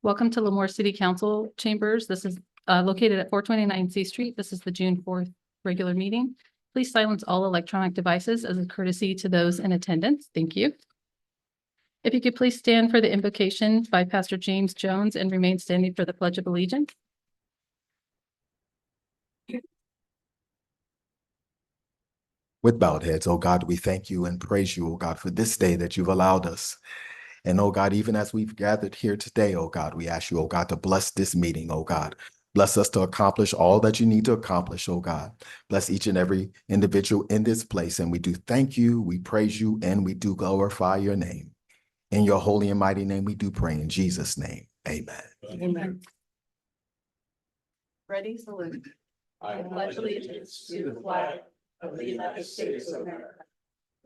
Welcome to Lemoore City Council Chambers. This is located at 429 C Street. This is the June 4th regular meeting. Please silence all electronic devices as a courtesy to those in attendance. Thank you. If you could please stand for the invocation by Pastor James Jones and remain standing for the Pledge of Allegiance. With bowed heads, oh God, we thank you and praise you, oh God, for this day that you've allowed us. And oh God, even as we've gathered here today, oh God, we ask you, oh God, to bless this meeting, oh God. Bless us to accomplish all that you need to accomplish, oh God. Bless each and every individual in this place. And we do thank you, we praise you, and we do glorify your name. In your holy and mighty name, we do pray in Jesus' name. Amen. Amen. Ready, salute. I pledge allegiance to the flag of the United States of America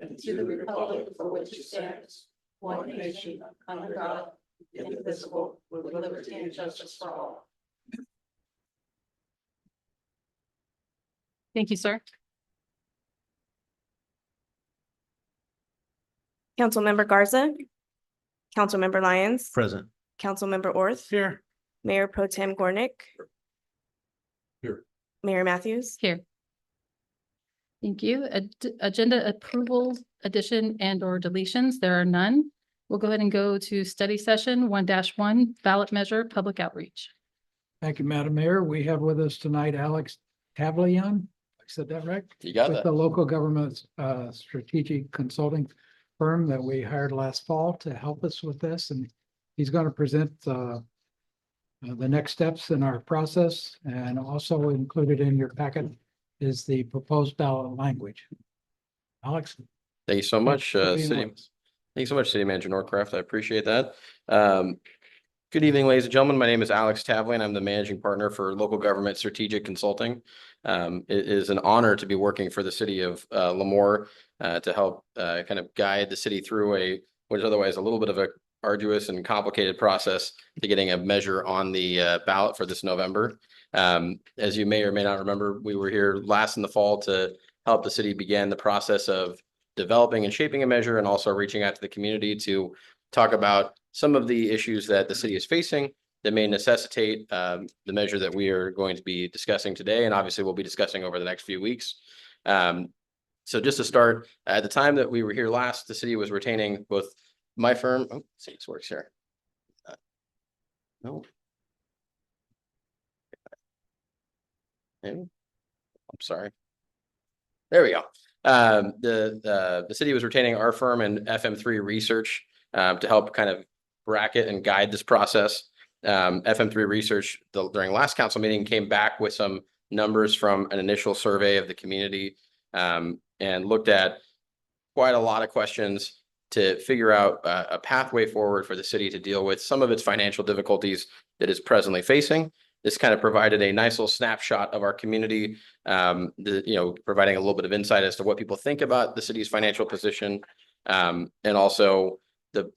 and to the republic for which it stands, one nation, under God, indivisible, with liberty and justice for all. Thank you, sir. Councilmember Garza, Councilmember Lyons, Present. Councilmember Orth, Here. Mayor Pro Tem Gornick, Here. Mayor Matthews. Here. Thank you. Agenda approval, addition and or deletions. There are none. We'll go ahead and go to study session 1-1 ballot measure public outreach. Thank you, Madam Mayor. We have with us tonight Alex Tavlian. I said that right? You got With that. the local government strategic consulting firm that we hired last fall to help us with this. And he's going to present the next steps in our process, and also included in your packet is the proposed ballot language. Alex. Thank you so much, for being City. with us. Thank you so much, City Manager Norcraft. I appreciate that. Good evening, ladies and gentlemen. My name is Alex Tavlian. I'm the managing partner for Local Government Strategic Consulting. It is an honor to be working for the city of Lemoore to help kind of guide the city through what is otherwise a little bit of a arduous and complicated process to getting a measure on the ballot for this November. As you may or may not remember, we were here last in the fall to help the city begin the process of developing and shaping a measure, and also reaching out to the community to talk about some of the issues that the city is facing that may necessitate the measure that we are going to be discussing today, and obviously we'll be discussing over the next few weeks. So just to start, at the time that we were here last, the city was retaining both my firm. Oh, let's see, this works here. No. I'm sorry. There we go. The city was retaining our firm and FM3 Research to help kind of bracket and guide this process. FM3 Research during last council meeting came back with some numbers from an initial survey of the community, and looked at quite a lot of questions to figure out a pathway forward for the city to deal with some of its financial difficulties that is presently facing. This kind of provided a nice little snapshot of our community, providing a little bit of insight as to what people think about the city's financial position, and also the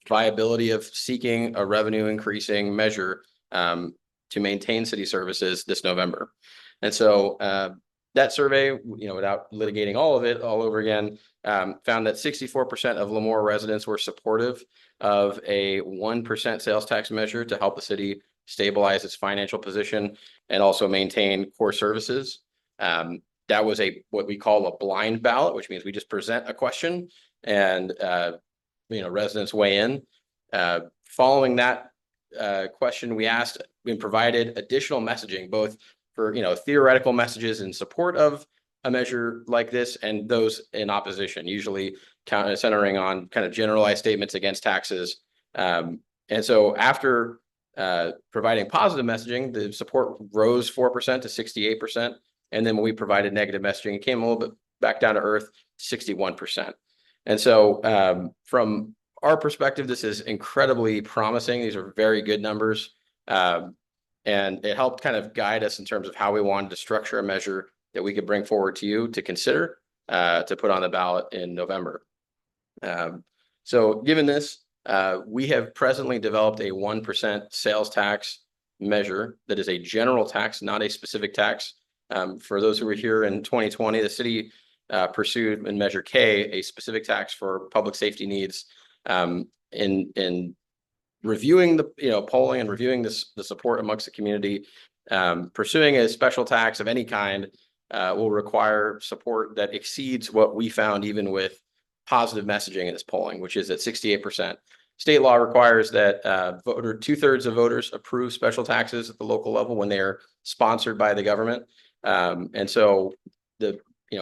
viability of seeking a revenue increasing measure to maintain city services this November. And so that survey, without litigating all of it all over again, found that 64% of Lemoore residents were supportive of a 1% sales tax measure to help the city stabilize its financial position and also maintain core services. That was what we call a blind ballot, which means we just present a question and residents weigh in. Following that question, we provided additional messaging, both for theoretical messages in support of a measure like this and those in opposition, usually centering on kind of generalized statements against taxes. And so after providing positive messaging, the support rose 4% to 68%. And then when we provided negative messaging, it came a little bit back down to earth, 61%. And so from our perspective, this is incredibly promising. These are very good numbers. And it helped kind of guide us in terms of how we wanted to structure a measure that we could bring forward to you to consider to put on the ballot in November. So given this, we have presently developed a 1% sales tax measure that is a general tax, not a specific tax. For those who were here in 2020, the city pursued in Measure K a specific tax for public safety needs in reviewing the, polling and reviewing the support amongst the community. Pursuing a special tax of any kind will require support that exceeds what we found even with positive messaging in this polling, which is at 68%. State law requires that 2/3 of voters approve special taxes at the local level when they are sponsored by the government. And so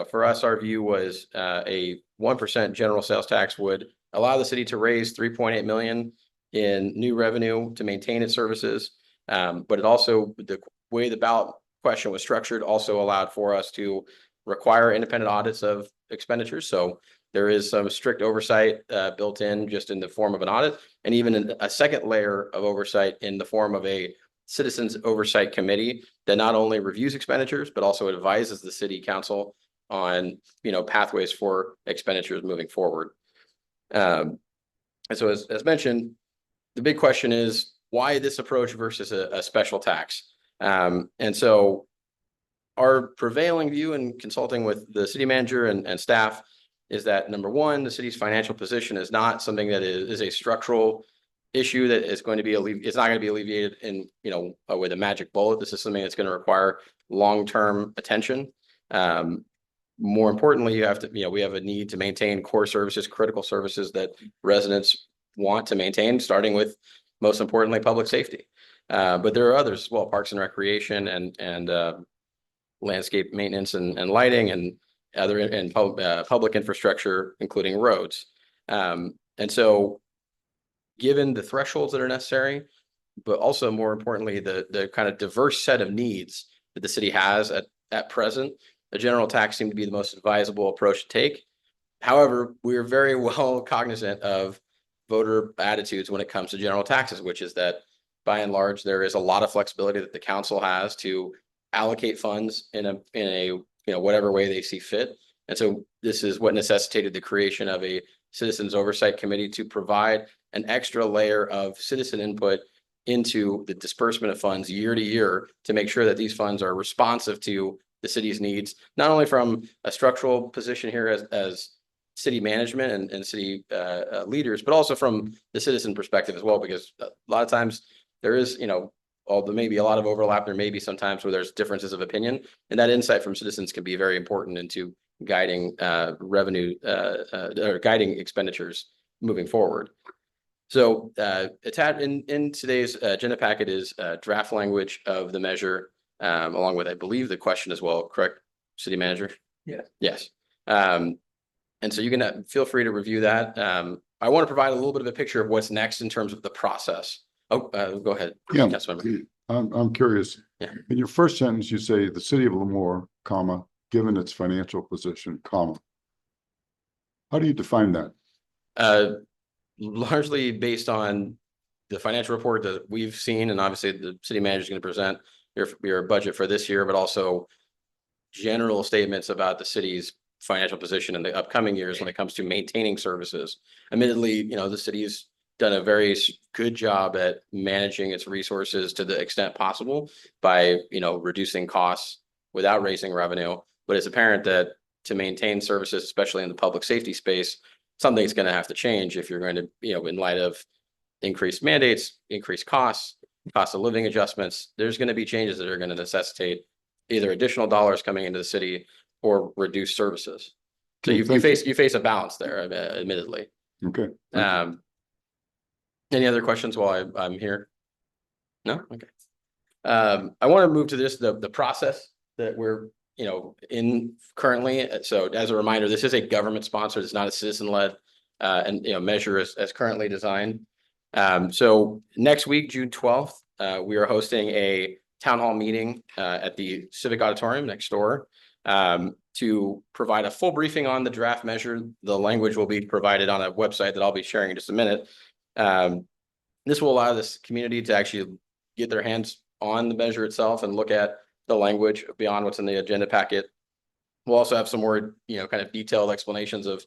for us, our view was a 1% general sales tax would allow the city to raise 3.8 million in new revenue to maintain its services. But it also, the way the ballot question was structured, also allowed for us to require independent audits of expenditures. So there is some strict oversight built in just in the form of an audit, and even a second layer of oversight in the form of a citizens oversight committee that not only reviews expenditures, but also advises the city council on, pathways for expenditures moving forward. And so as mentioned, the big question is why this approach versus a special tax? And so our prevailing view in consulting with the city manager and staff is that, number one, the city's financial position is not something that is a structural issue that is going to be it's not going to be alleviated in, with a magic bullet. This is something that's going to require long-term attention. More importantly, we have a need to maintain core services, critical services that residents want to maintain, starting with, most importantly, public safety. But there are others as well, parks and recreation and landscape maintenance and lighting and other public infrastructure, including roads. And so given the thresholds that are necessary, but also more importantly, the kind of diverse set of needs that the city has at present, a general tax seemed to be the most advisable approach to take. However, we are very well cognizant of voter attitudes when it comes to general taxes, which is that by and large, there is a lot of flexibility that the council has to allocate funds in a whatever way they see fit. And so this is what necessitated the creation of a citizens oversight committee to provide an extra layer of citizen input into the disbursement of funds year to year to make sure that these funds are responsive to the city's needs, not only from a structural position here as city management and city leaders, but also from the citizen perspective as well, because a lot of times there is, although maybe a lot of overlap, there may be some times where there's differences of opinion, and that insight from citizens can be very important into guiding revenue or guiding expenditures moving forward. So in today's agenda packet is draft language of the measure, along with, I believe, the question as well, correct, city manager? Yeah. Yes. And so you can feel free to review that. I want to provide a little bit of a picture of what's next in terms of the process. Oh, go ahead. Yeah, Councilmember. I'm curious. Yeah. In your first sentence, you say the city of Lemoore, comma, given its financial position, comma. How do you define that? Largely based on the financial report that we've seen, and obviously the city manager is going to present your budget for this year, but also general statements about the city's financial position in the upcoming years when it comes to maintaining services. Admittedly, the city's done a very good job at managing its resources to the extent possible by, reducing costs without raising revenue. But it's apparent that to maintain services, especially in the public safety space, something's going to have to change if you're going to, in light of increased mandates, increased cost of living adjustments, there's going to be changes that are going to necessitate either additional dollars coming into the city or reduced services. So you face a balance there, admittedly. Okay. Any other questions while I'm here? No? Okay. I want to move to the process that we're, in currently. So as a reminder, this is a government sponsored, it's not a citizen led measure as currently designed. So next week, June 12th, we are hosting a town hall meeting at the Civic Auditorium next door to provide a full briefing on the draft measure. The language will be provided on a website that I'll be sharing in just a minute. This will allow this community to actually get their hands on the measure itself and look at the language beyond what's in the agenda packet. We'll also have some more, kind of detailed explanations of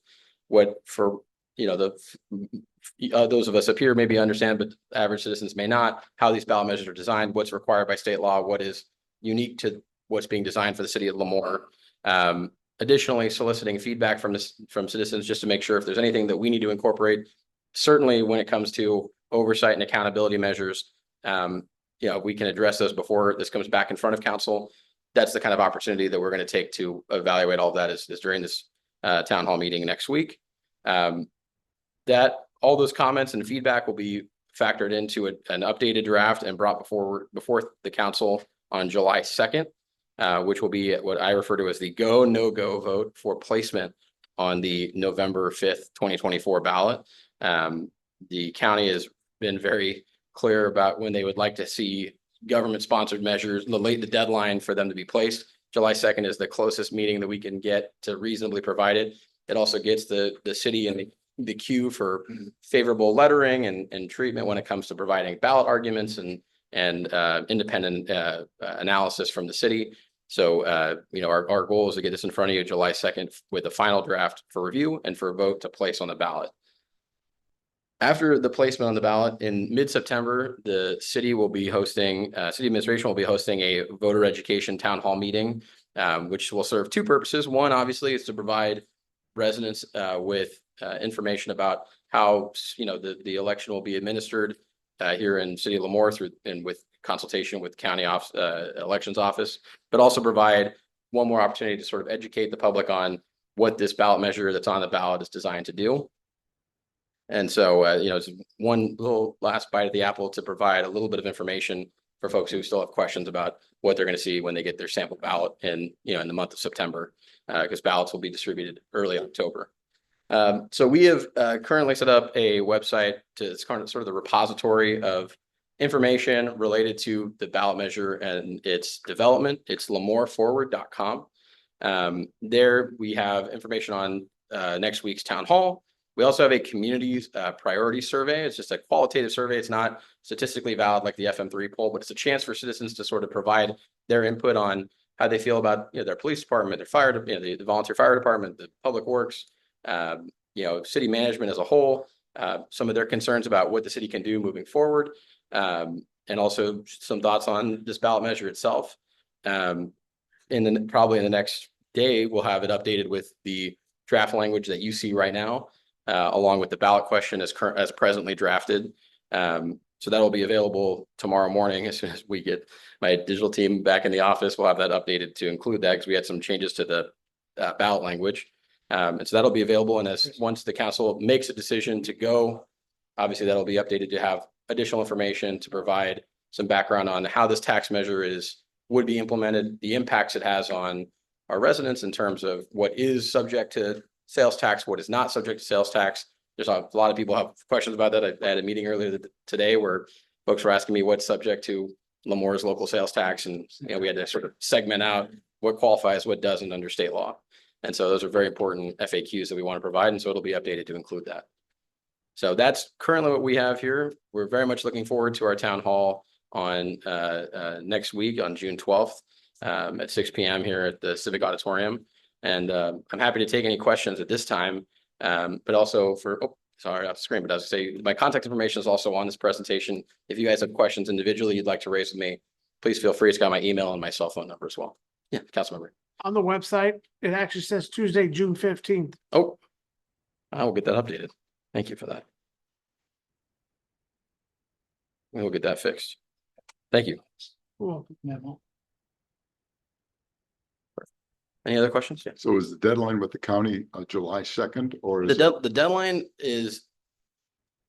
what for, those of us up here maybe understand, but average citizens may not, how these ballot measures are designed, what's required by state law, what is unique to what's being designed for the city of Lemoore. Additionally, soliciting feedback from citizens just to make sure if there's anything that we need to incorporate, certainly when it comes to oversight and accountability measures. We can address those before this comes back in front of council. That's the kind of opportunity that we're going to take to evaluate all of that is during this town hall meeting next week. That all those comments and feedback will be factored into an updated draft and brought before the council on July 2nd, which will be what I refer to as the go, no go vote for placement on the November 5th, 2024 ballot. The county has been very clear about when they would like to see government sponsored measures, the deadline for them to be placed. July 2nd is the closest meeting that we can get to reasonably provide it. It also gets the city in the queue for favorable lettering and treatment when it comes to providing ballot arguments and independent analysis from the city. So, our goal is to get this in front of you July 2nd with a final draft for review and for a vote to place on the ballot. After the placement on the ballot in mid-September, the city will be hosting, city administration will be hosting a voter education town hall meeting, which will serve two purposes. One, obviously, is to provide residents with information about how, the election will be administered here in City of Lemoore with consultation with county elections office, but also provide one more opportunity to sort of educate the public on what this ballot measure that's on the ballot is designed to do. And so, it's one little last bite of the apple to provide a little bit of information for folks who still have questions about what they're going to see when they get their sample ballot in the month of September, because ballots will be distributed early October. So we have currently set up a website it's kind of sort of the repository of information related to the ballot measure and its development. It's lemooreforward.com. There we have information on next week's town hall. We also have a community priority survey. It's just a qualitative survey. It's not statistically valid like the FM3 poll, but it's a chance for citizens to sort of provide their input on how they feel about their police department, their fire, the volunteer fire department, the public works, city management as a whole, some of their concerns about what the city can do moving forward, and also some thoughts on this ballot measure itself. Probably in the next day, we'll have it updated with the draft language that you see right now, along with the ballot question as presently drafted. So that'll be available tomorrow morning as soon as we get my digital team back in the office. We'll have that updated to include that because we had some changes to the ballot language. And so that'll be available. And once the council makes a decision to go, obviously that'll be updated to have additional information to provide some background on how this tax measure would be implemented, the impacts it has on our residents in terms of what is subject to sales tax, what is not subject to sales tax. There's a lot of people have questions about that. I had a meeting earlier today where folks were asking me what's subject to Lemoore's local sales tax. And we had to sort of segment out what qualifies, what doesn't under state law. And so those are very important FAQs that we want to provide. And so it'll be updated to include that. So that's currently what we have here. We're very much looking forward to our town hall on next week on June 12th at 6 p.m. here at the Civic Auditorium. And I'm happy to take any questions at this time, but also sorry, off the screen, but I was say my contact information is also on this presentation. If you guys have questions individually you'd like to raise with me, please feel free. It's got my email and my cell phone number as well. Yeah, Councilmember. On the website, it actually says Tuesday, June 15th. Oh, I will get that updated. Thank you for that. We'll get that fixed. Thank you. Cool. Memo. Any other questions? Yeah. So is the deadline with the county July 2nd or is The deadline is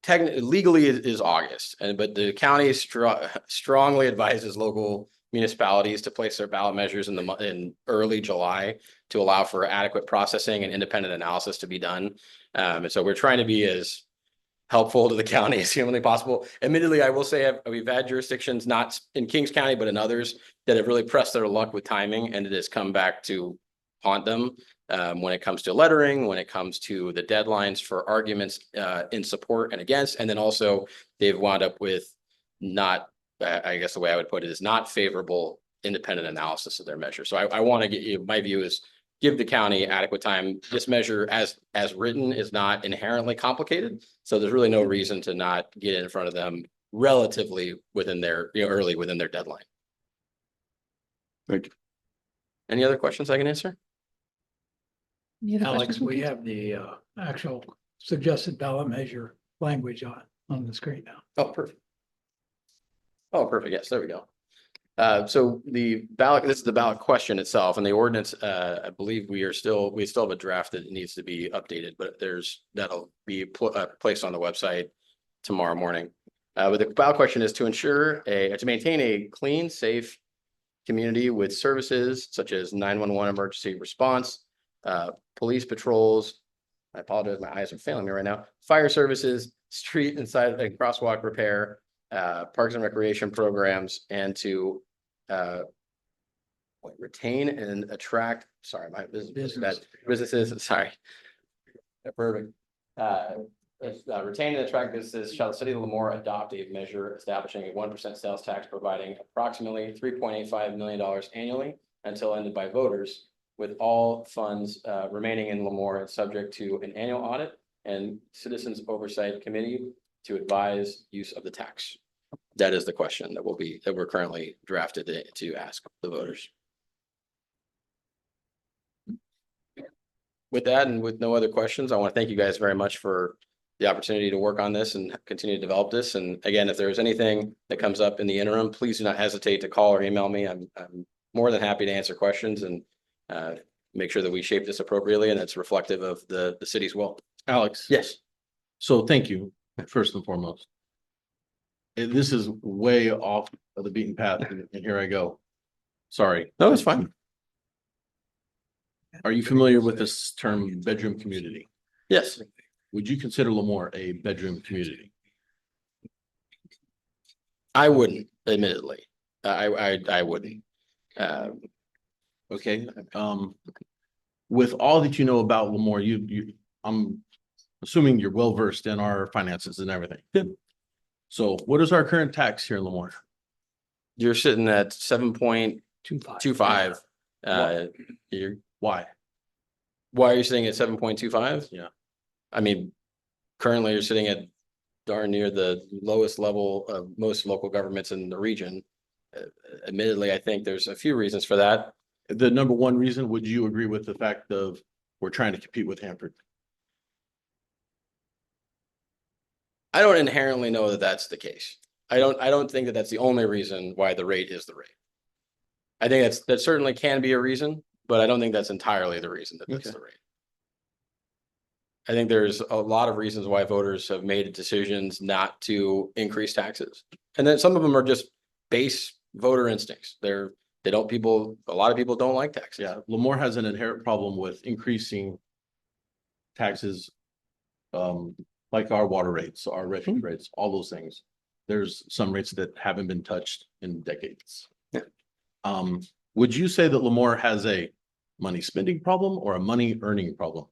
technically legally is August, but the county strongly advises local municipalities to place their ballot measures in early July to allow for adequate processing and independent analysis to be done. And so we're trying to be as helpful to the county as humanly possible. Admittedly, I will say we've had jurisdictions, not in Kings County, but in others that have really pressed their luck with timing, and it has come back to haunt them when it comes to lettering, when it comes to the deadlines for arguments in support and against. And then also they've wound up with not, I guess the way I would put it is not favorable independent analysis of their measure. So I want to get you, my view is give the county adequate time. This measure as written is not inherently complicated. So there's really no reason to not get in front of them relatively within their, early within their deadline. Thank you. Any other questions I can answer? Any other Alex, questions? we have the actual suggested ballot measure language on on the screen now. Oh, perfect. Oh, perfect. Yes, there we go. So the ballot, this is the ballot question itself, and the ordinance, I believe we still have a draft that needs to be updated, but that'll be placed on the website tomorrow morning. But the ballot question is to maintain a clean, safe community with services such as 911 emergency response, police patrols. I apologize, my eyes are failing me right now. Fire services, street and side and crosswalk repair, parks and recreation programs, and to retain and attract, sorry, my businesses, sorry. Perfect. Retain and attract businesses. Shall the city of Lemoore adopt a measure establishing a 1% sales tax, providing approximately $3.85 million annually until ended by voters, with all funds remaining in Lemoore and subject to an annual audit and citizens oversight committee to advise use of the tax? That is the question that we're currently drafted to ask the voters. With that and with no other questions, I want to thank you guys very much for the opportunity to work on this and continue to develop this. And again, if there's anything that comes up in the interim, please do not hesitate to call or email me. I'm more than happy to answer questions and make sure that we shape this appropriately and it's reflective of the city's will. Alex. Yes. So thank you, first and foremost. This is way off of the beaten path, and here I go. Sorry. No, it's fine. Are you familiar with this term bedroom community? Yes. Would you consider Lemoore a bedroom community? I wouldn't, admittedly. I wouldn't. Okay. With all that you know about Lemoore, I'm assuming you're well versed in our finances and everything. So what is our current tax here in Lemoore? You're sitting at 7.25. Why? Why are you sitting at 7.25? Yeah. I mean, currently you're sitting at darn near the lowest level of most local governments in the region. Admittedly, I think there's a few reasons for that. The number one reason, would you agree with the fact of we're trying to compete with Hanford? I don't inherently know that that's the case. I don't think that that's the only reason why the rate is the rate. I think that certainly can be a reason, but I don't think that's entirely the reason that that's the rate. I think there's a lot of reasons why voters have made decisions not to increase taxes. And then some of them are just base voter instincts. A lot of people don't like taxes. Yeah, Lemoore has an inherent problem with increasing taxes, like our water rates, our refuse rates, all those things. There's some rates that haven't been touched in decades. Yeah. Would you say that Lemoore has a money spending problem or a money earning problem?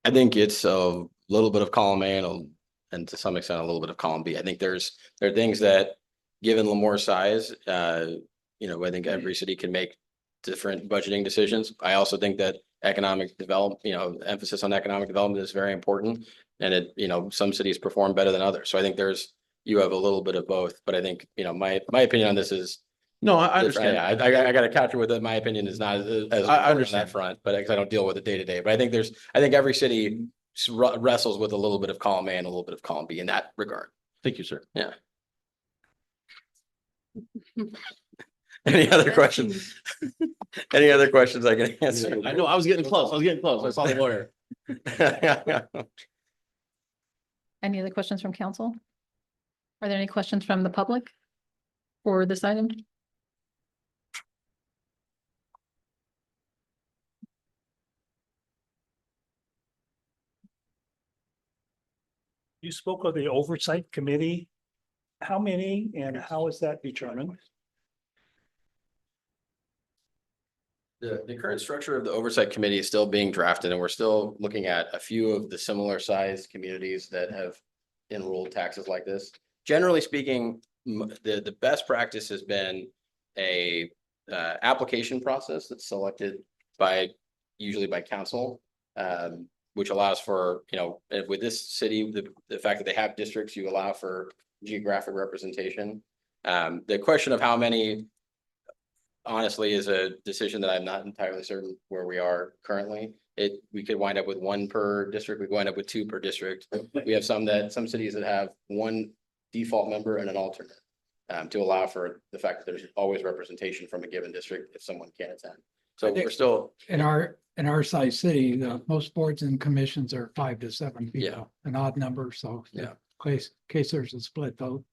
I think it's a little bit of column A and to some extent a little bit of column B. I think there are things that, given Lemoore's size, I think every city can make different budgeting decisions. I also think that economic development, emphasis on economic development is very important, and some cities perform better than others. So I think you have a little bit of both, but I think, my opinion on this is. No, I understand. Yeah, I got to capture with it. My opinion is not as I on that front, but because I don't deal with it day to day. But I think every city wrestles with a little bit of column A and a little bit of column B in that regard. Thank you, sir. Yeah. Any other questions? Any other questions I can answer? I know I was getting close. I saw the lawyer. Any other questions from council? Are there any questions from the public for this item? You spoke of the oversight committee. How many and how is that determined? The current structure of the oversight committee is still being drafted, and we're still looking at a few of the similar sized communities that have enrolled taxes like this. Generally speaking, the best practice has been a application process that's selected usually by council, which allows for, with this city, the fact that they have districts, you allow for geographic representation. The question of how many, honestly, is a decision that I'm not entirely certain where we are currently. we could wind up with one per district, we could wind up with two per district. We have some cities that have one default member and an alternate. To allow for the fact that there's always representation from a given district if someone can't attend. So I think- we're still, In our size city, most boards and commissions are 5 to 7 people, Yeah. an odd number, so. Yeah. In case there's a split vote.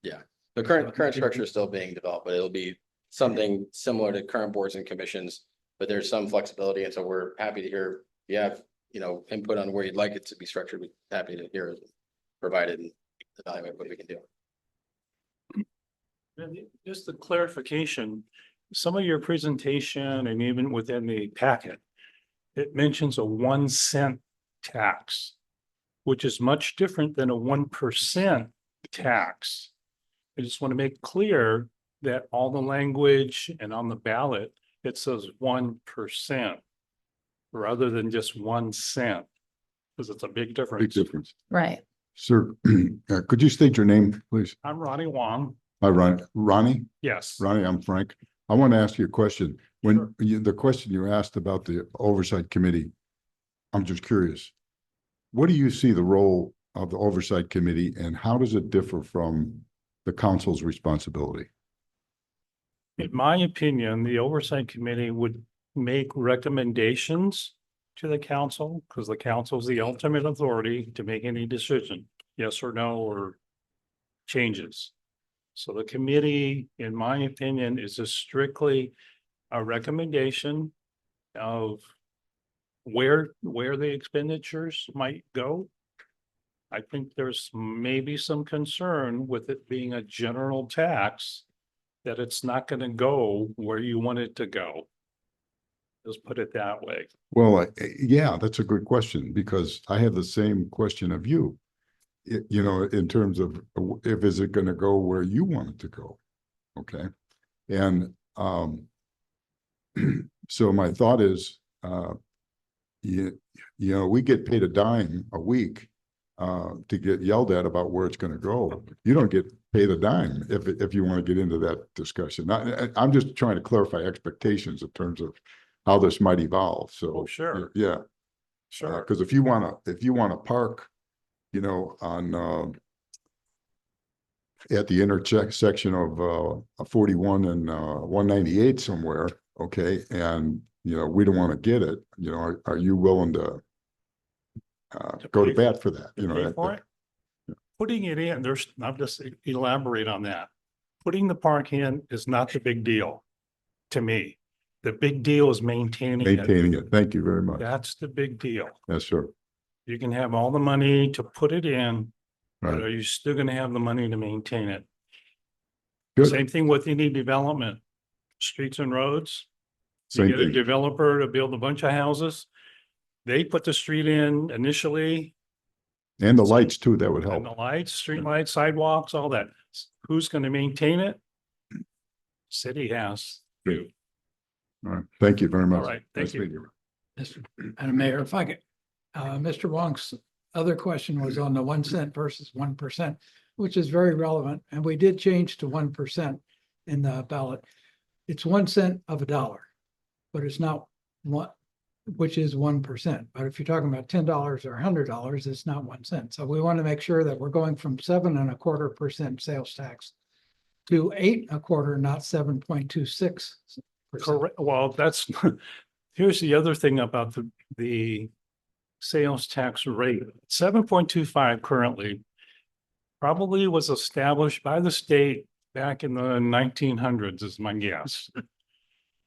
the current structure is still being developed, but it'll be something similar to current boards and commissions. But there's some flexibility, and so we're happy to hear, if you have, input on where you'd like it to be structured, we're happy to hear it provided and evaluate what we can do. And just a clarification, some of your presentation and even within the packet, it mentions a 1 cent tax, which is much different than a 1% tax. I just want to make clear that all the language and on the ballot, it says 1% rather than just 1 cent, because it's a big Big difference. difference. Right. Sir, could you state your name, please? I'm Ronnie Wong. Hi, Ronnie. Yes. Ronnie, I'm Frank. I want to ask you a question. When the question you asked about the oversight committee, I'm just curious. What do you see the role of the oversight committee and how does it differ from the council's responsibility? In my opinion, the oversight committee would make recommendations to the council, because the council is the ultimate authority to make any decision, yes or no, or changes. So the committee, in my opinion, is just strictly a recommendation of where the expenditures might go. I think there's maybe some concern with it being a general tax, that it's not going to go where you want it to go. Just put it that way. Well, yeah, that's a good question because I have the same question of you. In terms of if is it going to go where you want it to go? Okay. And so my thought is, we get paid a dime a week to get yelled at about where it's going to go. You don't get paid a dime if you want to get into that discussion. I'm just trying to clarify expectations in terms of how this might evolve. So, Oh, sure. yeah, Sure. because if you want to park, on at the intersection of 41 and 198 somewhere, okay, and we don't want to get it. Are you willing to go to pay- bat for that? Pay for it? Putting it in, I'll just elaborate on that. Putting the park in is not the big deal to me. The big deal is maintaining it. Maintaining it. Thank you very much. That's the big deal. Yes, sir. You can have all the money to put it in, but Right. are you still gonna have the money to maintain it? Good. Same thing with any development, streets and roads. You Same get a thing. developer to build a bunch of houses. They put the street in initially, And the lights too, that would and the help. lights, street lights, sidewalks, all that. Who's gonna maintain it? City has. All right. Thank you very much. All right, thank Nice you. meeting Madam Mayor, if I could, Mr. Wong's other question was on the 1 cent versus 1%, which is very relevant. And we did change to 1% in the ballot. It's 1 cent of a dollar, but it's not one, which is 1%. But if you're talking about $10 or $100, it's not 1 cent. So we want to make sure that we're going from 7.25% sales tax to 8.25%, not 7.26%. Correct. Well, here's the other thing about the sales tax rate. 7.25 currently probably was established by the state back in the 1900s is my guess.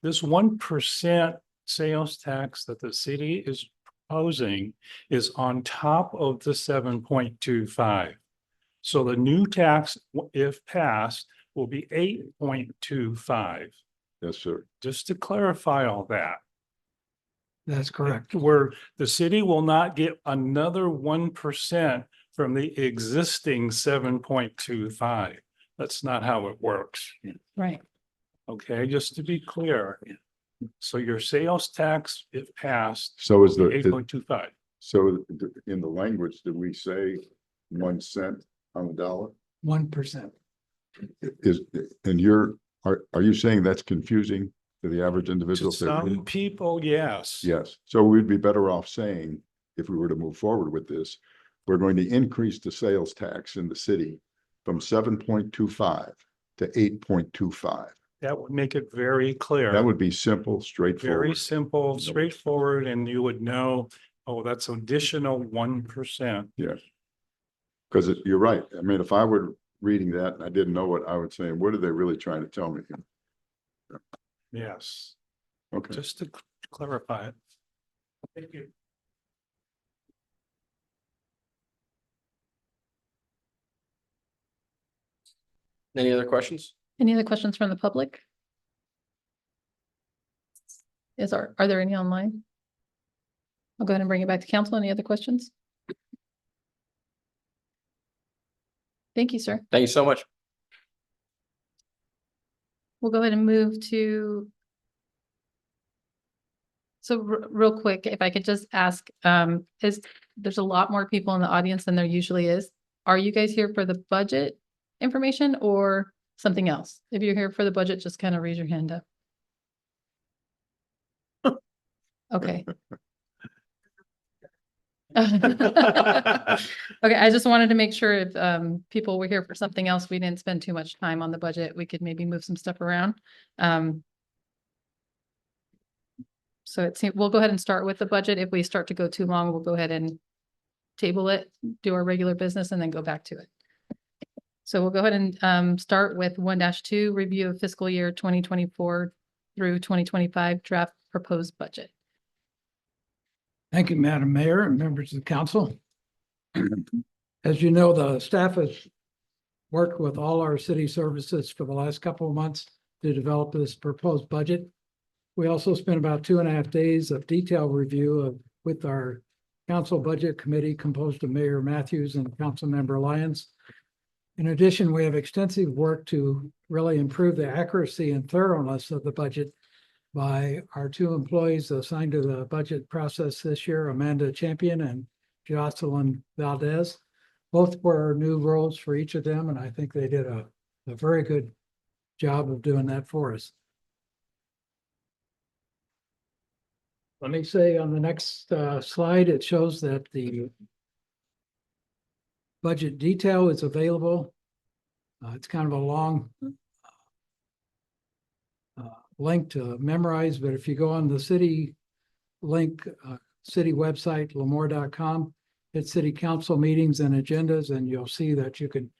This 1% sales tax that the city is proposing is on top of the 7.25. So the new tax, if passed, will be 8.25. Yes, sir. Just to clarify all that, That's correct. where the city will not get another 1% from the existing 7.25. That's not how it works. Right. Okay, just to be clear. So your sales tax, if passed, So is eight point two five. so in the language, did we say 1 cent on the dollar? 1%. And are you saying that's confusing to the average To individual? some people, yes. Yes, so we'd be better off saying, if we were to move forward with this, we're going to increase the sales tax in the city from 7.25 to 8.25. That would make it very clear. That would be simple, Very straightforward. simple, straightforward, and you would know, oh, that's additional 1%. Yes. Because you're right. I mean, if I were reading that and I didn't know what I would say, what are they really trying to tell me? Yes, Okay, just to clarify it. Thank you. Any other questions? Any other questions from the public? Are there any online? I'll go ahead and bring it back to council. Any other questions? Thank you, sir. Thank you so much. We'll go ahead and move to. So real quick, if I could just ask, there's a lot more people in the audience than there usually is. Are you guys here for the budget information or something else? If you're here for the budget, just kind of raise your hand up. Okay. Okay, I just wanted to make sure if people were here for something else, we didn't spend too much time on the budget. We could maybe move some stuff around. So it seems we'll go ahead and start with the budget. If we start to go too long, we'll go ahead and table it, do our regular business, and then go back to it. So we'll go ahead and start with 1-2, review of fiscal year 2024 through 2025 draft proposed budget. Thank you, Madam Mayor and members of the council. As you know, the staff has worked with all our city services for the last couple of months to develop this proposed budget. We also spent about 2.5 days of detailed review with our council budget committee composed of Mayor Matthews and Council Member Lyons. In addition, we have extensive work to really improve the accuracy and thoroughness of the budget by our 2 employees assigned to the budget process this year, Amanda Champion and Jocelyn Valdez. Both were new roles for each of them, and I think they did a very good job of doing that for us. Let me say on the next slide, it shows that the budget detail is available. It's kind of a long link to memorize, but if you go on the city link, city website, lemoore.com, hit city council meetings and agendas, and you'll see that you can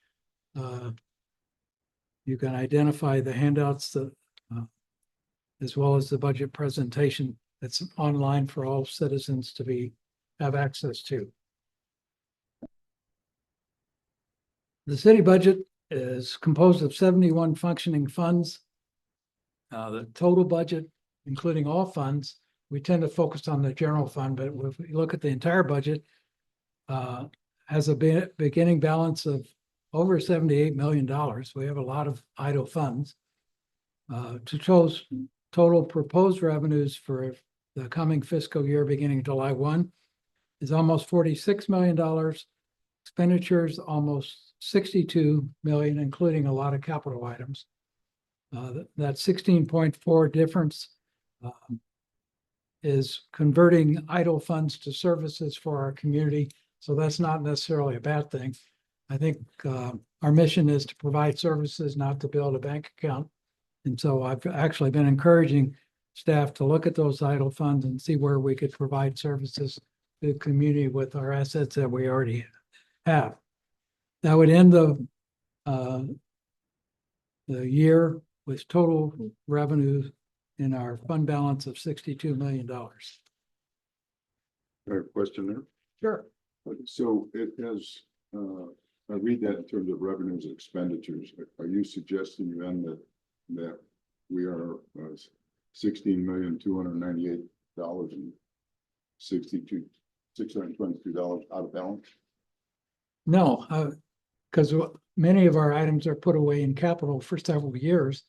identify the handouts that, as well as the budget presentation that's online for all citizens to have access to. The city budget is composed of 71 functioning funds. The total budget, including all funds, we tend to focus on the general fund, but if we look at the entire budget, has a beginning balance of over $78 million. We have a lot of idle funds. Total proposed revenues for the coming fiscal year beginning July 1 is almost $46 million. Expenditures almost $62 million, including a lot of capital items. That 16.4 difference is converting idle funds to services for our community. So that's not necessarily a bad thing. I think our mission is to provide services, not to build a bank account. And so I've actually been encouraging staff to look at those idle funds and see where we could provide services to the community with our assets that we already have. That would end the year with total revenues in our fund balance of $62 million. Question there. Sure. So it has, I read that in terms of revenues and expenditures. Are you suggesting then that we are $16,298,000 and $622 out of balance? No, because many of our items are put away in capital for several years,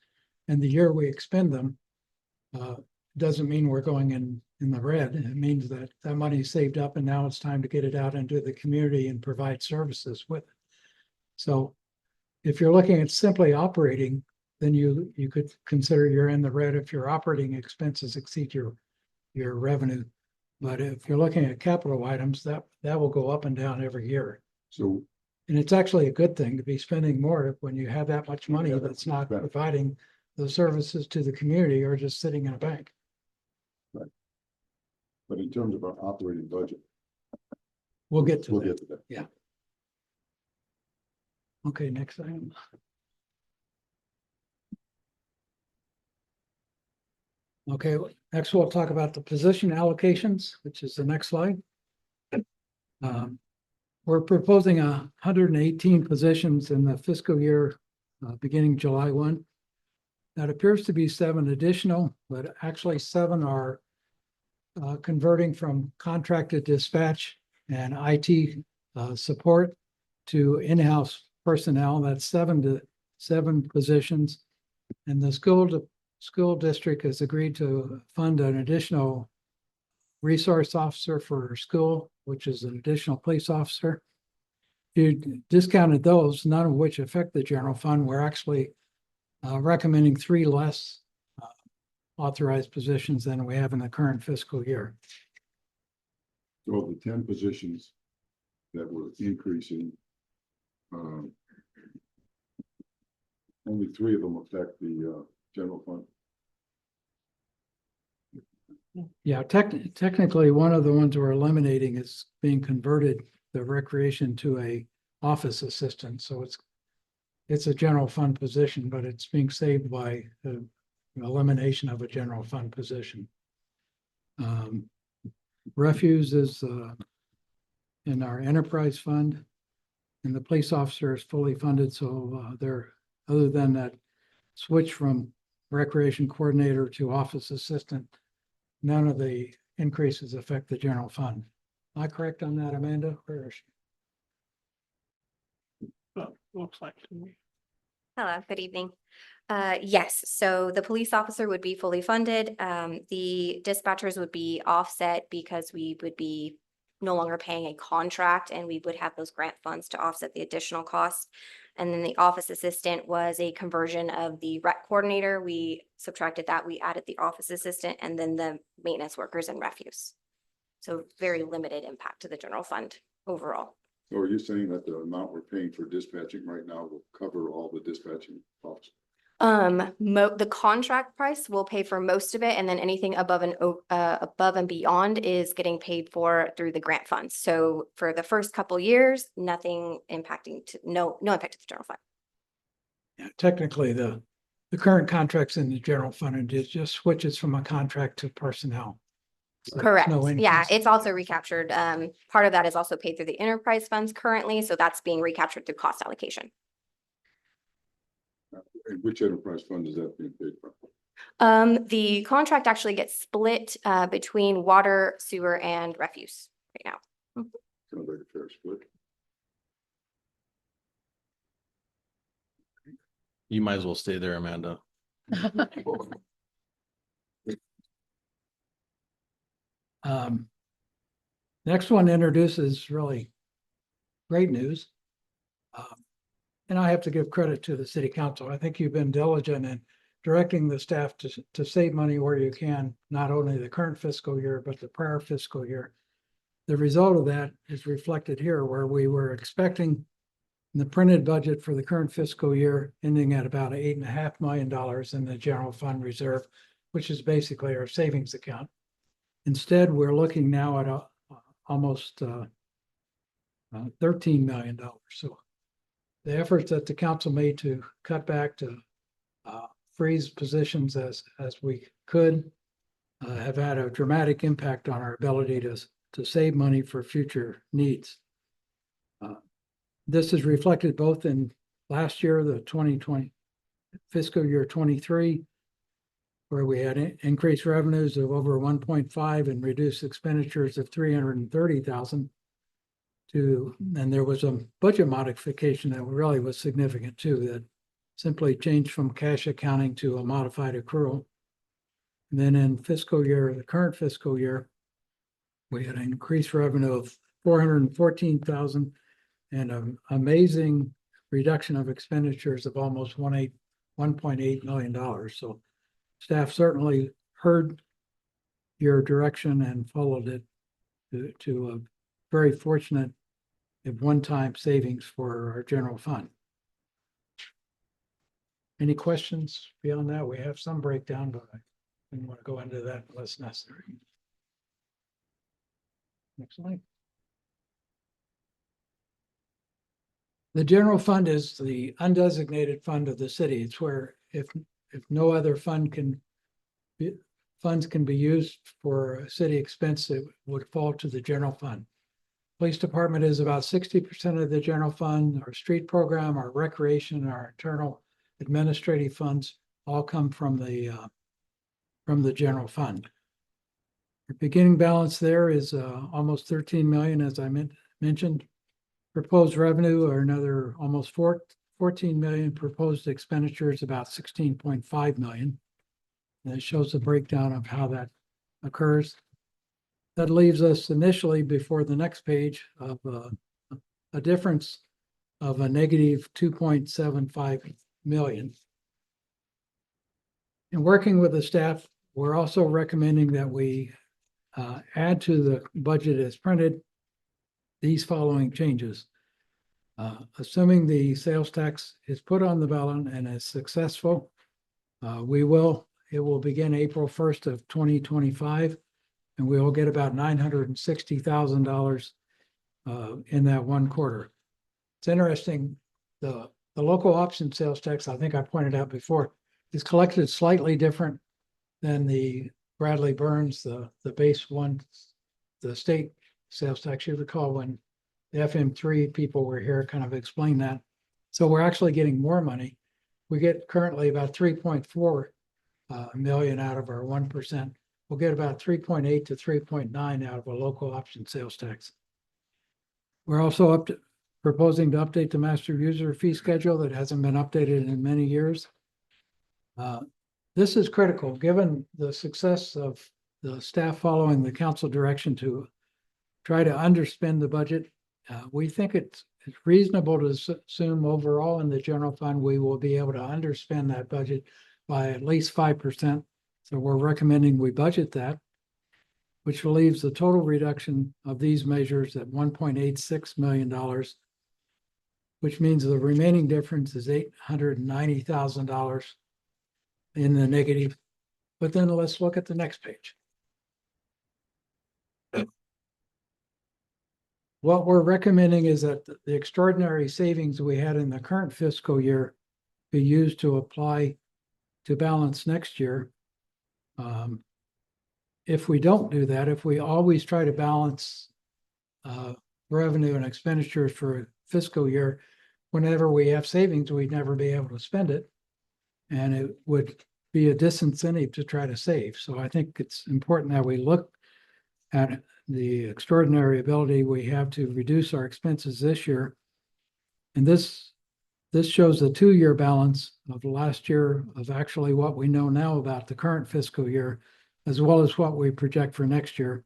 and the year we expend them doesn't mean we're going in the red. It means that that money is saved up, and now it's time to get it out into the community and provide services with it. So if you're looking at simply operating then you could consider you're in the red if your operating expenses exceed your revenue. But if you're looking at capital items, that will go up and down every year. So And it's actually a good thing to be spending more when you have that much money that's not providing the services to the community or just sitting in a bank. but in terms of our operating budget, We'll get to we'll that. get to that. Okay, next item. Okay, next we'll talk about the position allocations, which is the next slide. We're proposing 118 positions in the fiscal year beginning July 1. That appears to be 7 additional, but actually 7 are converting from contracted dispatch and IT support to in-house personnel. That's 7 positions. And the school district has agreed to fund an additional resource officer for school, which is an additional police officer. If you discounted those, none of which affect the general fund, we're actually recommending 3 less authorized positions than we have in the current fiscal year. So of the 10 positions that we're increasing, only 3 of them affect the general fund. Yeah, technically, one of the ones we're eliminating is being converted, the recreation, to a office assistant. So it's a general fund position, but it's being saved by the elimination of a general fund position. Refuse is in our enterprise fund, and the police officer is fully funded. So they're, other than that switch from recreation coordinator to office assistant, none of the increases affect the general fund. Am I correct on that, Amanda? Where is she? Looks like to me. Hello, good evening. Yes, so the police officer would be fully funded. The dispatchers would be offset because we would be no longer paying a contract and we would have those grant funds to offset the additional costs. And then the office assistant was a conversion of the rec coordinator. We subtracted that, we added the office assistant and then the maintenance workers and refuse. So very limited impact to the general fund overall. So are you saying that the amount we're paying for dispatching right now will cover all the dispatching costs? The contract price will pay for most of it, and then anything above and beyond is getting paid for through the grant funds. So for the first couple years, nothing impacting to no impact to the general fund. Yeah, technically, the current contracts in the general fund, and it just switches from a contract to personnel. So there's Correct. no Yeah, increase. it's also recaptured. Part of that is also paid through the enterprise funds currently, so that's being recaptured through cost allocation. And which enterprise fund is that being paid from? The contract actually gets split between water, sewer, and refuse right now. Sounds like a fair split. You might as well stay there, Amanda. Next one introduces really great news. And I have to give credit to the city council. I think you've been diligent in directing the staff to save money where you can, not only the current fiscal year, but the prior fiscal year. The result of that is reflected here, where we were expecting the printed budget for the current fiscal year ending at about $8.5 million in the general fund reserve, which is basically our savings account. Instead, we're looking now at almost $13 million. So the efforts that the council made to cut back, to freeze positions as we could, have had a dramatic impact on our ability to save money for future needs. This is reflected both in last year, the 2020 fiscal year 23, where we had increased revenues of over 1.5 and reduced expenditures of 330,000. And there was a budget modification that really was significant too, that simply changed from cash accounting to a modified accrual. And then in the current fiscal year, we had an increased revenue of 414,000 and an amazing reduction of expenditures of almost $1.8 million. So staff certainly heard your direction and followed it to a very fortunate and one-time savings for our general fund. Any questions beyond that? We have some breakdown, but I didn't want to go into that unless necessary. Next slide. The general fund is the undesignated fund of the city. It's where if no other funds can be used for city expense, it would fall to the general fund. Police department is about 60% of the general fund. Our street program, our recreation, our internal administrative funds all come from the general fund. The beginning balance there is almost 13 million, as I mentioned. Proposed revenue are another almost 14 million. Proposed expenditures about 16.5 million. And it shows the breakdown of how that occurs. That leaves us initially before the next page of a difference of a negative 2.75 million. In working with the staff, we're also recommending that we add to the budget as printed these following changes. Assuming the sales tax is put on the ballot and is successful, it will begin April 1st of 2025, and we will get about $960,000 in that one quarter. It's interesting, the local option sales tax, I think I pointed out before, is collected slightly different than the Bradley Burns, the base one, the state sales tax. You recall when the FM3 people were here, kind of explained that. So we're actually getting more money. We get currently about 3.4 million out of our 1%. We'll get about 3.8 to 3.9 out of a local option sales tax. We're also proposing to update the master user fee schedule that hasn't been updated in many years. This is critical, given the success of the staff following the council direction to try to underspend the budget. We think it's reasonable to assume overall in the general fund, we will be able to underspend that budget by at least 5%. So we're recommending we budget that, which leaves the total reduction of these measures at $1.86 million, which means the remaining difference is $890,000 in the negative. But then let's look at the next page. What we're recommending is that the extraordinary savings we had in the current fiscal year be used to apply to balance next year. If we don't do that, if we always try to balance revenue and expenditures for a fiscal year, whenever we have savings, we'd never be able to spend it. And it would be a disincentive to try to save. So I think it's important that we look at the extraordinary ability we have to reduce our expenses this year. And this shows the 2-year balance of the last year of actually what we know now about the current fiscal year, as well as what we project for next year.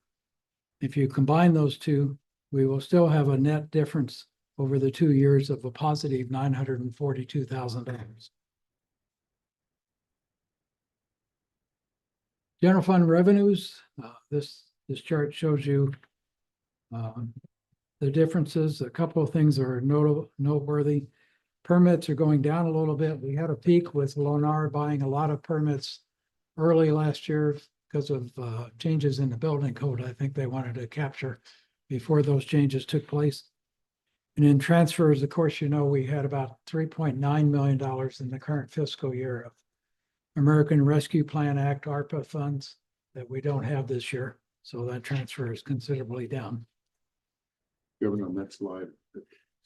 If you combine those two, we will still have a net difference over the 2 years of a positive $942,000. General fund revenues, this chart shows you the differences. A couple of things are noteworthy. Permits are going down a little bit. We had a peak with Lemoore buying a lot of permits early last year because of changes in the building code. I think they wanted to capture before those changes took place. And in transfers, of course, you know, we had about $3.9 million in the current fiscal year of American Rescue Plan Act, ARPA funds that we don't have this year. So that transfer is considerably down. Given on that slide,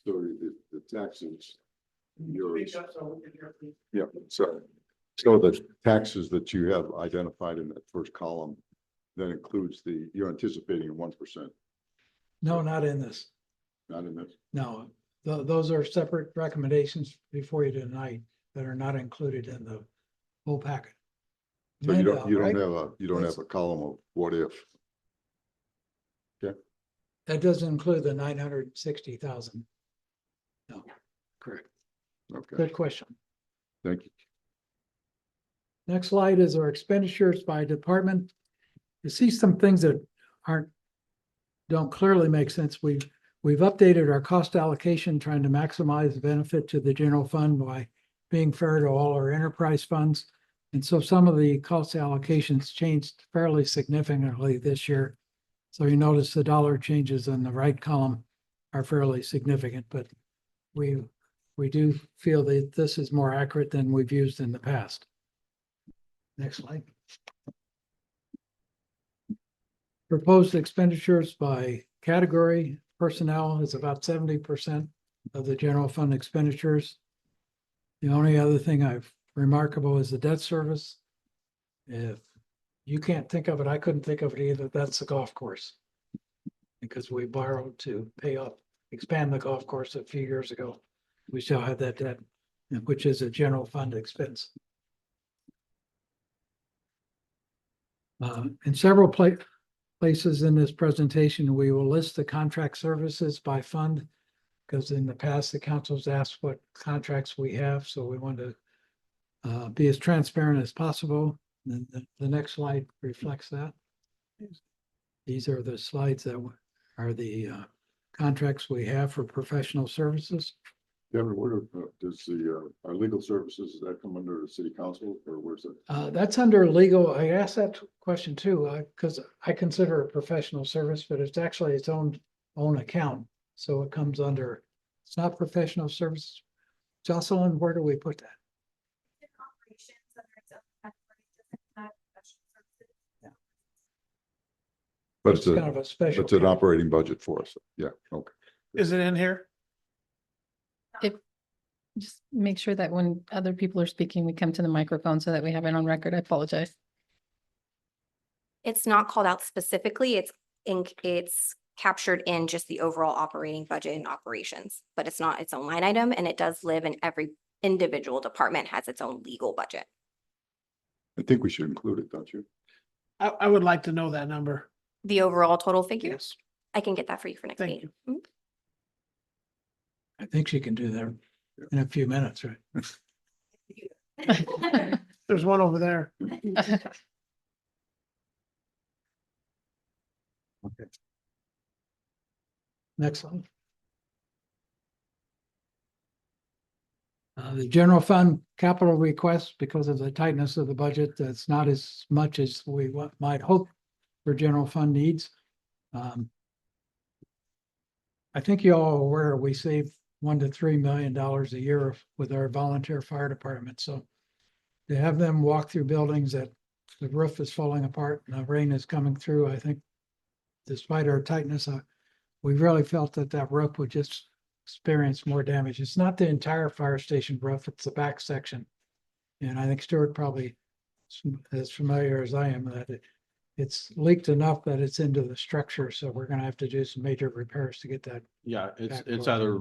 so the taxes, yours. Yeah, so the taxes that you have identified in that first column, that includes you're anticipating 1%. No, not in this. Not in this. No, those are separate recommendations before you tonight that are not included in the whole packet. So you don't Right? have a column of what if. Okay. That doesn't include the 960,000. No, correct. Okay. Good question. Thank you. Next slide is our expenditures by department. You see some things that don't clearly make sense. We've updated our cost allocation, trying to maximize the benefit to the general fund by being fair to all our enterprise funds. And so some of the cost allocations changed fairly significantly this year. So you notice the dollar changes in the right column are fairly significant, but we do feel that this is more accurate than we've used in the past. Next slide. Proposed expenditures by category. Personnel is about 70% of the general fund expenditures. The only other thing I've remarkable is the debt service. If you can't think of it, I couldn't think of it either. That's the golf course. Because we borrowed to pay off, expand the golf course a few years ago. We still have that debt, which is a general fund expense. In several places in this presentation, we will list the contract services by fund, because in the past, the council's asked what contracts we have, so we want to be as transparent as possible. And the next slide reflects that. These are the slides that are the contracts we have for professional services. Kevin, where does our legal services, does that come under the city council or where's it? That's under legal. I asked that question too, because I consider it professional service, but it's actually its own account. So it comes under, it's not professional services. Jocelyn, where do we put that? But It's kind of a special. it's an category. operating budget for us. Yeah, okay. Is it in here? Just make sure that when other people are speaking, we come to the microphone so that we have it on record. I apologize. It's not called out specifically. It's captured in just the overall operating budget and operations, but it's not its own line item, and it does live in every individual department has its own legal budget. I think we should include it, don't you? I would like to know that number. The overall total figure, Yes, I can get that for you for next thank meeting. you. I think she can do that in a few minutes, right? There's one over there. Okay. Next one. The general fund capital request, because of the tightness of the budget, that's not as much as we might hope for general fund needs. I think you all are aware we save $1 to $3 million a year with our volunteer fire department. So to have them walk through buildings that the roof is falling apart and the rain is coming through, I think despite our tightness, we really felt that roof would just experience more damage. It's not the entire fire station roof, it's the back section. And I think Stuart probably as familiar as I am that it's leaked enough that it's into the structure. So we're gonna have to do some major repairs to get that. Yeah, it's Back either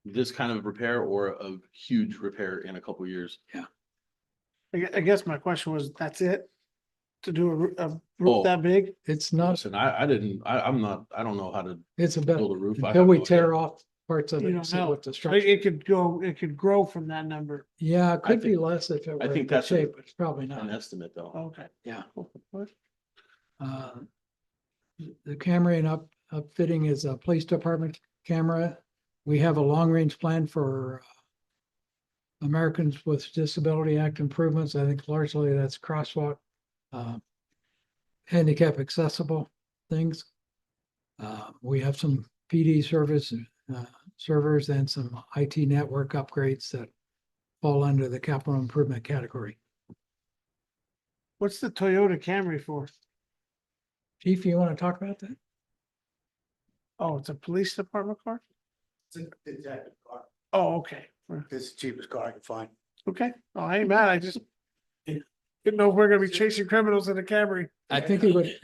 this kind of repair or a huge repair in a couple years. I guess my question was, that's it? To do a Oh. roof that big? It's not, Listen, I don't know how to it's about, build a roof. I until have we no tear idea. off parts of You it don't and see know. what the But structure. it could grow from that number. Yeah, it could be think- less if it were I in think good that's shape, but it's probably An not. estimate though. Okay. Yeah. What? The camera and upfitting is a police department camera. We have a long-range plan for Americans with Disability Act improvements. I think largely that's crosswalk, handicap accessible things. We have some PD service servers and some IT network upgrades that fall under the capital improvement category. What's the Toyota Camry for? Chief, you want to talk about that? Oh, it's a police department car? It's a car. Oh, okay. It's the cheapest car I can find. Okay. Oh, I ain't mad. I just didn't know if we're gonna be chasing criminals in a Camry. I think he would have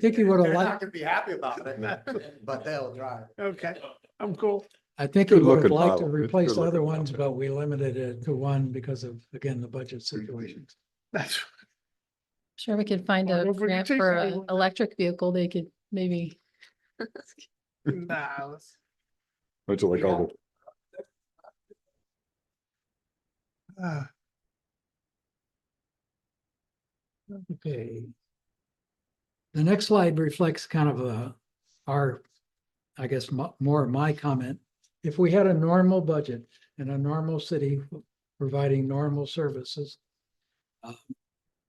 They're not liked, gonna be happy about it, but they'll drive. Okay, I'm cool. I think he Good would have looking liked to model. It's replace good other looking ones, model. but we limited it to one because of, again, the budget situations. That's, Sure, we could find Well, a don't forget grant to for take an anyone. electric vehicle. They could maybe. nah, let's- That's like all the, 'cause Okay. The next slide reflects kind of our, I guess, more of my comment. If we had a normal budget in a normal city providing normal services,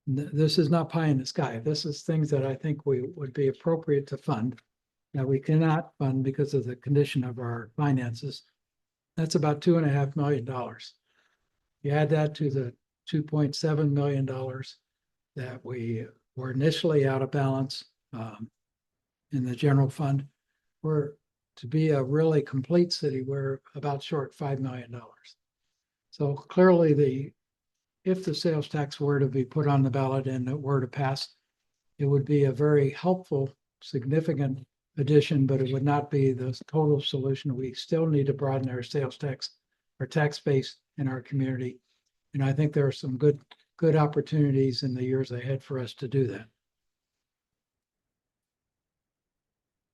this is not pie in the sky. This is things that I think would be appropriate to fund. Now, we cannot fund because of the condition of our finances. That's about $2.5 million. You add that to the $2.7 million that we were initially out of balance in the general fund. We're, to be a really complete city, we're about short $5 million. So clearly if the sales tax were to be put on the ballot and it were to pass, it would be a very helpful, significant addition, but it would not be the total solution. We still need to broaden our sales tax, our tax base in our community. And I think there are some good opportunities in the years ahead for us to do that.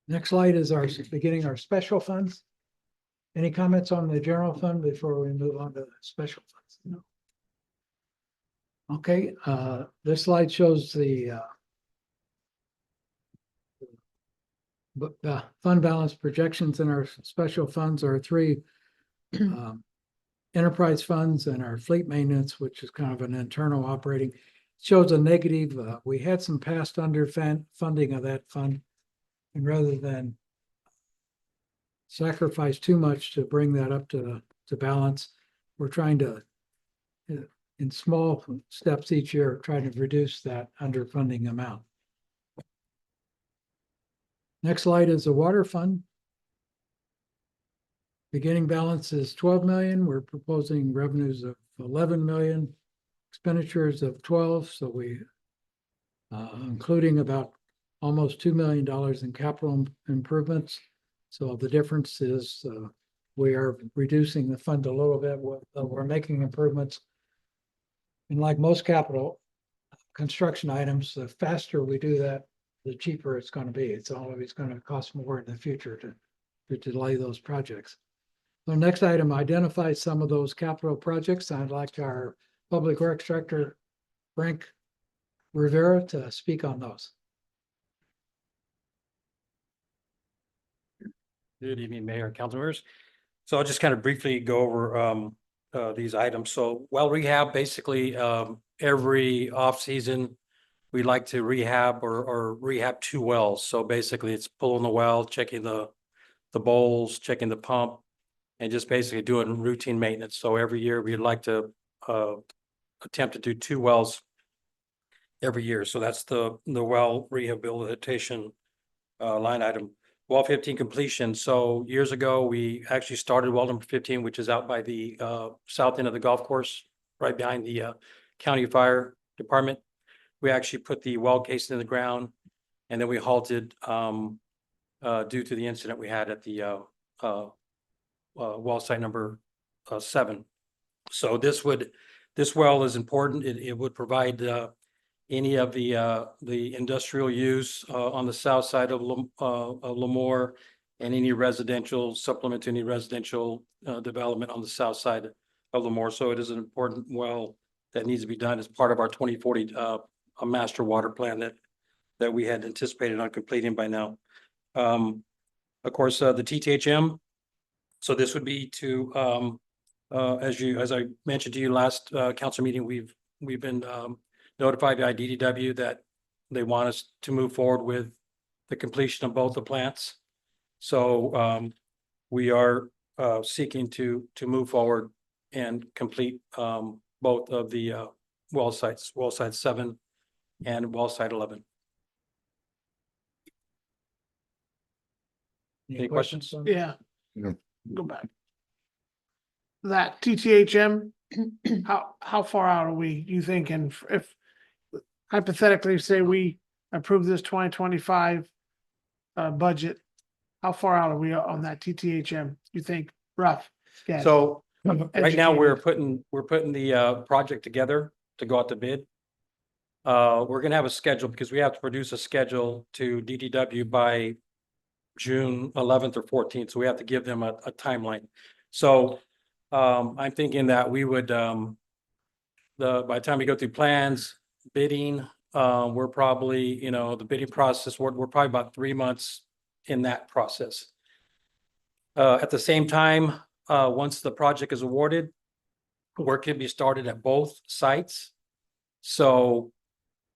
Next slide is our beginning our special funds. Any comments on the general fund before we move on to the special funds? No. Okay, this slide shows the fund balance projections in our special funds are three enterprise funds and our fleet maintenance, which is kind of an internal operating, shows a negative. We had some past funding of that fund. And rather than sacrifice too much to bring that up to balance, we're trying to, in small steps each year, try to reduce that underfunding amount. Next slide is the water fund. Beginning balance is 12 million. We're proposing revenues of 11 million, expenditures of 12. So we, including about almost $2 million in capital improvements. So the difference is we are reducing the fund a little bit. We're making improvements. And like most capital construction items, the faster we do that, the cheaper it's going to be. It's always going to cost more in the future to delay those projects. The next item identifies some of those capital projects. I'd like our Public Works Director, Frank Rivera, to speak on those. Good evening, Mayor and council members. So I'll just kind of briefly go over these items. So well rehab, basically every off season, we like to rehab or rehab 2 wells. So basically it's pulling the well, checking the bowls, checking the pump, and just basically doing routine maintenance. So every year we'd like to attempt to do 2 wells every year. So that's the well rehabilitation line item. Well 15 completion. So years ago, we actually started well number 15, which is out by the south end of the golf course, right behind the county fire department. We actually put the well casing in the ground, and then we halted due to the incident we had at the well site number 7. So this well is important. It would provide any of the industrial use on the south side of Lemoore, and any residential supplement to any residential development on the south side of Lemoore. So it is an important well that needs to be done as part of our 2040 a master water plan that we had anticipated on completing by now. Of course, the TTHM. So this would be to as I mentioned to you last council meeting, we've been notified by DDW that they want us to move forward with the completion of both the plants. So we are seeking to move forward and complete both of the well sites, well site 7 and well site 11. Any questions? Yeah. No. Go back. That TTHM, how far out are we, you think, and if hypothetically, say we approve this 2025 budget, how far out are we on that TTHM, you think, rough? guess? So right now, we're Educated. putting the project together to go out to bid. We're gonna have a schedule because we have to produce a schedule to DDW by June 11th or 14th. So we have to give them a timeline. So I'm thinking that we would by the time we go through plans, bidding, we're probably, the bidding process, we're probably about 3 months in that process. At the same time, once the project is awarded, work can be started at both sites. So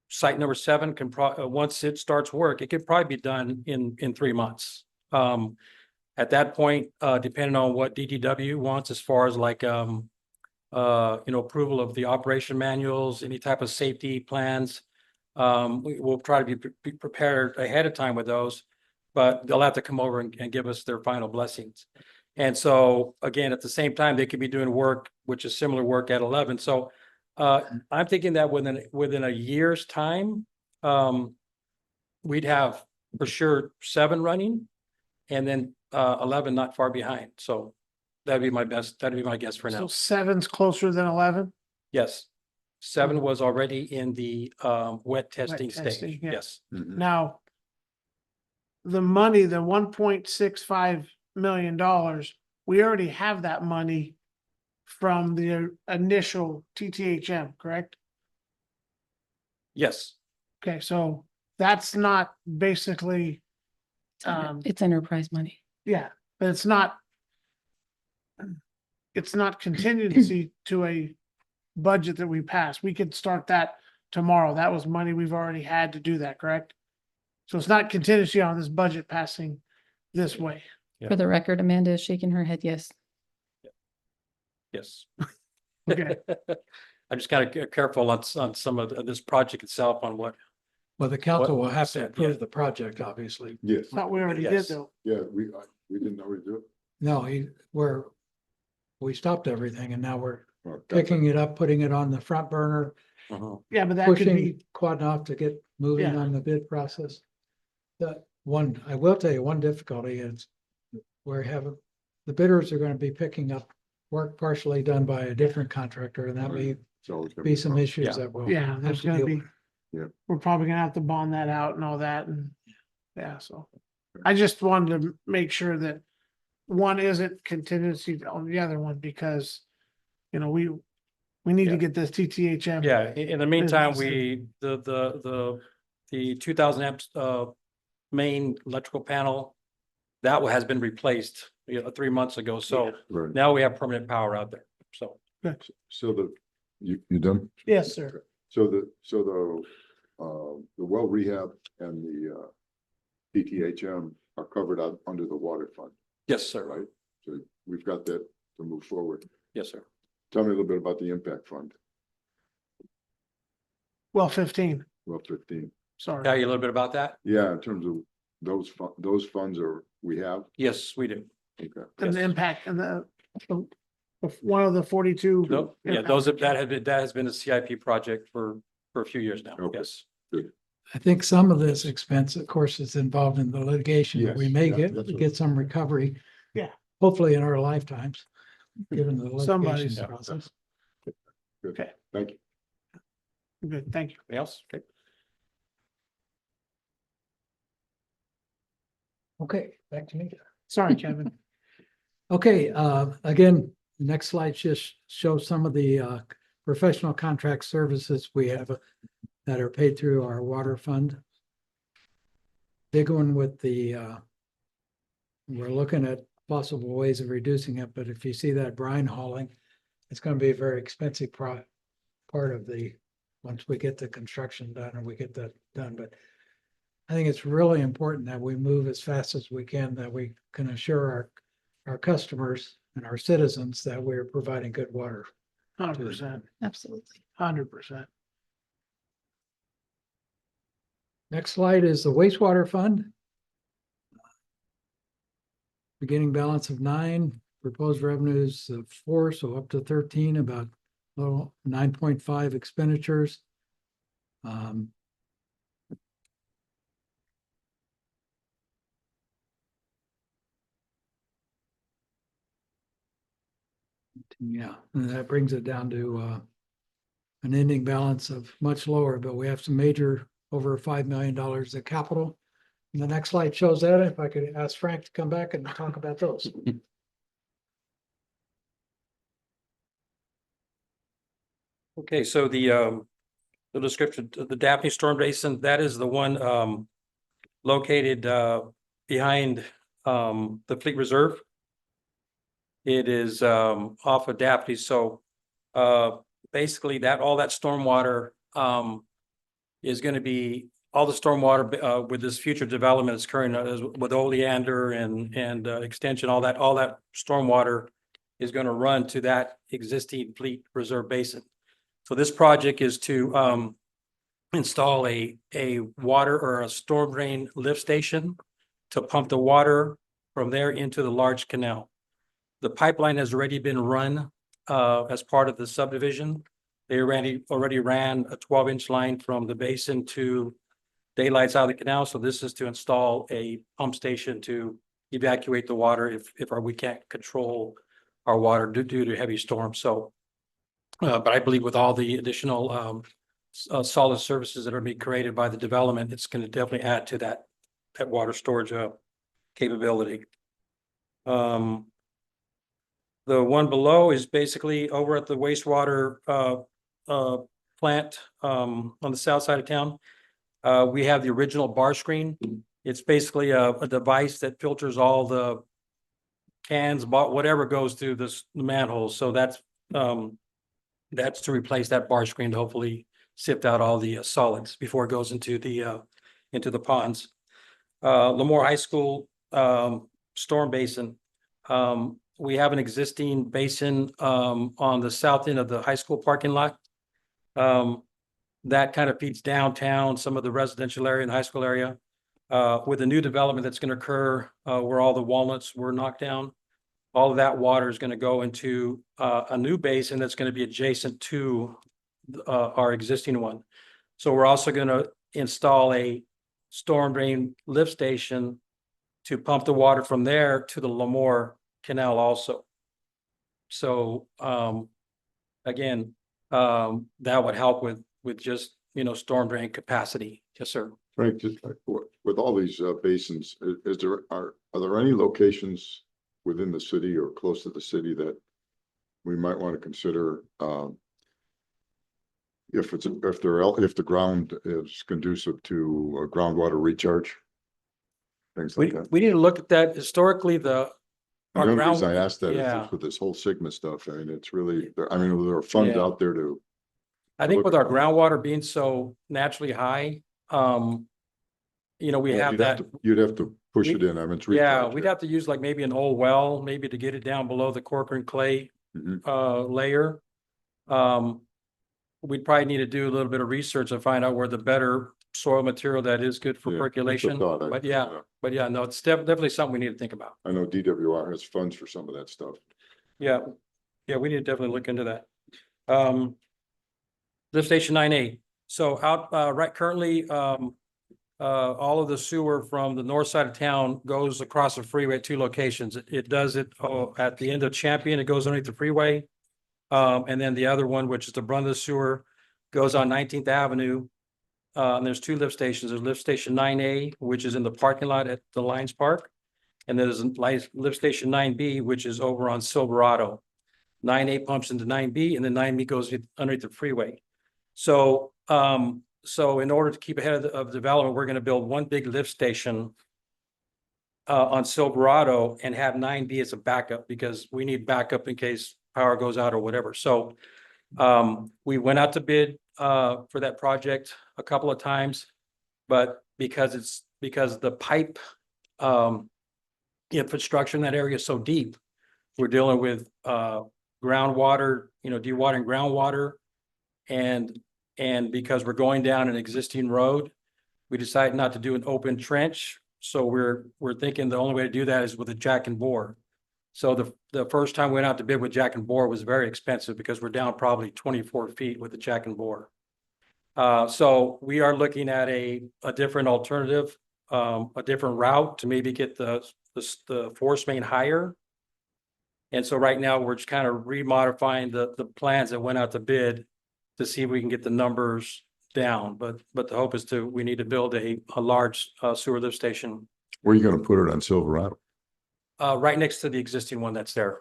site number 7 can once it starts work, it could probably be done in 3 months. At that point, depending on what DTW wants as far as like, approval of the operation manuals, any type of safety plans. We will try to be prepared ahead of time with those, but they'll have to come over and give us their final blessings. And so again, at the same time, they could be doing work, which is similar work at 11. So I'm thinking that within a year's time, we'd have for sure 7 running and then 11 not far behind. So that'd be my guess for So now. 7's closer than 11? Yes. 7 was already in the wet testing testing, stage. yeah. Yes. Now, the money, the $1.65 million, we already have that money from the initial TTHM, correct? Yes. Okay, so that's not basically, It's enterprise money. yeah, but it's not contingency to a budget that we passed. We could start that tomorrow. That was money we've already had to do that, correct? So it's not contingency on this budget passing this way. Yeah. For the record, Amanda is shaking her head yes. Yes. Okay. I'm just kind of careful on some of this project itself on what. Well, the council What will have to said, approve yeah. project, obviously. Yes, Thought we already did Yes. though. yeah, we didn't already do it. No, we stopped everything and now we're Well, that's picking it up, putting it on the front burner, Yeah, but that could pushing be, Quad off to get moving Yeah. on the bid process. I will tell you, one difficulty is the bidders are gonna be picking up work partially done by a different contractor, and that may It's always gonna be some tough. issues Yeah. that will. yeah, have there's to gonna deal be. with. Yeah. We're probably gonna have to bond that out and all that and, yeah, so. I just wanted to make sure that one isn't contingency on the other one because, we need to Yeah. get this TTHM. Yeah, in the meantime, Business. the 2000 amps main electrical panel, that has been replaced 3 months ago. So Right. now we have permanent power out there. So So you done? Yes, sir. So the well rehab and the PTHM are covered out under the water fund, yes, sir. right? So we've got that to move forward. Yes, sir. Tell me a little bit about the impact fund, Well, 15, well, 15. sorry. Tell you a little bit about that? Yeah, in terms of those funds we have, Yes, we do. okay. And the Yes. impact and one of the 42. Nope. Yeah, impact. that has been a CIP project for a few years now. Okay. Yes. I think some of this expense, of course, is involved in the litigation. Yes, We may yeah, that's what- get some recovery. Yeah. Hopefully in our lifetimes, given the litigation Somebody's- process. Good. Okay. Thank you. Good, thank you. Anything else? Okay. Okay, back to me. Sorry, Kevin. Okay, again, next slide just shows some of the professional contract services we have that are paid through our water fund. Big one with we're looking at possible ways of reducing it, but if you see that brine hauling, it's gonna be a very expensive part of once we get the construction done or we get that done, but I think it's really important that we move as fast as we can, that we can assure our customers and our citizens that we're providing good water. 100%, Absolutely. 100%. Next slide is the wastewater fund. Beginning balance of 9, proposed revenues of 4, so up to 13, about 9.5 expenditures. Yeah, and that brings it down to an ending balance of much lower, but we have some major over $5 million of capital. And the next slide shows that. If I could ask Frank to come back and talk about those. Okay, so the the description, the Daphne Storm Basin, that is the one located behind the Fleet Reserve. It is off of Daphne, so basically that all that stormwater is going to be all the stormwater with this future development that's occurring with Oleander and extension, all that stormwater is going to run to that existing Fleet Reserve Basin. So this project is to install a water or a storm drain lift station to pump the water from there into the large canal. The pipeline has already been run as part of the subdivision. They already ran a 12-inch line from the basin to daylights out of the canal. So this is to install a pump station to evacuate the water if we can't control our water due to heavy storms. So, but I believe with all the additional solid services that are being created by the development, it's going to definitely add to that water storage capability. The one below is basically over at the wastewater plant on the south side of town. We have the original bar screen. It's basically a device that filters all the cans, whatever goes through the manholes. So that's to replace that bar screen to hopefully sift out all the solids before it goes into the ponds. Lemoore High School storm basin. We have an existing basin on the south end of the high school parking lot. That kind of feeds downtown, some of the residential area and high school area. With the new development that's going to occur where all the walnuts were knocked down, all of that water is going to go into a new basin that's going to be adjacent to our existing one. So we're also going to install a storm drain lift station to pump the water from there to the Lemoore Canal also. So again, that would help with just, storm drain capacity. Yes, sir. Frank, just with all these basins, are there any locations within the city or close to the city that we might want to consider if the ground is conducive to a groundwater recharge? Things like that. We need to look at that. Historically, And the only reason I asked that is just with this whole Sigma stuff. I mean, it's really, there are funds Yeah. out there to. I think look with at our that. groundwater being so naturally high, we have that. You'd have to push it in. I mean, it's. Yeah, recharge, we'd have to use like maybe an old well, maybe to get it down below the Corcoran clay Mhm. layer. We'd probably need to do a little bit of research and find out where the better soil material that is good for Yeah, that's a percolation. thought. But yeah, no, it's definitely something we need to think about. I know DWR has funds for some of that stuff. Yeah, we need to definitely look into that. Lift station 9A. So out right currently, all of the sewer from the north side of town goes across the freeway at 2 locations. It does it at the end of Champion. It goes underneath the freeway. And then the other one, which is the brunt of the sewer, goes on 19th Avenue. And there's 2 lift stations. There's lift station 9A, which is in the parking lot at the Lions Park. And there's lift station 9B, which is over on Silverado. 9A pumps into 9B, and then 9B goes underneath the freeway. So, so in order to keep ahead of development, we're going to build one big lift station on Silverado and have 9B as a backup, because we need backup in case power goes out or whatever. So we went out to bid for that project a couple of times, but because the pipe infrastructure in that area is so deep, we're dealing with groundwater, dewatering groundwater, and because we're going down an existing road, we decided not to do an open trench. So we're thinking the only way to do that is with a jack and bore. So the first time we went out to bid with jack and bore was very expensive because we're down probably 24 feet with the jack and bore. So we are looking at a different alternative, a different route to maybe get the force main higher. And so right now we're just kind of remodifying the plans that went out to bid to see if we can get the numbers down. But the hope is we need to build a large sewer lift station Where are you going to put it on Silverado? right next to the existing one that's there.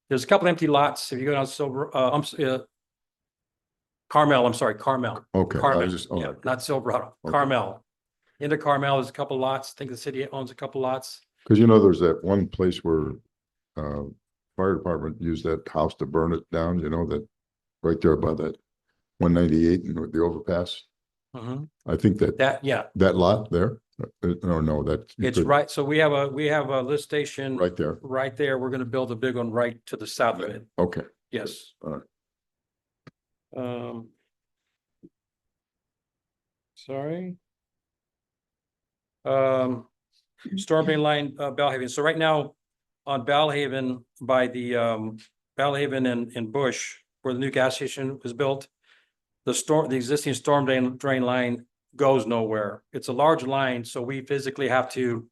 There's a couple empty lots. If you go down Carmel, I'm sorry, Carmel. Okay, I Carmel, was just, all yeah, right. not Silverado, Okay. Carmel. Into Carmel is a couple lots. I think the city owns a couple lots. Because you know, there's that one place where fire department used that house to burn it down, you know, that right there by that 198 and the overpass. Mhm. I think that That, yeah, that lot there, no, that. you it's could- right. So we have a lift station Right there. right there. We're gonna build a big one right to the south of it. Okay. Yes. All right. Sorry. Storm drain line, Bellhaven. So right now on Bellhaven by the, Bellhaven and Bush, where the new gas station was built, the existing storm drain line goes nowhere. It's a large line, so we physically have to,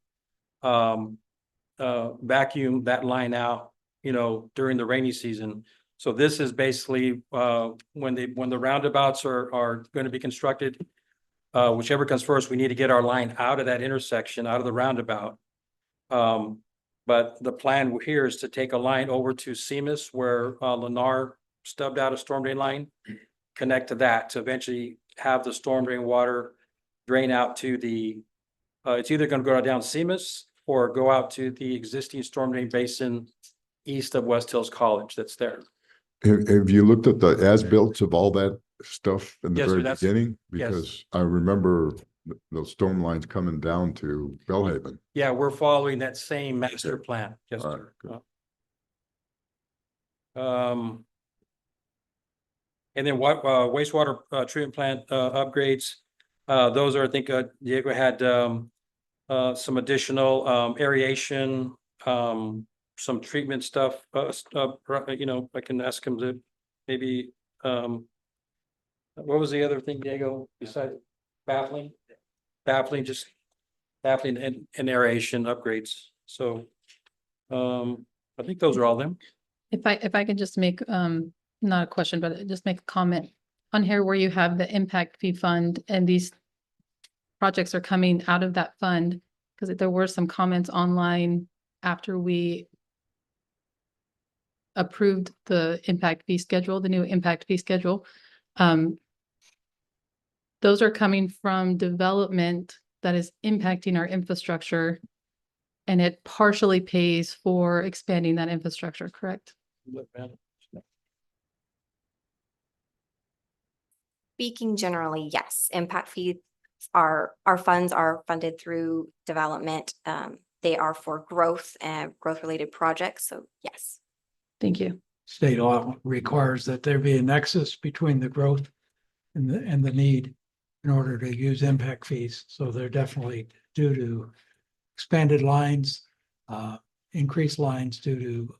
vacuum that line out, you know, during the rainy season. So this is basically, when the roundabouts are going to be constructed, whichever comes first, we need to get our line out of that intersection, out of the roundabout. But the plan here is to take a line over to Seamus where, Lennar stubbed out a storm drain line, connect to that to eventually have the storm drain water drain out to the, it's either going to go down Seamus or go out to the existing storm drain basin east of West Hills College that's there. Have you looked at the as-built of all that stuff in the Yes, sir, very that's- beginning? yes. Because I remember those storm lines coming down to Bellhaven. Yeah, we're following that same master plan. Yes, All right, sir. good. And then what, wastewater, treatment plant, upgrades, those are, I think, Diego had, some additional, aeration, some treatment stuff, you know, I can ask him to maybe, what was the other thing, Diego, besides baffling? Baffling and aeration upgrades. So, I think those are all them. If I could just make, not a question, but just make a comment on here where you have the impact fee fund and these projects are coming out of that fund, because there were some comments online after we approved the impact fee schedule, the new impact fee schedule. Those are coming from development that is impacting our infrastructure, and it partially pays for expanding that infrastructure, correct? Speaking generally, yes, impact fees our funds are funded through development. They are for growth and growth-related projects, so yes. Thank you. State law requires that there be a nexus between the growth and the need in order to use impact fees. So they're definitely due to expanded lines, increased lines due to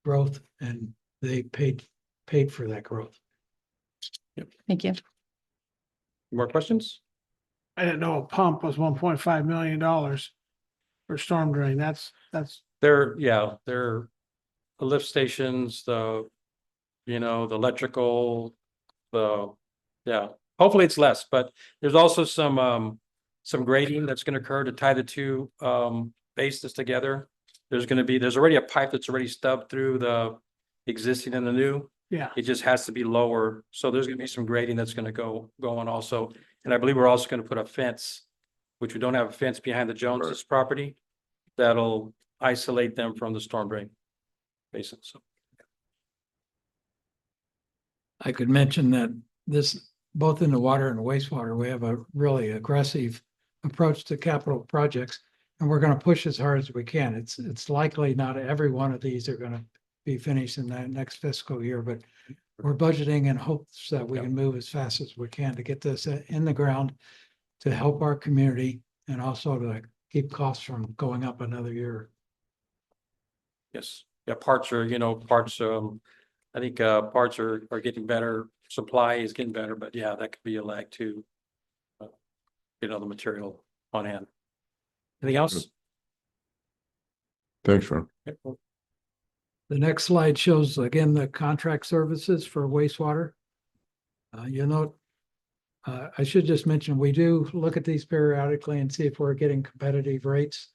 growth, and they paid for that growth. Thank you. More questions? I didn't know a pump was $1.5 million for storm drain. That's, They're the lift stations, the electrical, hopefully it's less, but there's also some grading that's gonna occur to tie the two, bases together. There's already a pipe that's already stubbed through the existing and the new. yeah. It just has to be lower. So there's gonna be some grading that's gonna go on also. And I believe we're also gonna put a fence, which we don't have a fence behind the Joneses property. That'll isolate them from the storm drain basin. So I could mention that this, both in the water and wastewater, we have a really aggressive approach to capital projects. And we're going to push as hard as we can. It's likely not every one of these are going to be finished in the next fiscal year, but we're budgeting in hopes that we can move as fast as we can to get this in the ground to help our community and also to keep costs from going up another year. yes, parts are, I think parts are getting better. Supply is getting better, but yeah, that could be a lag too. The material on hand. Anything else? Thanks, Ron. The next slide shows again the contract services for wastewater. You'll note, I should just mention, we do look at these periodically and see if we're getting competitive rates.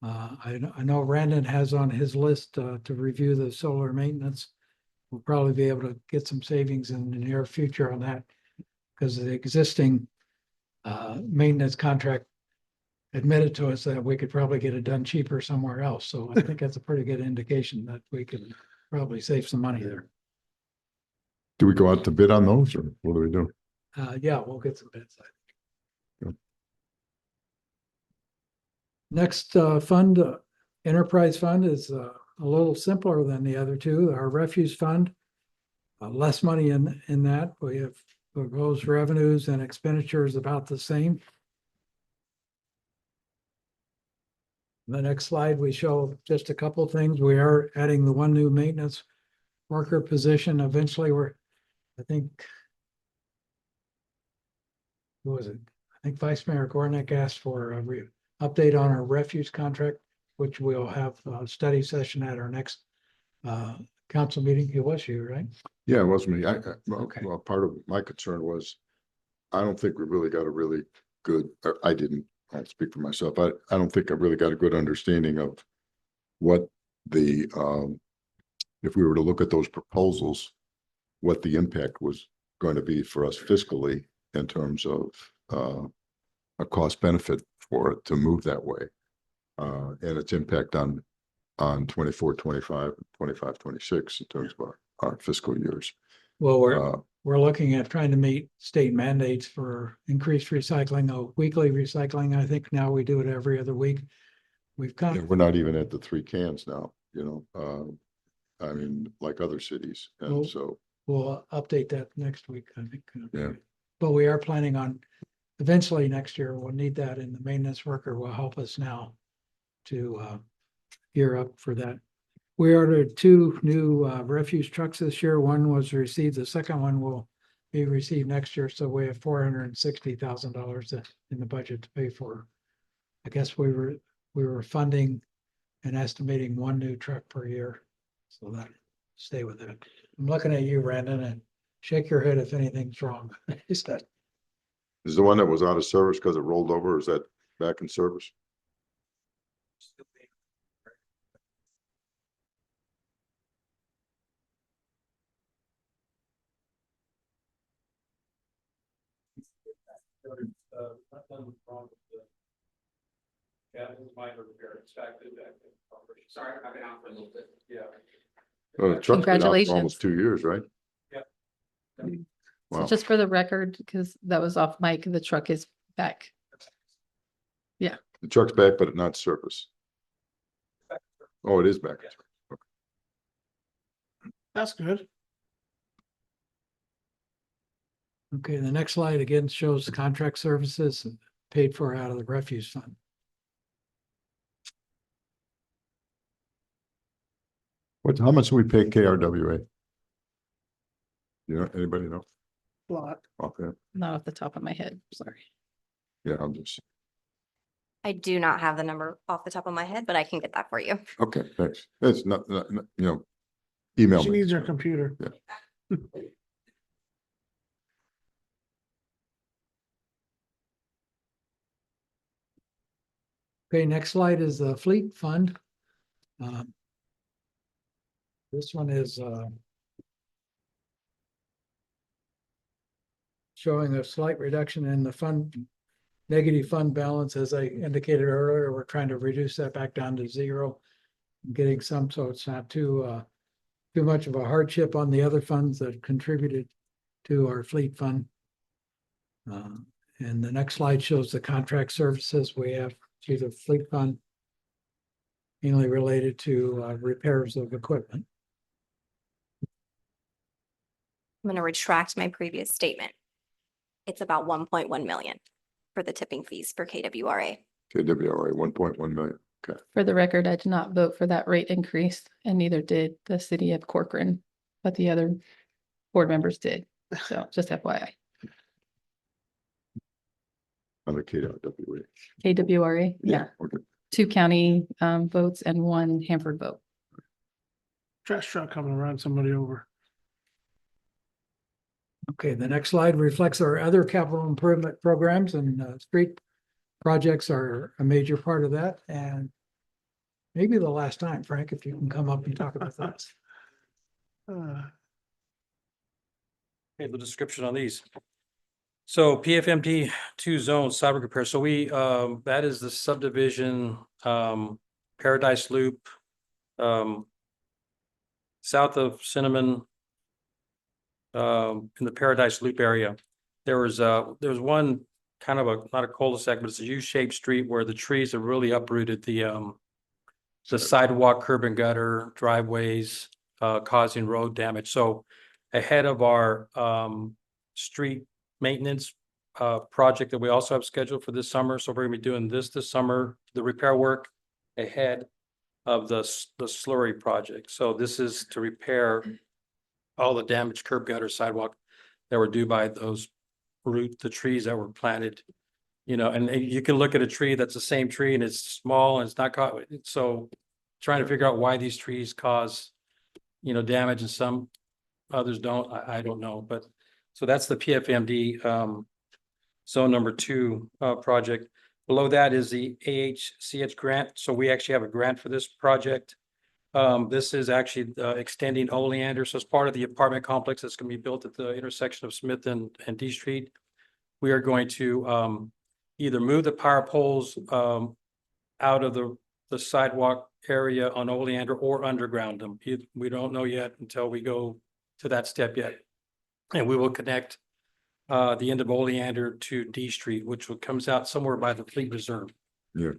I know Brandon has on his list to review the solar maintenance. we'll probably be able to get some savings in the near future on that. Because the existing maintenance contract admitted to us that we could probably get it done cheaper somewhere else. So I think that's a pretty good indication that we can probably save some money there. Do we go out to bid on those or what do we do? Yeah, we'll get some bids. Good. Next fund, enterprise fund is a little simpler than the other two. Our refuse fund, less money in that. We have proposed revenues and expenditures about the same. The next slide, we show just a couple of things. We are adding the one new maintenance worker position. Eventually, I think, who was it? I think Vice Mayor Gornick asked for a update on our refuse contract, which we'll have a study session at our next council meeting. It was you, right? Yeah, it was me. Okay. Well, part of my concern was, I don't think we really got a really good, or I don't speak for myself. I don't think I really got a good understanding of what the, if we were to look at those proposals, what the impact was going to be for us fiscally in terms of a cost benefit for it to move that way. And its impact on 24, 25, 25, 26 in terms of our fiscal years. Well, we're looking at trying to meet state mandates for increased recycling, weekly recycling. I think now we do it every other week. We've Yeah, come, we're not even at the 3 cans now, I mean, like other cities. Well, And so, we'll update that next week, I think. Yeah. But we are planning on, eventually next year, we'll need that, and the maintenance worker will help us now to gear up for that. We ordered 2 new refuse trucks this year. One was received, the second one will be received next year, so we have $460,000 in the budget to pay for. I guess we were funding and estimating 1 new truck per year, so that, stay with that. I'm looking at you, Brandon, and shake your head if anything's wrong. Is that, is the one that was out of service because it rolled over, or is that back in service? Sorry, I've been out for a little bit. Yeah. Oh, the truck's been out for Congratulations. almost 2 years, right? Yeah. So Wow. just for the record, because that was off mic, the truck is back. The truck's back, but not surface. Oh, it is back. That's good. okay, the next slide again shows the contract services paid for out of the refuse fund. How much do we pay KRWA? Anybody know? Lot. Okay, Not off the top of my head, sorry. yeah, I'm just, I do not have the number off the top of my head, but I can get that for you. okay, thanks. It's not, email She me. needs her computer. Okay, next slide is the fleet fund. This one is showing a slight reduction in the negative fund balance. As I indicated earlier, we're trying to reduce that back down to 0. Getting some, so it's not too much of a hardship on the other funds that contributed to our fleet fund. And the next slide shows the contract services we have through the fleet fund, mainly related to repairs of equipment. I'm going to retract my previous statement. It's about 1.1 million for the tipping fees for KWRA. KWRA, 1.1 million. Okay. For the record, I did not vote for that rate increase, and neither did the city of Corcoran, but the other board members did. So just FYI. On the KWRA. KWRA, yeah, Okay. 2 county votes and 1 Hanford vote. Trash truck coming to run somebody over. Okay, the next slide reflects our other capital improvement programs, and street projects are a major part of that. And maybe the last time, Frank, if you can come up and talk about that. Okay, the description on these. So PFMT 2 zone sidewalk repair. So that is the subdivision, Paradise Loop, south of Cinnamon, in the Paradise Loop area. There was one kind of not a cul-de-sac, but it's a U-shaped street where the trees have really uprooted the sidewalk, curb and gutter, driveways, causing road damage. So ahead of our street maintenance project that we also have scheduled for this summer. So we're gonna be doing this summer, the repair work ahead of the slurry project. So this is to repair all the damaged curb gutter sidewalk that were due by the trees that were planted. You know, and you can look at a tree that's the same tree and it's small and it's not caught. So trying to figure out why these trees cause, damage and some others don't, I don't know, but so that's the PFMD zone number 2 project. Below that is the AHCH grant. So we actually have a grant for this project. This is actually extending Oleander. So it's part of the apartment complex that's going to be built at the intersection of Smith and D Street. We are going to either move the power poles out of the sidewalk area on Oleander or underground them. We don't know yet until we go to that step yet. And we will connect the end of Oleander to D Street, which comes out somewhere by the Fleet Reserve. Yeah.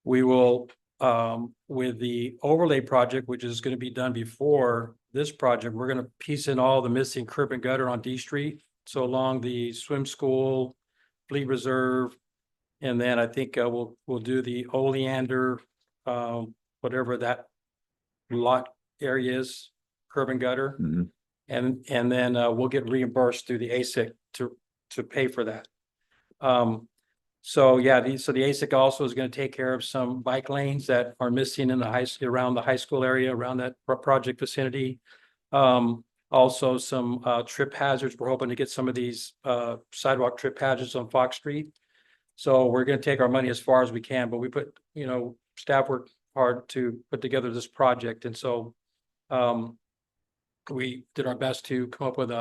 We will, with the overlay project, which is going to be done before this project, we're going to piece in all the missing curb and gutter on D Street. So along the swim school, Fleet Reserve, and then I think we'll do the Oleander, whatever that lot area is, curb and gutter. Mhm. And then we'll get reimbursed through the ASIC to pay for that. So yeah, the ASIC also is going to take care of some bike lanes that are missing in around the high school area, around that project vicinity. Also some trip hazards. We're hoping to get some of these sidewalk trip hazards on Fox Street. So we're going to take our money as far as we can, but we put, staff worked hard to put together this project. And so we did our best to come up with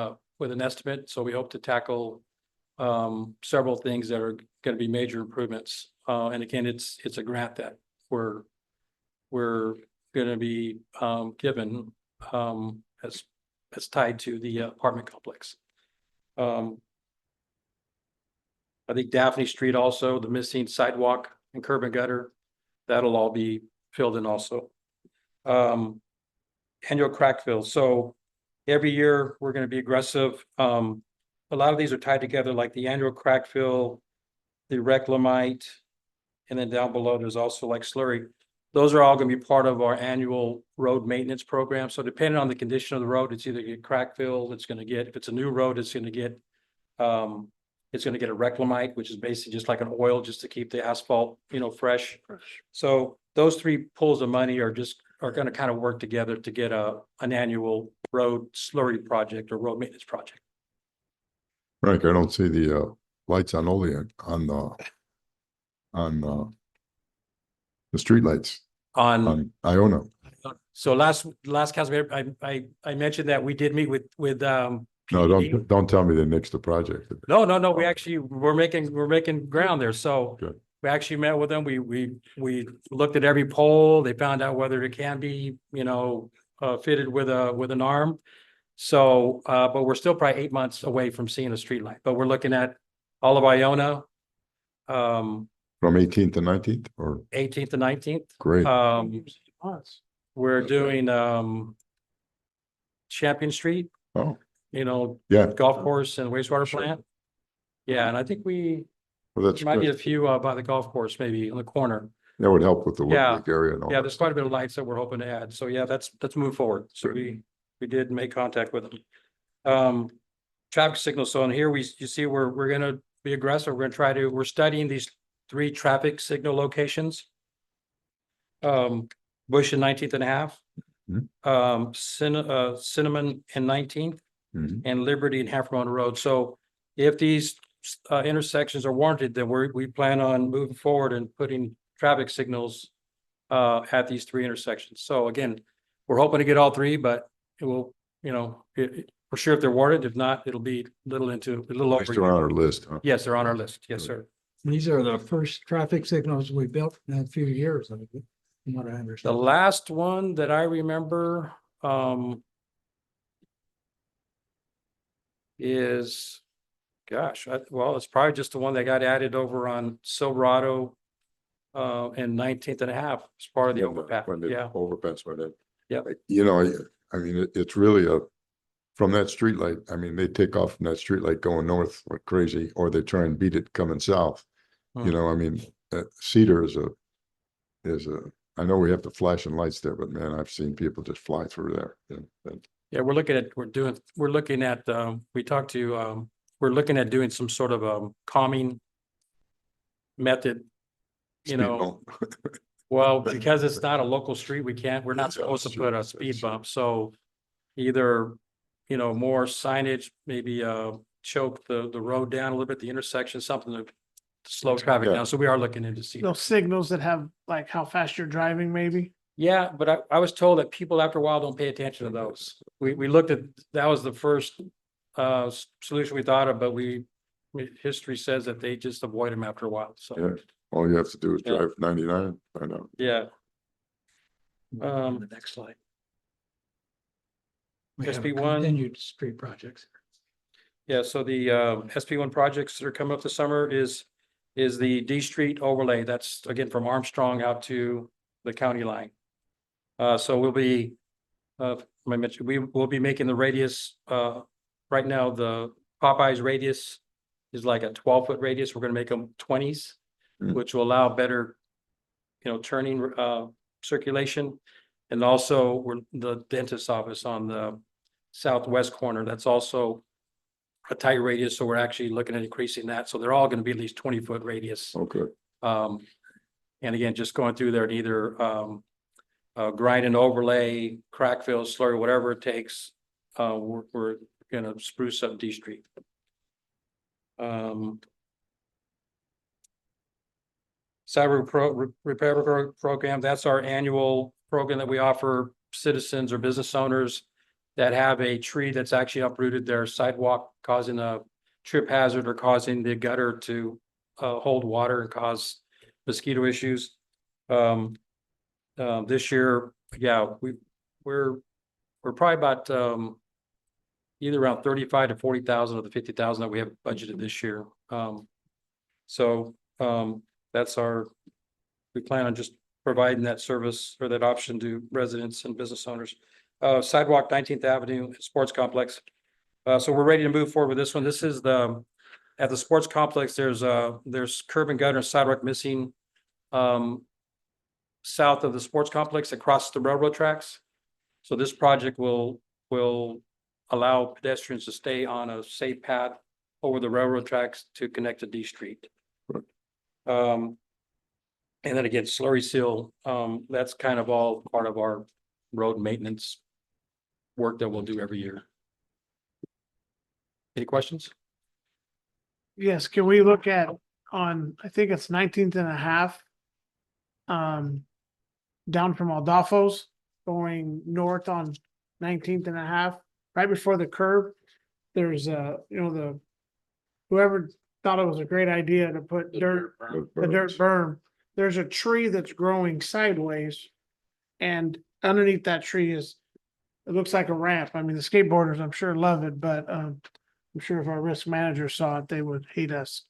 an estimate. So we hope to tackle several things that are going to be major improvements. And again, it's a grant that we're going to be given as tied to the apartment complex. I think Daphne Street also, the missing sidewalk and curb and gutter, that'll all be filled in also. Annual crack fill. So every year we're going to be aggressive. A lot of these are tied together, like the annual crack fill, the reclamite, and then down below there's also like slurry. Those are all going to be part of our annual road maintenance program. So depending on the condition of the road, it's either get crack filled, if it's a new road, it's going to get a reclamite, which is basically just like an oil just to keep the asphalt, fresh. So those 3 pools of money are going to kind of work together to get an annual road slurry project or road maintenance project. Frank, I don't see the lights on Oleander on the streetlights on Iona. So last council, I mentioned that we did meet with No, PDD. don't tell me they nixed the project. No. We actually, we're making ground there. So Good. we actually met with them. We looked at every pole. They found out whether it can be, fitted with an arm. So, but we're still probably 8 months away from seeing a street light, but we're looking at all of Iona. From 18th to 19th or 18th to 19th. great. We're doing Champion Street, Oh, yeah. golf course and wastewater plant. Yeah, and I think we Well, that's might need a good. few by the golf course, maybe on the corner. That would help with the Yeah. Woodbridge area and all Yeah, that. there's quite a bit of lights that we're hoping to add. So yeah, let's move forward. So we did make contact with them. Traffic signal. So in here you see we're gonna be aggressive. We're studying these 3 traffic signal locations. Bush and 19th and a half. Cinnamon and 19th. Mhm. And Liberty and Half Moon Road. So if these intersections are warranted, then we plan on moving forward and putting traffic signals at these 3 intersections. So again, we're hoping to get all 3, but it will, we're for sure if they're awarded. If not, it'll be a little over. They're on our list, huh? Yes, they're on our list. Yes, sir. These are the first traffic signals we built in a few years, I think, from what I The understand. last one that I remember, is, gosh, well, it's probably just the one that got added over on Silverado, and 19th and a half as part of the overpass. When the Yeah, overpass went in. Yeah. You know, I mean, it's really from that streetlight, I mean, they take off from that streetlight going north like crazy, or they try and beat it coming south. You know, I mean, Cedar is a, I know we have the flashing lights there, but man, I've seen people just fly through there. And yeah, we're looking at, we talked to, we're looking at doing some sort of, calming method, you speed know. bump. Well, because it's not a local street, we're not Yeah, supposed to sure, put a speed that's- bump, so either, you know, more signage, maybe choke the road down a little bit, the intersection, something to slow traffic Yeah. down, so we are looking into see. Those signals that have like how fast you're driving, maybe. Yeah, but I was told that people after a while don't pay attention to those. We looked at, that was the first solution we thought of, but history says that they just avoid them after a while, so. Yeah, all you have to do is Yeah. drive 99, I know. Yeah. The next slide. We have SB1. continued street projects. Yeah, so the SP1 projects that are coming up this summer is the D Street overlay. That's again from Armstrong out to the county line. So we'll be, I mentioned, we will be making the radius, right now, the Popeyes radius is like a 12-foot radius. We're gonna make them 20s, which will allow better, you know, turning circulation. And also the dentist's office on the southwest corner, that's also a tight radius, so we're actually looking at increasing that. So they're all gonna be at least 20-foot radius. Okay, And again, just going through there and either grind and overlay, crack fill, slurry, whatever it takes. We're gonna spruce up D Street. Cyber repair program, that's our annual program that we offer citizens or business owners that have a tree that's actually uprooted their sidewalk, causing a trip hazard or causing the gutter to hold water and cause mosquito issues. This year, yeah, we're probably about either around 35 to 40,000 of the 50,000 that we have budgeted this year. That's we plan on just providing that service or that option to residents and business owners. Sidewalk 19th Avenue Sports Complex. So we're ready to move forward with this one. This is at the sports complex, there's curb and gutter and sidewalk missing south of the sports complex across the railroad tracks. So this project will allow pedestrians to stay on a safe path over the railroad tracks to connect to D Street. And then again, slurry seal, that's kind of all part of our road maintenance work that we'll do every year. Any questions? Yes, can we look at I think it's 19th and a half. Down from Aldolfo's going north on 19th and a half, right before the curb. There's whoever thought it was a great idea to put the dirt berm. There's a tree that's growing sideways. And underneath that tree it looks like a ramp. I mean, the skateboarders, I'm sure love it, but I'm sure if our risk manager saw it, they would hate us.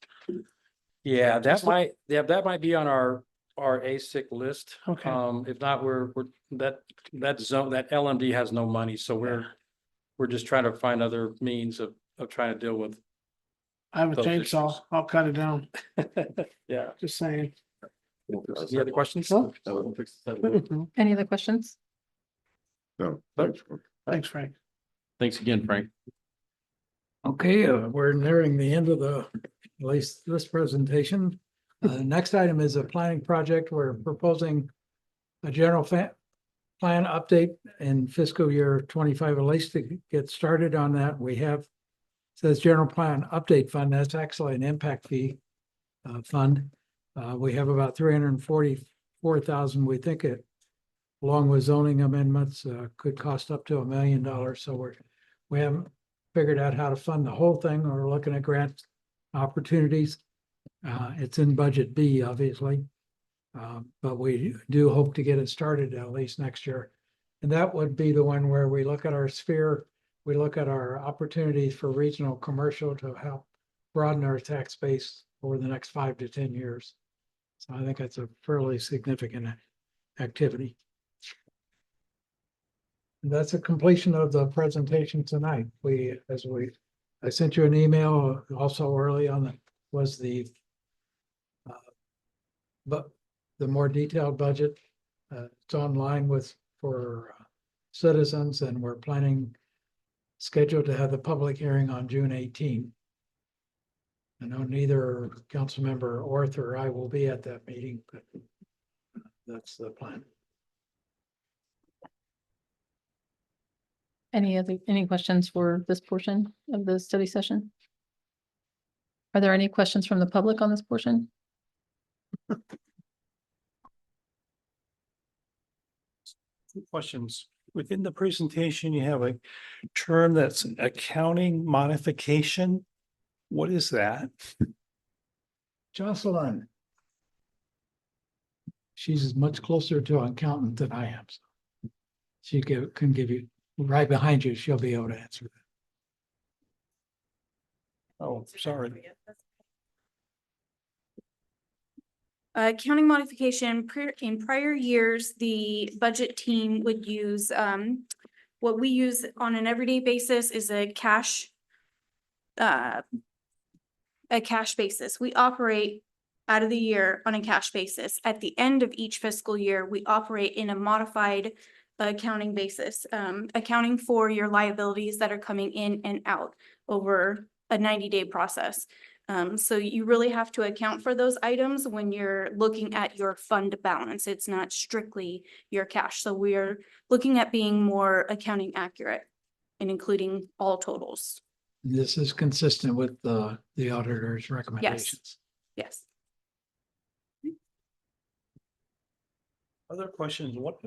Yeah, that might be on our ASIC list. Okay. If not, that zone, that LMD has no money, so we're just trying to find other means of trying to deal with. I have a those chainsaw. issues. I'll cut it down. Yeah. Just saying. Any other questions? Any other questions? no, Thanks, Frank. Thanks again, Frank. Okay, we're nearing the end of at least this presentation. Next item is a planning project. We're proposing a general plan update in fiscal year 25, at least to get started on that. We have, says general plan update fund. That's actually an impact fee fund. We have about 344,000. We think it, along with zoning amendments, could cost up to $1 million. So we haven't figured out how to fund the whole thing, or we're looking at grant opportunities. It's in budget B, obviously. But we do hope to get it started at least next year. And that would be the one where we look at our sphere, we look at our opportunities for regional commercial to help broaden our tax base over the next 5 to 10 years. So I think that's a fairly significant activity. And that's a completion of the presentation tonight. I sent you an email also early on, was the but the more detailed budget. It's online for citizens, and we're scheduled to have the public hearing on June 18. I know neither Councilmember Orth or I will be at that meeting, but that's the plan. Any questions for this portion of the study session? Are there any questions from the public on this portion? Questions. Within the presentation, you have a term that's accounting modification. What is that? Jocelyn. She's much closer to an accountant than I am. So she can give you, right behind you, she'll be able to answer that. Oh, sorry. Accounting modification, in prior years, the budget team would use, what we use on an everyday basis is a cash basis. We operate out of the year on a cash basis. At the end of each fiscal year, we operate in a modified accounting basis, accounting for your liabilities that are coming in and out over a 90-day process. So you really have to account for those items when you're looking at your fund balance. It's not strictly your cash. So we're looking at being more accounting accurate and including all totals. This is consistent with the auditor's recommendations. Yes. Other questions? What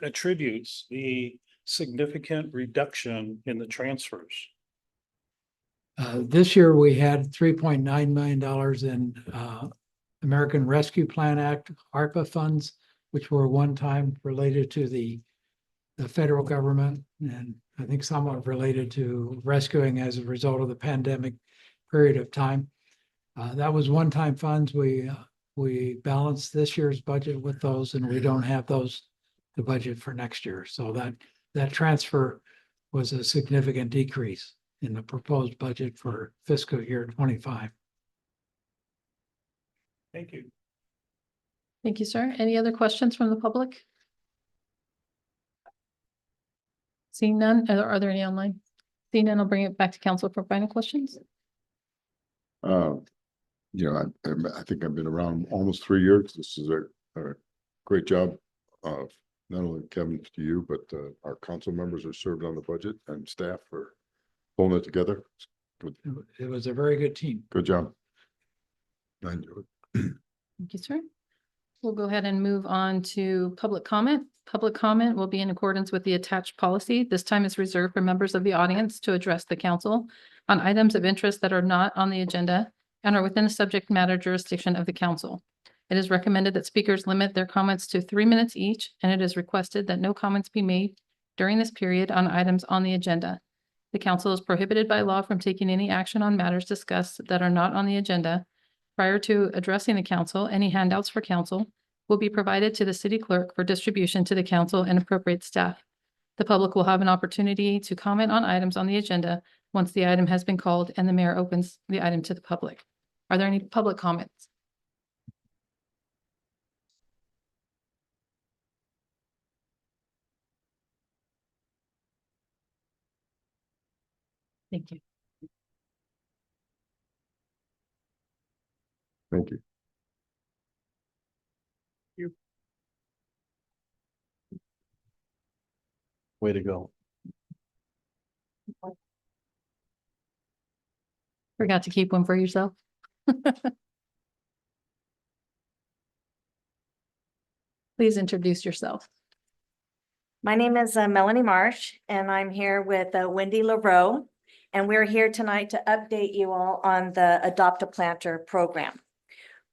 attributes the significant reduction in the transfers? This year, we had $3.9 million in American Rescue Plan Act, ARPA funds, which were one time related to the federal government, and I think somewhat related to rescuing as a result of the pandemic period of time. That was one-time funds. We balanced this year's budget with those, and we don't have those to budget for next year. So that transfer was a significant decrease in the proposed budget for fiscal year 25. Thank you. Thank you, sir. Any other questions from the public? Seeing none, are there any online? Seeing none, I'll bring it back to council for final questions. I think I've been around almost 3 years. This is a great job of not only Kevin, to you, but our council members who served on the budget and staff for pulling it together. Good. It was a very good team. Good job. I enjoyed it. Thank you, sir. We'll go ahead and move on to public comment. Public comment will be in accordance with the attached policy. This time is reserved for members of the audience to address the council on items of interest that are not on the agenda and are within the subject matter jurisdiction of the council. It is recommended that speakers limit their comments to 3 minutes each, and it is requested that no comments be made during this period on items on the agenda. The council is prohibited by law from taking any action on matters discussed that are not on the agenda. Prior to addressing the council, any handouts for council will be provided to the city clerk for distribution to the council and appropriate staff. The public will have an opportunity to comment on items on the agenda once the item has been called and the mayor opens the item to the public. Are there any public comments? Thank you. Thank you. Way to go. Forgot to keep one for yourself. Please introduce yourself. My name is Melanie Marsh, and I'm here with Wendy LaRoe. And we're here tonight to update you all on the Adopt a Planter program.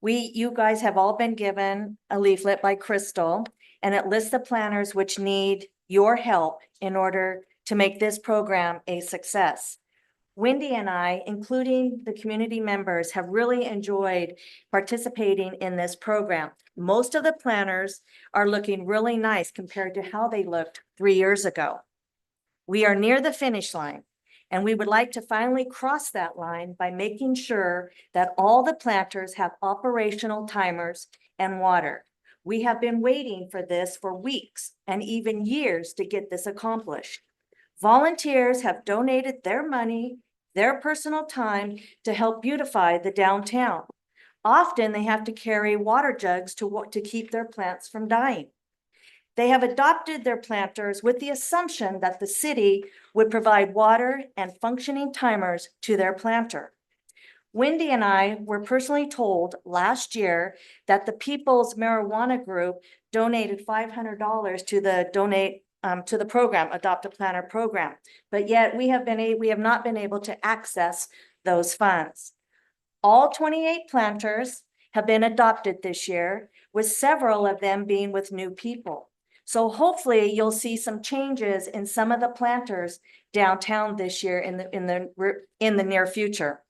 You guys have all been given a leaflet by Crystal, and it lists the planters which need your help in order to make this program a success. Wendy and I, including the community members, have really enjoyed participating in this program. Most of the planters are looking really nice compared to how they looked 3 years ago. We are near the finish line, and we would like to finally cross that line by making sure that all the planters have operational timers and water. We have been waiting for this for weeks and even years to get this accomplished. Volunteers have donated their money, their personal time to help beautify the downtown. Often they have to carry water jugs to keep their plants from dying. They have adopted their planters with the assumption that the city would provide water and functioning timers to their planter. Wendy and I were personally told last year that the People's Marijuana Group donated $500 to the program, Adopt a Planter program, but yet we have not been able to access those funds. All 28 planters have been adopted this year, with several of them being with new people. So hopefully you'll see some changes in some of the planters downtown this year in the near future.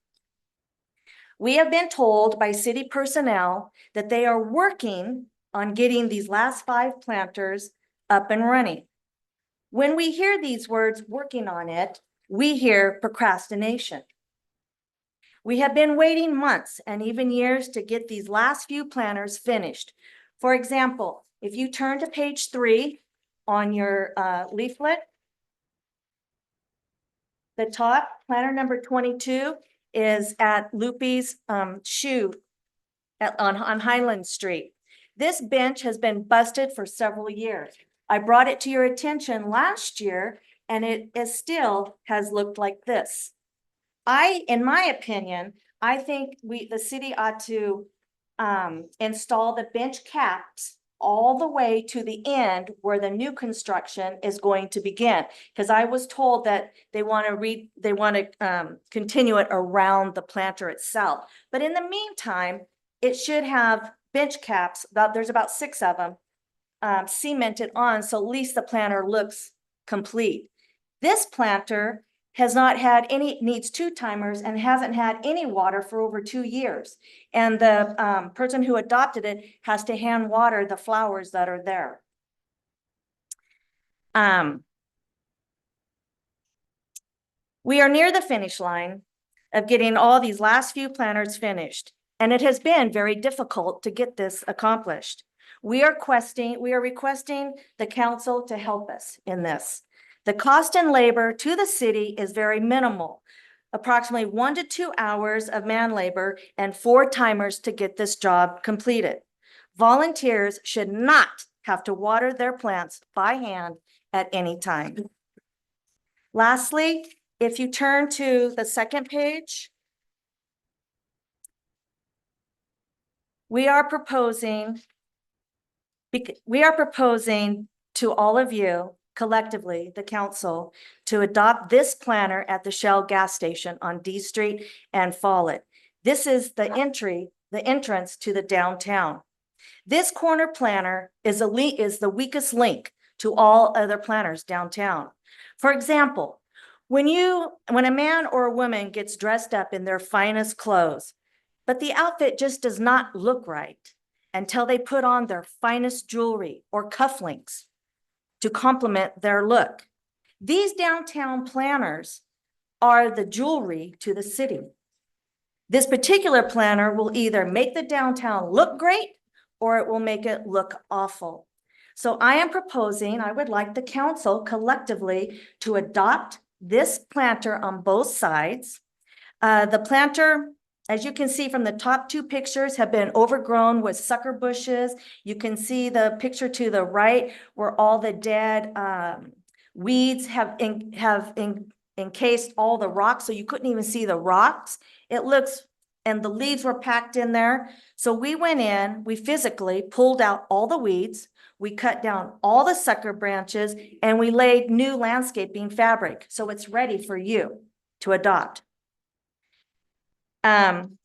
We have been told by city personnel that they are working on getting these last 5 planters up and running. When we hear these words, working on it, we hear procrastination. We have been waiting months and even years to get these last few planters finished. For example, if you turn to page 3 on your leaflet, the top planter number 22 is at Loopy's Shoe on Highland Street. This bench has been busted for several years. I brought it to your attention last year, and it still has looked like this. In my opinion, I think the city ought to install the bench caps all the way to the end where the new construction is going to begin. Because I was told that they want to continue it around the planter itself. But in the meantime, it should have bench caps. There's about 6 of them cemented on, so at least the planter looks complete. This planter needs 2 timers and hasn't had any water for over 2 years. And the person who adopted it has to hand water the flowers that are there. We are near the finish line of getting all these last few planters finished, and it has been very difficult to get this accomplished. We are requesting the council to help us in this. The cost and labor to the city is very minimal, approximately 1 to 2 hours of man labor and 4 timers to get this job completed. Volunteers should not have to water their plants by hand at any time. Lastly, if you turn to the second page, we are proposing to all of you, collectively, the council, to adopt this planter at the Shell gas station on D Street and Follett. This is the entrance to the downtown. This corner planter is the weakest link to all other planters downtown. For example, when a man or a woman gets dressed up in their finest clothes, but the outfit just does not look right until they put on their finest jewelry or cufflinks to complement their look. These downtown planters are the jewelry to the city. This particular planter will either make the downtown look great or it will make it look awful. So I would like the council collectively to adopt this planter on both sides. The planter, as you can see from the top 2 pictures, have been overgrown with sucker bushes. You can see the picture to the right where all the dead weeds have encased all the rocks, so you couldn't even see the rocks. And the leaves were packed in there. So we went in, we physically pulled out all the weeds. We cut down all the sucker branches and we laid new landscaping fabric, so it's ready for you to adopt. And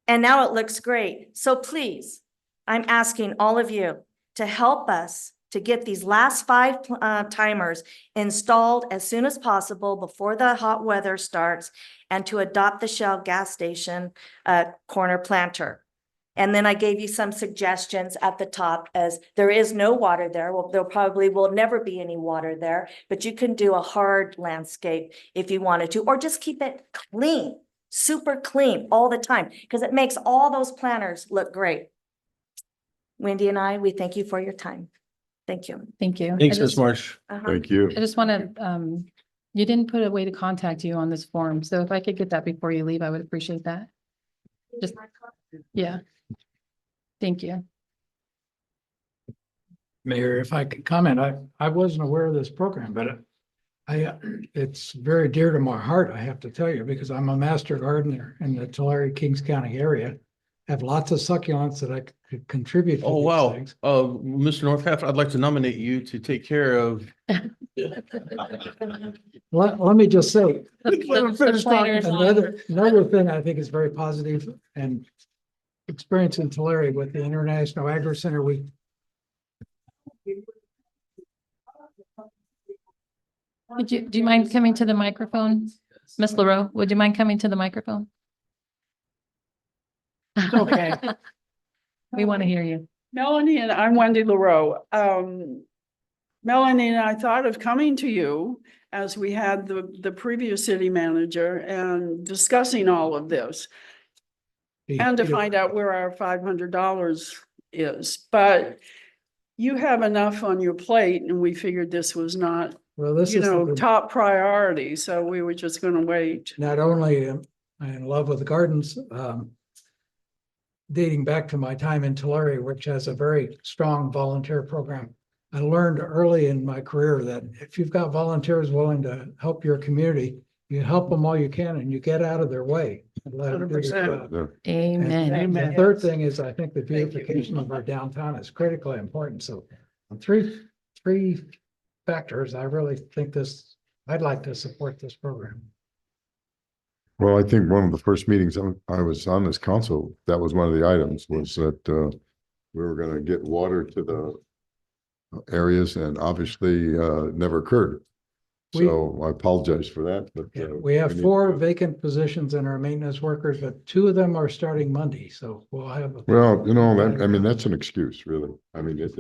now it looks great. So please, I'm asking all of you to help us to get these last 5 timers installed as soon as possible before the hot weather starts, and to adopt the Shell gas station corner planter. And then I gave you some suggestions at the top, as there is no water there. Well, there probably will never be any water there, but you can do a hard landscape if you wanted to, or just keep it clean, super clean all the time, because it makes all those planters look great. Wendy and I, we thank you for your time. Thank you. Thank you. Thanks, I Ms. just- Marsh. Thank you. I just want to, you didn't put a way to contact you on this form, so if I could get that before you leave, I would appreciate that. Just, yeah. Thank you. Mayor, if I could comment, I wasn't aware of this program, but it's very dear to my heart, I have to tell you, because I'm a master gardener in the Tulare Kings County area. Have lots of succulents that I could contribute to Oh, these wow. things. Mr. Northcliffe, I'd like to nominate you to take care of. Let me just say, The planners on- another thing I think is very positive, and experience in Tulare with the International Agri Center Week. Do you mind coming to the microphone? Ms. LaRoe, would you mind coming to the microphone? Okay. We want to hear you. Melanie and I'm Wendy LaRoe. Melanie and I thought of coming to you as we had the previous city manager and discussing all of this. And to find out where our $500 is, but you have enough on your plate and we figured this was not, Well, this is top priority, so we were just gonna wait. not only am I in love with the gardens, dating back to my time in Tulare, which has a very strong volunteer program. I learned early in my career that if you've got volunteers willing to help your community, you help them all you can and you get out of their way. and let them do their 100%. job. Amen. And the third thing is, I think the beautification of our downtown is critically important. So on three factors, I really think I'd like to support this program. Well, I think one of the first meetings I was on this council, that was one of the items, was that we were gonna get water to the areas, and obviously never occurred. So I apologize for that, but We have need- 4 vacant positions in our maintenance workers, but 2 of them are starting Monday, so we'll have. Well, I mean, that's an excuse, really. I mean, there's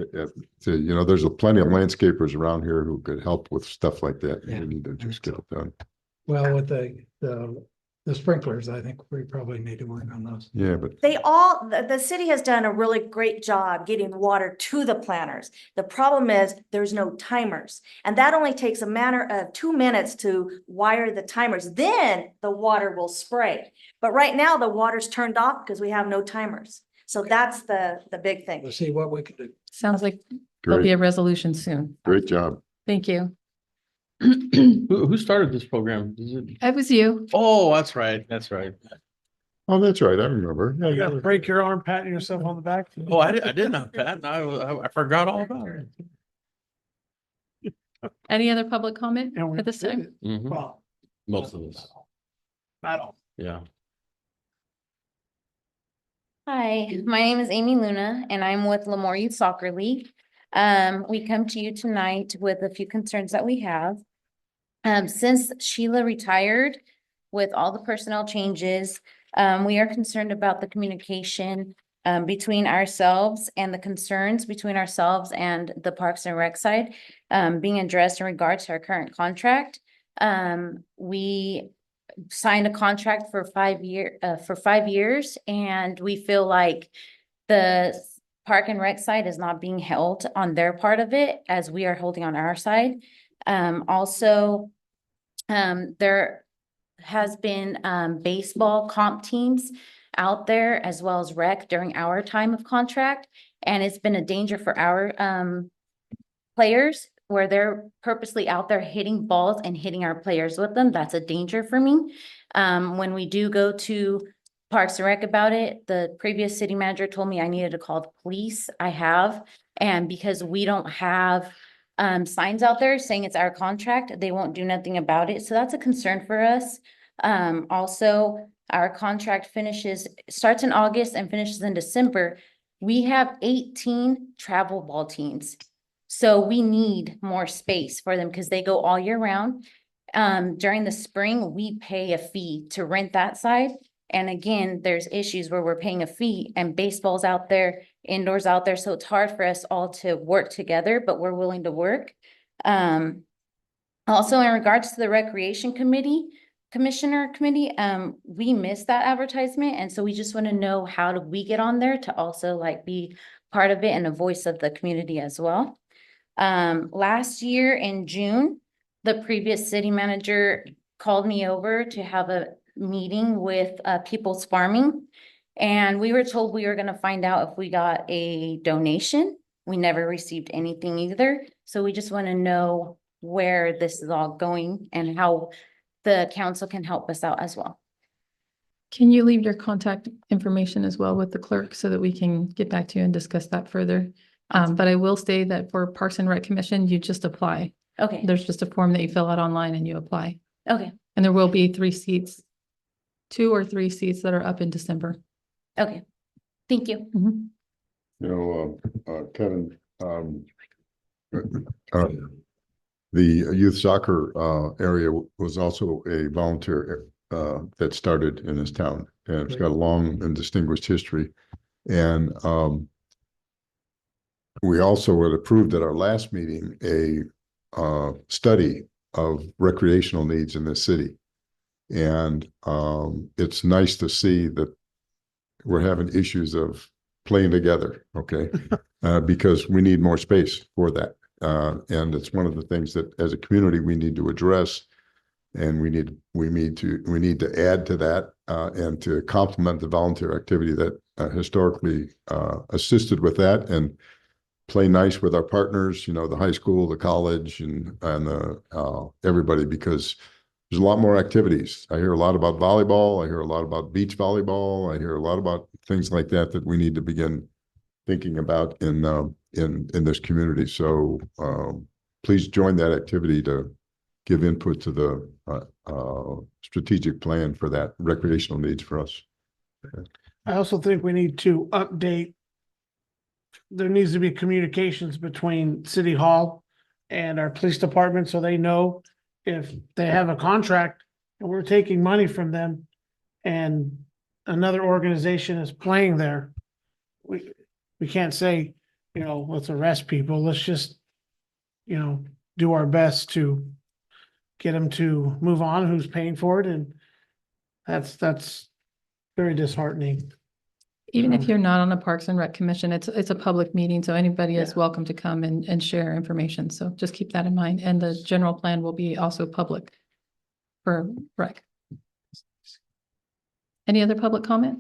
plenty of landscapers around here who could help with stuff like that. Yeah. We need to just get it done. Well, with the sprinklers, I think we probably need to work on those. Yeah, but The city has done a really great job getting water to the planters. The problem is there's no timers. And that only takes a matter of 2 minutes to wire the timers. Then the water will spray. But right now the water's turned off because we have no timers. So that's the big thing. We'll see what we can do. Sounds like there'll be great, a resolution soon. great job. Thank you. Who started this program? Is it? It was you. Oh, that's right. That's right. Oh, that's right. I remember. Yeah, You gotta break your arm patting yourself on the back. Oh, I didn't know that. I forgot all about it. Any other public comment And we at this did time? it. Mhm. Well, Most of us. not all. Yeah. Hi, my name is Amy Luna and I'm with Lemoore Youth Soccer League. We come to you tonight with a few concerns that we have. Since Sheila retired with all the personnel changes, we are concerned about the communication between ourselves and the concerns between ourselves and the Parks and Rec side being addressed in regards to our current contract. We signed a contract for 5 years, and we feel like the Park and Rec side is not being held on their part of it as we are holding on our side. Also, there has been baseball comp teams out there as well as rec during our time of contract, and it's been a danger for our players where they're purposely out there hitting balls and hitting our players with them. That's a danger for me. When we do go to Parks and Rec about it, the previous city manager told me I needed to call the police. I have. And because we don't have signs out there saying it's our contract, they won't do nothing about it. So that's a concern for us. Also, our contract starts in August and finishes in December. We have 18 travel ball teams. So we need more space for them because they go all year round. During the spring, we pay a fee to rent that side. And again, there's issues where we're paying a fee and baseball's out there, indoors out there. So it's hard for us all to work together, but we're willing to work. Also, in regards to the Recreation Commissioner Committee, we missed that advertisement. And so we just want to know, how do we get on there to also like be part of it and a voice of the community as well? Last year in June, the previous city manager called me over to have a meeting with People's Farming. And we were told we were gonna find out if we got a donation. We never received anything either. So we just want to know where this is all going and how the council can help us out as well. Can you leave your contact information as well with the clerk so that we can get back to you and discuss that further? But I will say that for Parks and Rec Commission, you just apply. Okay, There's just a form that you fill out online and you apply. okay, And there will be 3 seats, 2 or 3 seats that are up in December. okay. Thank you. Mhm. You know, Kevin, the youth soccer area was also a volunteer that started in this town, and it's got a long and distinguished history. And we also had approved at our last meeting a study of recreational needs in this city. And it's nice to see that we're having issues of playing together, okay? Because we need more space for that. And it's one of the things that as a community we need to address, and we need to add to that and to complement the volunteer activity that historically assisted with that, and play nice with our partners, you know, the high school, the college, and everybody, because there's a lot more activities. I hear a lot about volleyball. I hear a lot about beach volleyball. I hear a lot about things like that that we need to begin thinking about in this community. So please join that activity to give input to the strategic plan for that recreational needs for us. I also think we need to update. There needs to be communications between City Hall and our police department, so they know if they have a contract and we're taking money from them and another organization is playing there. We can't say, you know, let's arrest people. Let's just, you know, do our best to get them to move on, who's paying for it. And that's very disheartening. Even if you're not on the Parks and Rec Commission, it's a public meeting, so anybody is welcome to come and share information. So just keep that in mind. And the general plan will be also public for rec. Any other public comment?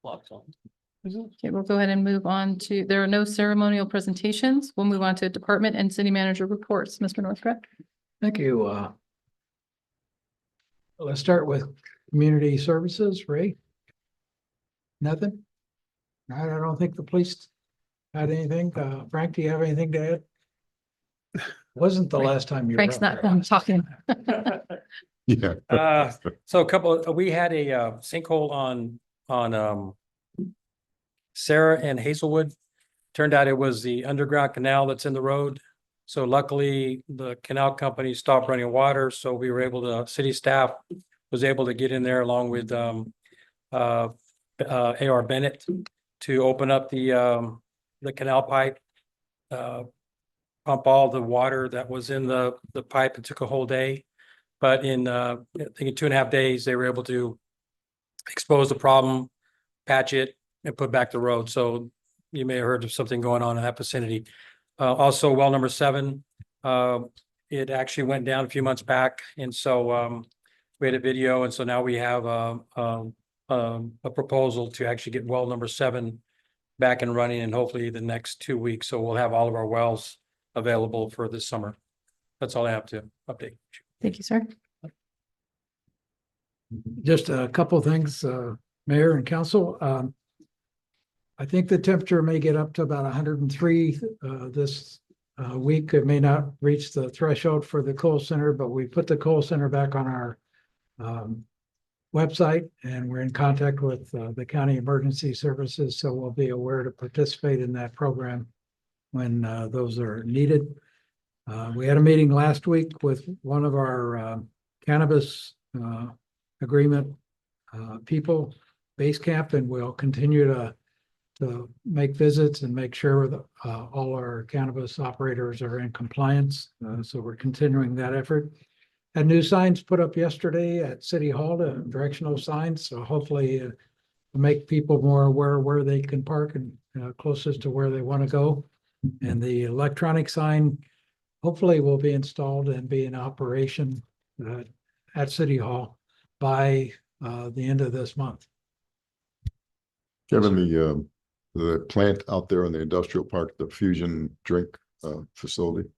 Okay, we'll go ahead and move on to, there are no ceremonial presentations. We'll move on to department and city manager reports. Mr. Northcraft. Thank you. Let's start with community services, Ray. Nothing? I don't think the police had anything. Frank, do you have anything to add? Wasn't the last time you were Frank's up not there. done talking. Yeah. So we had a sinkhole on Sarah and Hazelwood. Turned out it was the underground canal that's in the road. So luckily the canal company stopped running water. So we were able to, city staff was able to get in there along with A.R. Bennett to open up the canal pipe, pump all the water that was in the pipe. It took a whole day. But in, I think in 2.5 days, they were able to expose the problem, patch it, and put back the road. So you may have heard of something going on in that vicinity. Also, well number 7, it actually went down a few months back. And so we had a video. And so now we have a proposal to actually get well number 7 back and running, and hopefully the next 2 weeks. So we'll have all of our wells available for this summer. That's all I have to update. Thank you, sir. Just a couple of things, Mayor and Council. I think the temperature may get up to about 103 this week. It may not reach the threshold for the cold center, but we put the cold center back on our website, and we're in contact with the county emergency services, so we'll be aware to participate in that program when those are needed. We had a meeting last week with one of our cannabis agreement people, Base Camp, and we'll continue to make visits and make sure that all our cannabis operators are in compliance. So we're continuing that effort. Had new signs put up yesterday at City Hall, directional signs, so hopefully make people more aware where they can park and closest to where they want to go. And the electronic sign hopefully will be installed and be in operation at City Hall by the end of this month. Kevin, the plant out there in the industrial park, the fusion drink facility,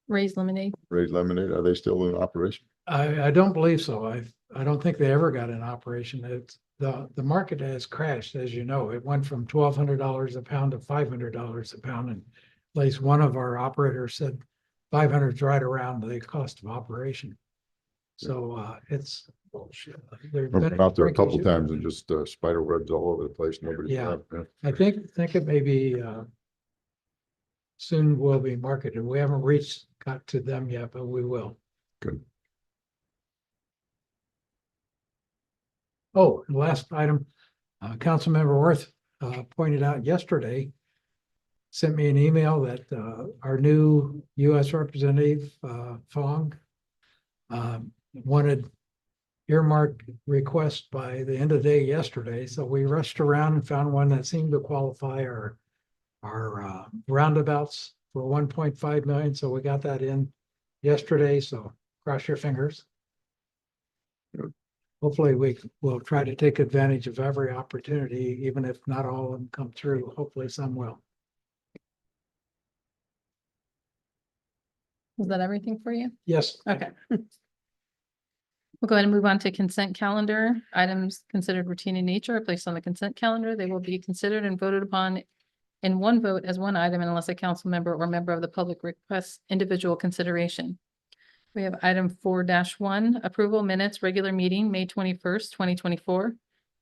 Raise lemonade. Raised Lemonade, are they still in operation? I don't believe so. I don't think they ever got in operation. It's the market has crashed, as you know. It went from $1,200 a pound to $500 a pound, and at least one of our operators said 500 is right around the cost of operation. So it's bullshit. I've been out there a couple times and just spider webs all over the place. Nobody's Yeah. around. I think it may be soon will be marketed. We haven't got to them yet, but we will. Good. Oh, and last item, Councilmember Worth pointed out yesterday, sent me an email that our new U.S. Representative Fong wanted earmark request by the end of the day yesterday. So we rushed around and found one that seemed to qualify our roundabouts for 1.5 million. So we got that in yesterday. So cross your fingers. Good. Hopefully we will try to take advantage of every opportunity, even if not all of them come through. Hopefully some will. Was that everything for you? Yes. Okay. We'll go ahead and move on to consent calendar. Items considered routine in nature are placed on the consent calendar. They will be considered and voted upon in one vote as one item unless a council member or member of the public requests individual consideration. We have item 4-1, approval minutes, regular meeting, May 21st, 2024.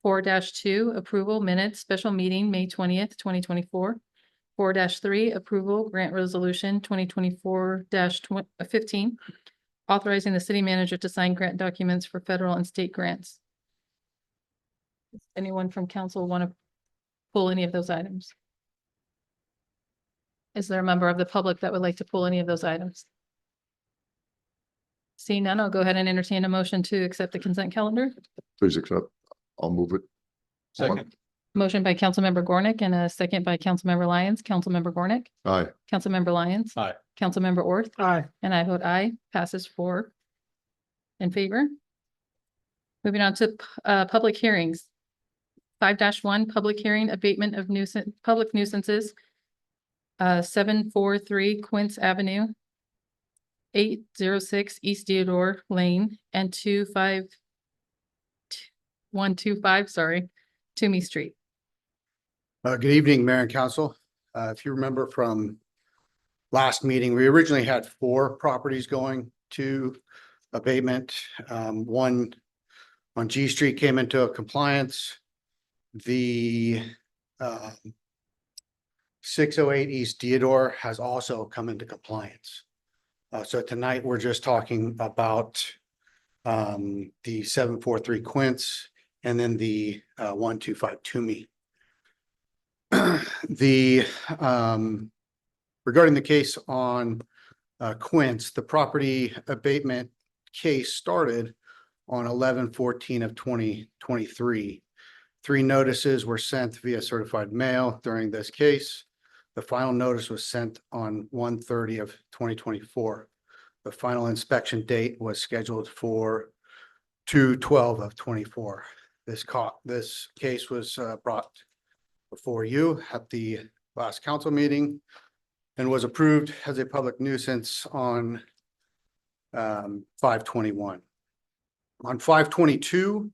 4-2, approval minutes, special meeting, May 20th, 2024. 4-3, approval grant resolution 2024-15. Authorizing the city manager to sign grant documents for federal and state grants. Does anyone from council want to pull any of those items? Is there a member of the public that would like to pull any of those items? Seeing none, I'll go ahead and entertain a motion to accept the consent calendar. Please accept. I'll move it. Second. Motion by Councilmember Gornick and a second by Councilmember Lyons. Councilmember Gornick, Aye. Councilmember Lyons. Aye. Councilmember Orth, Aye. and I vote aye. Passes 4 in favor. Moving on to public hearings. 5-1, public hearing abatement of public nuisances. 743 Quince Avenue. 806 East Theodore Lane and 125, Toomey Street. Good evening, Mayor and Council. If you remember from last meeting, we originally had 4 properties going to abatement. One on G Street came into compliance. The 608 East Theodore has also come into compliance. So tonight we're just talking about the 743 Quince and then the 125 Toomey. Regarding the case on Quince, the property abatement case started on 11/14 of 2023. 3 notices were sent via certified mail during this case. The final notice was sent on 1/30 of 2024. The final inspection date was scheduled for 2/12 of 24. This case was brought before you at the last council meeting and was approved as a public nuisance on 5/21. On 5/22,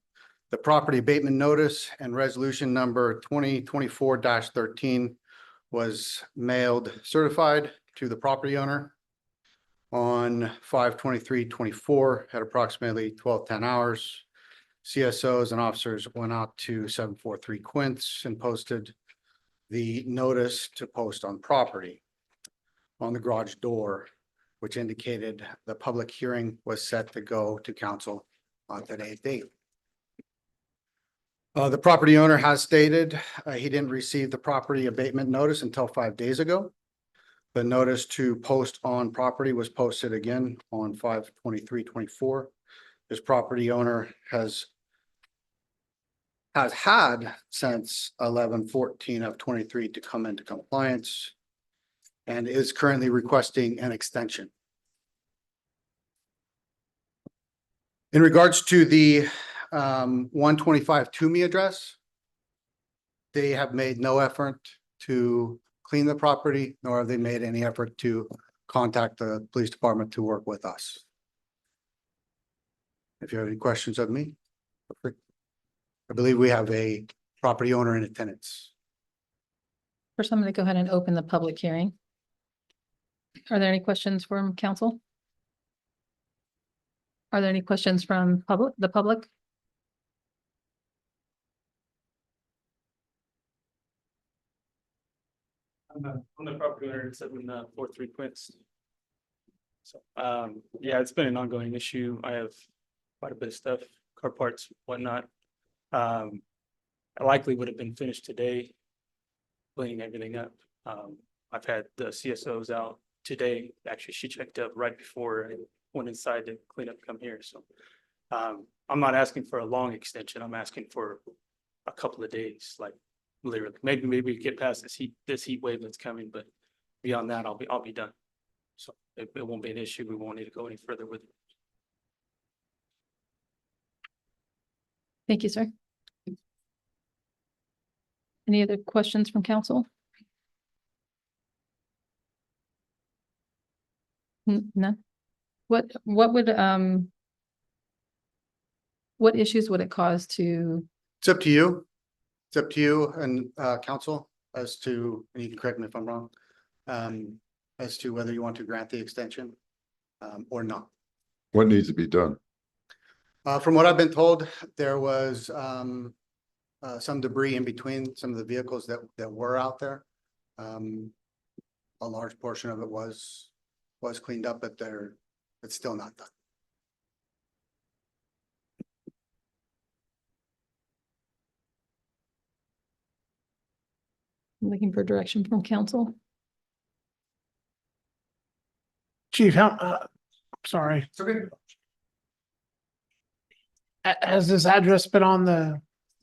The property abatement notice and resolution number 2024-13 was mailed certified to the property owner on 5/23/24 at approximately 12:10 hours. CSOs and officers went out to 743 Quince and posted the notice to post on property on the garage door, which indicated the public hearing was set to go to council on today's date. The property owner has stated he didn't receive the property abatement notice until 5 days ago. The notice to post on property was posted again on 5/23/24. This property owner has had since 11/14/23 to come into compliance and is currently requesting an extension. In regards to the 125 Toomey address, they have made no effort to clean the property, nor have they made any effort to contact the police department to work with us. If you have any questions of me, I believe we have a property owner in attendance. First, I'm going to go ahead and open the public hearing. Are there any questions from council? Are there any questions from the public? I'm the property owner at 743 Quince. So, yeah, it's been an ongoing issue. I have quite a bit of stuff, car parts, whatnot. I likely would have been finished today, cleaning everything up. I've had the CSOs out today. Actually, she checked up right before I went inside to clean up, come here. So, I'm not asking for a long extension. I'm asking for a couple of days, like literally. Maybe we get past this heat wave that's coming, but beyond that, I'll be done. So it won't be an issue. We won't need to go any further with it. Thank you, sir. Any other questions from council? No? What issues would it cause to? It's up to you. It's up to you and council as to, and you can correct me if I'm wrong, as to whether you want to grant the extension or not. What needs to be done? From what I've been told, there was some debris in between some of the vehicles that were out there. A large portion of it was cleaned up, but it's still not done. I'm looking for direction from council. Chief, sorry. It's okay. Has this address been on the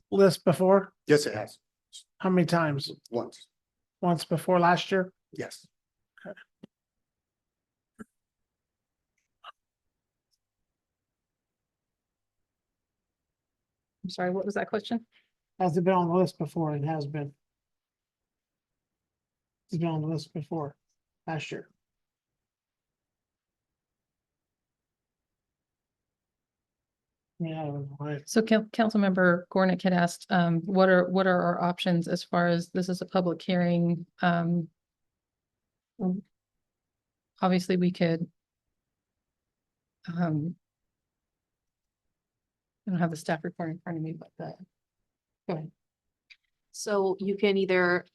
list before? Yes, it has. How many times? Once. Once before last year? Yes. I'm sorry, what was that question? Has it been on the list before? It has been. It's been on the list before last year. Yeah, right. So Councilmember Gornick had asked, what are our options as far as this is a public hearing? Obviously we could. I don't have the staff report in front of me, but go ahead. So you can either,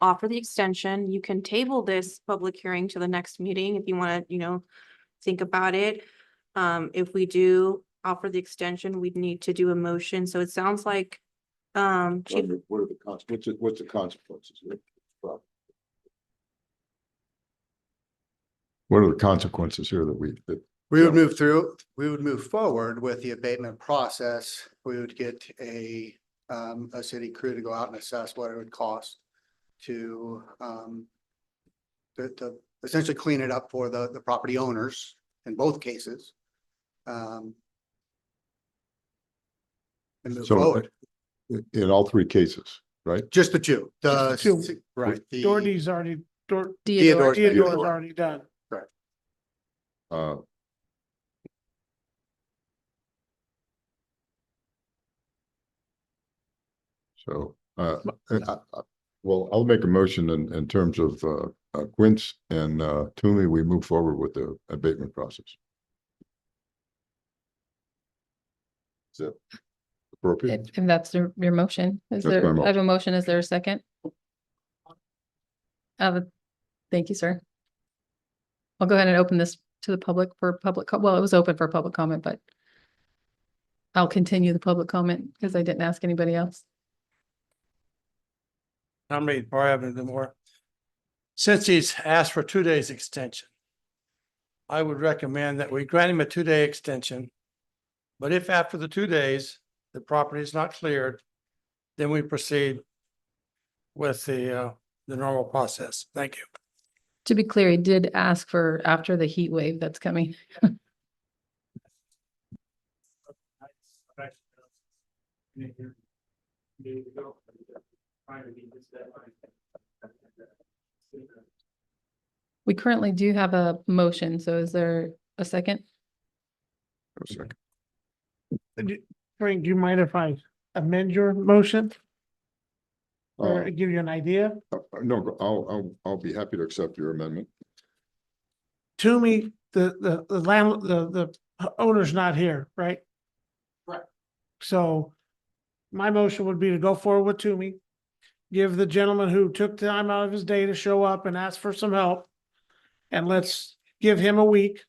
offer the extension, you can table this public hearing to the next meeting if you want to, think about it. If we do offer the extension, we'd need to do a motion. So it sounds like, Chief, What are the consequences? What's the consequences? What are the consequences here that We would move forward with the abatement process. We would get a city crew to go out and assess what it would cost to essentially clean it up for the property owners in both cases. And move So, forward. in all three cases, right? Just the two. Just the two. Right. Doherty's already, Theodore's Theodore's already done. Correct. So, well, I'll make a motion in terms of, Quince and, Toomey, we move forward with the abatement process. Is that appropriate? If that's your motion, is That's there, my I have a motion, is there a second? Thank you, sir. I'll go ahead and open this to the public for well, it was open for public comment, but I'll continue the public comment because I didn't ask anybody else. I'm ready for having more. Since he's asked for 2 days extension, I would recommend that we grant him a 2-day extension. But if after the 2 days, the property is not cleared, then we proceed with the normal process. Thank you. To be clear, he did ask for after the heat wave that's coming. We currently do have a motion, so is there a second? Frank, do you mind if I amend your motion? Or Uh, give you an idea? No, I'll be happy to accept your amendment. Toomey, the owner's not here, right? Right. So my motion would be to go forward with Toomey. Give the gentleman who took time out of his day to show up and ask for some help. And let's give him a week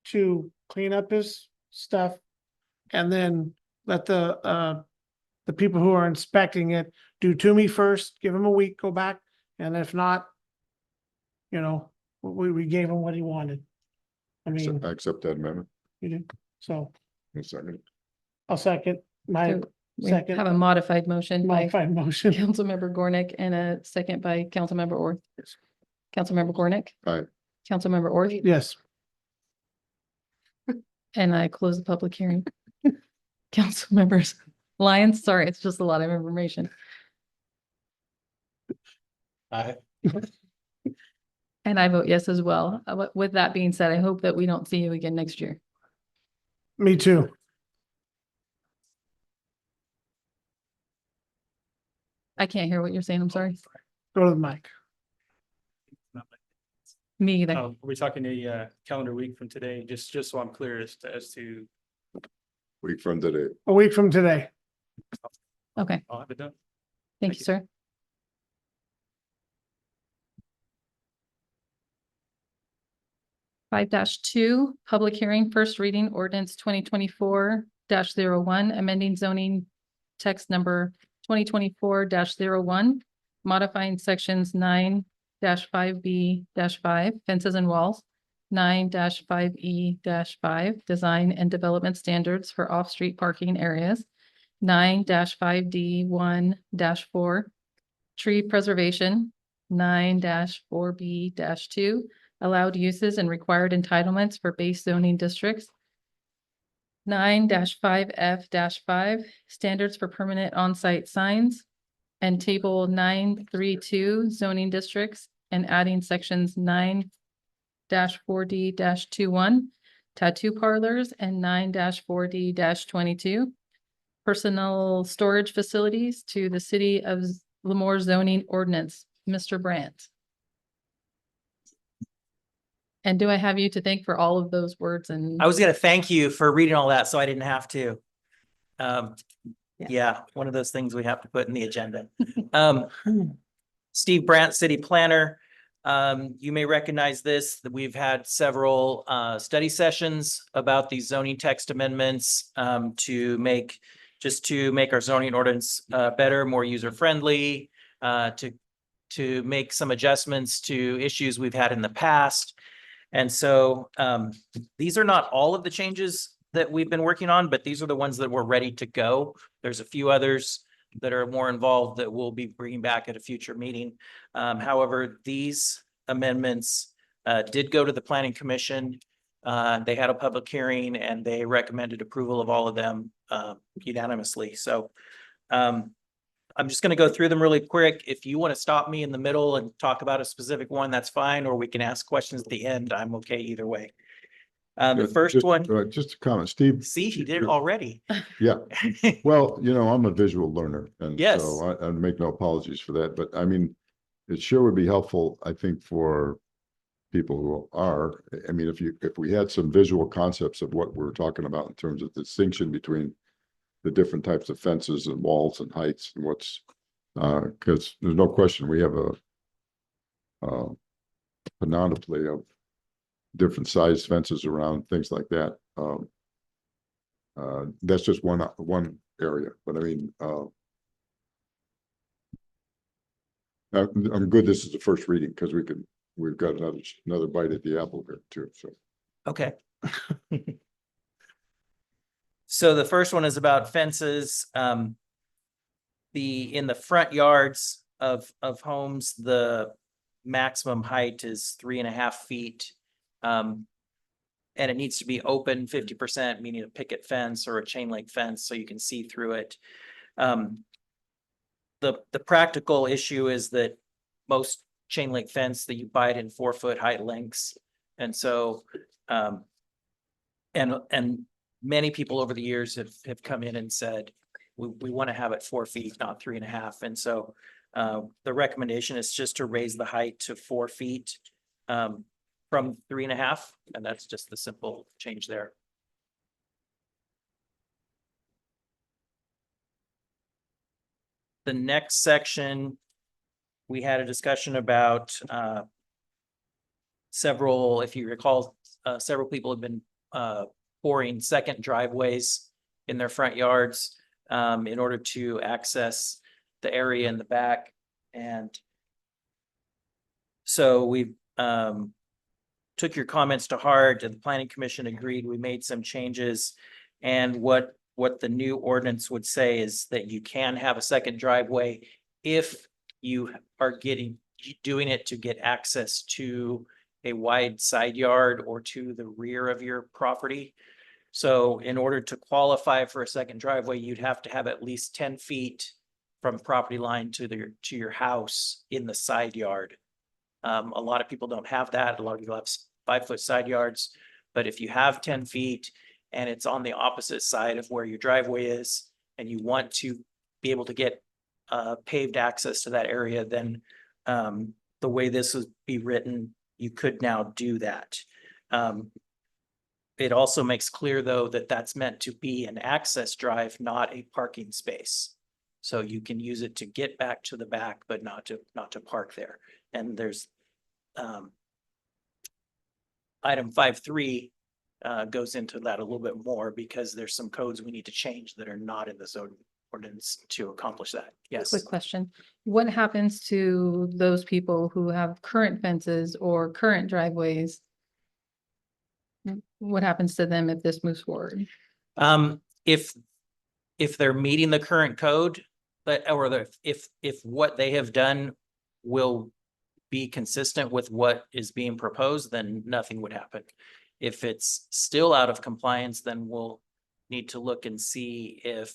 to clean up his stuff. And then let the people who are inspecting it do Toomey first, give him a week, go back. And if not, we gave him what he wanted. I mean, I accept that amendment. you did, so A second. I'll second my So we second. have a modified motion by Modified motion. Councilmember Gornick and a second by Councilmember Orth. Councilmember Gornick, Aye. Councilmember Orth, Yes. and I close the public hearing. Council members, Lyons, sorry, it's just a lot of information. Aye. And I vote yes as well. With that being said, I hope that we don't see you again next year. Me too. I can't hear what you're saying. I'm sorry. Go to the mic. Me either. Are we talking a calendar week from today? Just so I'm clear as to. Week from today. A week from today. Okay, I'll have it done. thank you, sir. 5-2, public hearing, first reading ordinance 2024-01, amending zoning text number 2024-01, modifying sections 9-5B-5 fences and walls, 9-5E-5 design and development standards for off-street parking areas, 9-5D1-4 tree preservation, 9-4B-2 allowed uses and required entitlements for base zoning districts, 9-5F-5 standards for permanent on-site signs, and table 932 zoning districts and adding sections 9-4D-21 tattoo parlors and 9-4D-22 personal storage facilities to the city of Lemoore zoning ordinance. Mr. Brandt. And do I have you to thank for all of those words? And I was gonna thank you for reading all that, so I didn't have to. Yeah, one of those things we have to put in the agenda. Steve Brandt, city planner. You may recognize this, that we've had several study sessions about these zoning text amendments to make our zoning ordinance better, more user-friendly, to make some adjustments to issues we've had in the past. And so these are not all of the changes that we've been working on, but these are the ones that we're ready to go. There's a few others that are more involved that we'll be bringing back at a future meeting. However, these amendments did go to the Planning Commission. They had a public hearing and they recommended approval of all of them unanimously. So I'm just going to go through them really quick. If you want to stop me in the middle and talk about a specific one, that's fine, or we can ask questions at the end. I'm okay either way. The first one, Just a comment, Steve. see, he did it already. Yeah, well, I'm a visual learner, and Yes. so I make no apologies for that, but I mean, it sure would be helpful, I think, for people who are, I mean, if we had some visual concepts of what we're talking about in terms of distinction between the different types of fences and walls and heights and what's, because there's no question we have a panoply of different size fences around, things like that. That's just one area, but I mean, I'm good. This is the first reading because we've got another bite at the apple here too. So, Okay. So the first one is about fences. In the front yards of homes, the maximum height is 3.5 feet. And it needs to be open 50%, meaning a picket fence or a chain link fence so you can see through it. The practical issue is that most chain link fence that you buy it in 4-foot height lengths. And so, and many people over the years have come in and said, we want to have it 4 feet, not 3.5. And so the recommendation is just to raise the height to 4 feet from 3.5. And that's just the simple change there. The next section, we had a discussion about several, if you recall, several people have been pouring second driveways in their front yards in order to access the area in the back. And so we took your comments to heart, and the Planning Commission agreed. We made some changes, and what the new ordinance would say is that you can have a second driveway if you are doing it to get access to a wide side yard or to the rear of your property. So in order to qualify for a second driveway, you'd have to have at least 10 feet from property line to your house in the side yard. A lot of people don't have that. A lot of people have 5-foot side yards, but if you have 10 feet and it's on the opposite side of where your driveway is, and you want to be able to get paved access to that area, then the way this would be written, you could now do that. It also makes clear, though, that that's meant to be an access drive, not a parking space. So you can use it to get back to the back, but not to park there. And there's item 5.3 goes into that a little bit more because there's some codes we need to change that are not in the zoning ordinance to accomplish that. Yes. Quick question. What happens to those people who have current fences or current driveways? What happens to them if this moves forward? If they're meeting the current code, if what they have done will be consistent with what is being proposed, then nothing would happen. If it's still out of compliance, then we'll need to look and see if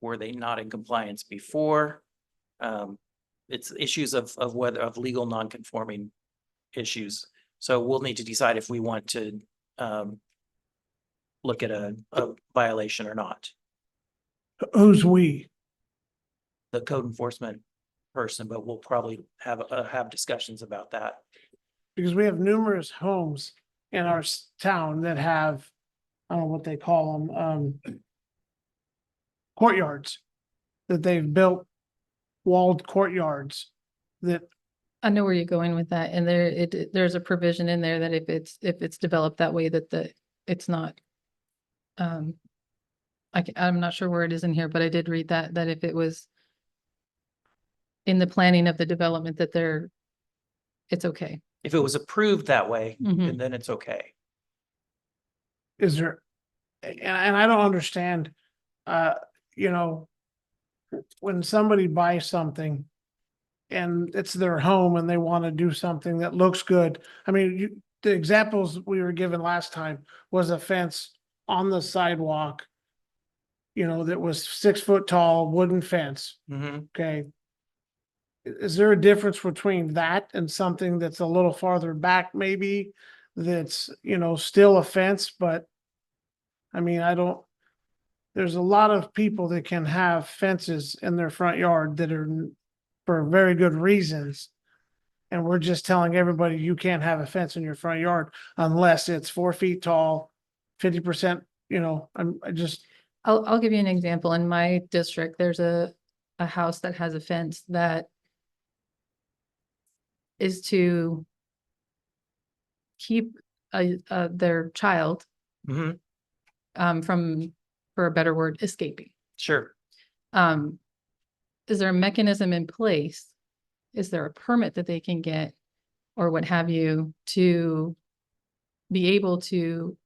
were they not in compliance before. It's issues of legal non-conforming issues. So we'll need to decide if we want to look at a violation or not. Who's we? The code enforcement person, but we'll probably have discussions about that. Because we have numerous homes in our town that have, I don't know what they call them, courtyards. That they've built walled courtyards that. I know where you're going with that, and there's a provision in there that if it's developed that way, that it's not. I'm not sure where it is in here, but I did read that if it was in the planning of the development, that it's okay. If it was approved that way, Mhm. then it's okay. Is there, and I don't understand, you know, when somebody buys something and it's their home and they want to do something that looks good. I mean, the examples we were given last time was a fence on the sidewalk, you know, that was 6 foot tall wooden fence. Okay. Is there a difference between that and something that's a little farther back maybe that's, still a fence, but I mean, there's a lot of people that can have fences in their front yard that are for very good reasons. And we're just telling everybody you can't have a fence in your front yard unless it's 4 feet tall, 50%, I'll give you an example. In my district, there's a house that has a fence that is to keep their child Mhm. From, for a better word, escaping. Sure. Is there a mechanism in place? Is there a permit that they can get or what have you to be able to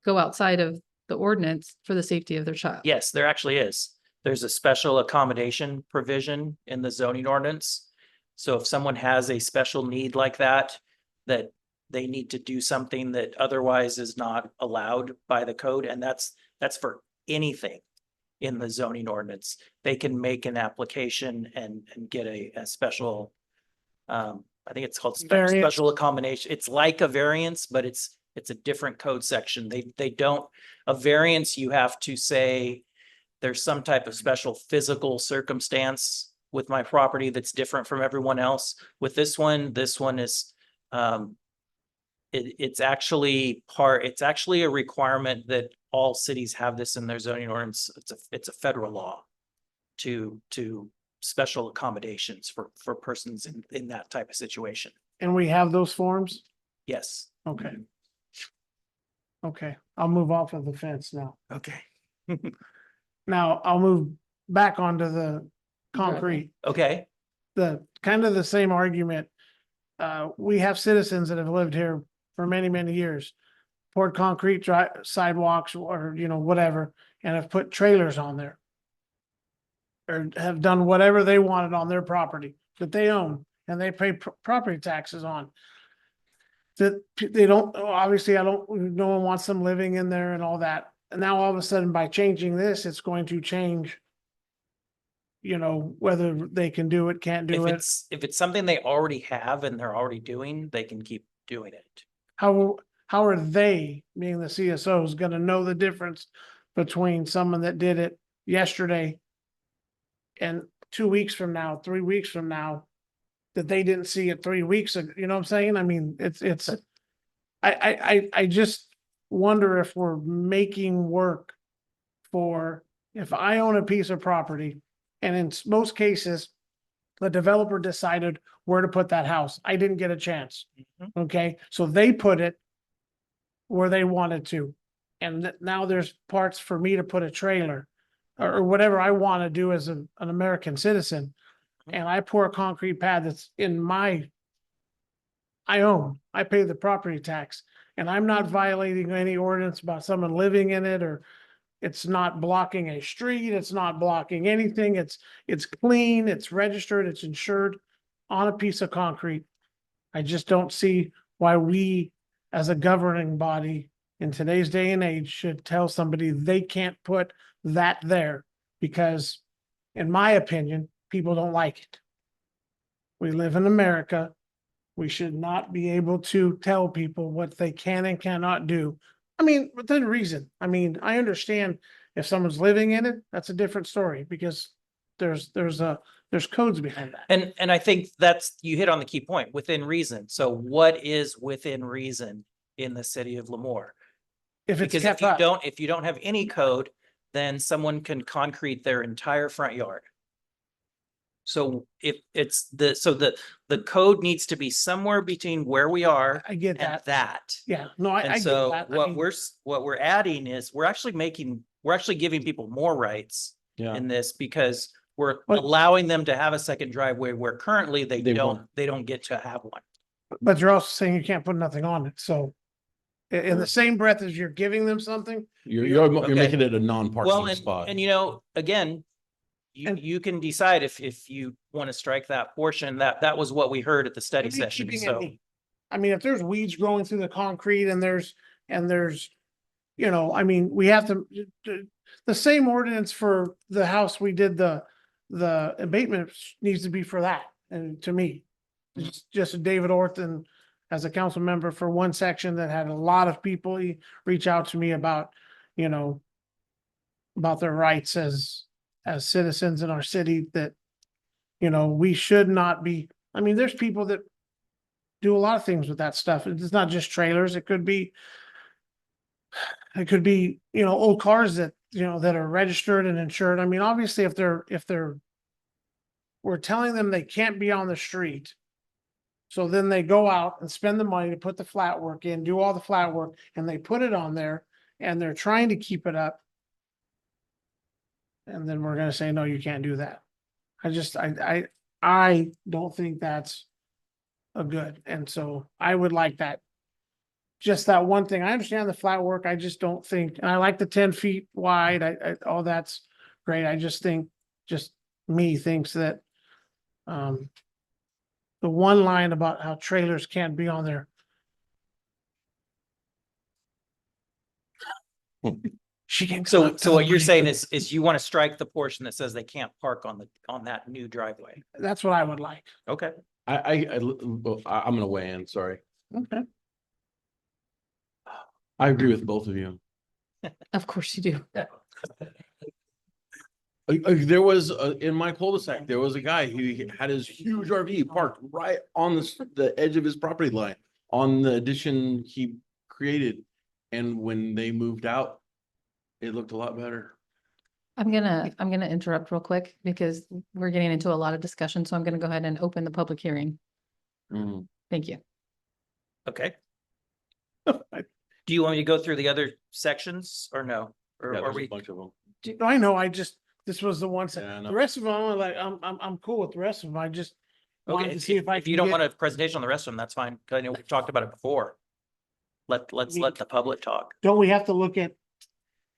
go outside of the ordinance for the safety of their child? Yes, there actually is. There's a special accommodation provision in the zoning ordinance. So if someone has a special need like that they need to do something that otherwise is not allowed by the code, and that's for anything in the zoning ordinance. They can make an application and get a special, I think it's called Variance. special accommodation. It's like a variance, but it's a different code section. They don't, a variance, you have to say there's some type of special physical circumstance with my property that's different from everyone else. With this one is, it's actually a requirement that all cities have this in their zoning ordinance. It's a federal law to special accommodations for persons in that type of situation. and we have those forms. Yes. Okay. Okay, I'll move off of the fence now. Okay. Now I'll move back onto the concrete. Okay. The kind of the same argument. We have citizens that have lived here for many, many years. Poured concrete sidewalks or, whatever, and have put trailers on there. Or have done whatever they wanted on their property that they own and they pay property taxes on. That they don't, obviously, no one wants them living in there and all that. And now all of a sudden by changing this, it's going to change. Whether they can do it, can't do it. If it's something they already have and they're already doing, they can keep doing it. How are they, being the CSOs, gonna know the difference between someone that did it yesterday and 2 weeks from now, 3 weeks from now, that they didn't see it 3 weeks ago? You know what I'm saying? I mean, I just wonder if we're making work for, if I own a piece of property and in most cases, the developer decided where to put that house. I didn't get a chance. Okay, so they put it where they wanted to. And now there's parts for me to put a trailer or whatever I want to do as an American citizen. And I pour a concrete pad that's I own, I pay the property tax, and I'm not violating any ordinance about someone living in it, or it's not blocking a street, it's not blocking anything. It's clean, it's registered, it's insured on a piece of concrete. I just don't see why we, as a governing body in today's day and age, should tell somebody they can't put that there because, in my opinion, people don't like it. We live in America. We should not be able to tell people what they can and cannot do. I mean, within reason. I mean, I understand if someone's living in it, that's a different story because there's codes behind that. And I think you hit on the key point, within reason. So what is within reason in the city of Lemoore? If it's Because kept up. if you don't have any code, then someone can concrete their entire front yard. So if it's the code needs to be somewhere between where we are I get and that. that. Yeah, no, I And get so that. I what mean, we're adding is we're actually giving people more rights in this because we're allowing them to have a second driveway where currently they don't get to have one. but you're also saying you can't put nothing on it. So in the same breath as you're giving them something, You're Okay. making it a Well, non-parking spot. and again, you can decide if you want to strike that portion. That was what we heard at the study maybe session. keeping it So neat. I mean, if there's weeds growing through the concrete and there's, I mean, we have to, the same ordinance for the house we did the abatement needs to be for that. And to me, it's just a David Orton as a council member for one section that had a lot of people reach out to me about, you know, about their rights as citizens in our city, that, you know, we should not be, I mean, there's people that do a lot of things with that stuff. It's not just trailers. It could be, you know, old cars that, you know, that are registered and insured. I mean, obviously, if we're telling them they can't be on the street. So then they go out and spend the money to put the flat work in, do all the flat work, and they put it on there and they're trying to keep it up. And then we're gonna say, no, you can't do that. I don't think that's a good. And so I would like that. Just that one thing. I understand the flat work. I just don't think, and I like the 10 feet wide. All that's great. I just think, just me thinks that, the one line about how trailers can't be on there. She can. So what you're saying is you want to strike the portion that says they can't park on that new driveway. That's what I would like. Okay. I'm gonna weigh in, sorry. Okay. I agree with both of you. Of course you do. There was, in my cul-de-sac, there was a guy who had his huge RV parked right on the edge of his property line on the addition he created. And when they moved out, it looked a lot better. I'm gonna interrupt real quick because we're getting into a lot of discussion, so I'm gonna go ahead and open the public hearing. Mhm. Thank you. Okay. Do you want me to go through the other sections or no? Or Yeah, are there's a we? bunch of them. I know, this was the one, Yeah, I know. the rest of them, I'm like, I'm cool with the rest of them. I just wanted Okay, to see if I if can you don't get- want a presentation on the rest of them, that's fine. 'Cause I know we've talked about it before. Let's let the public talk. Don't we have to look at,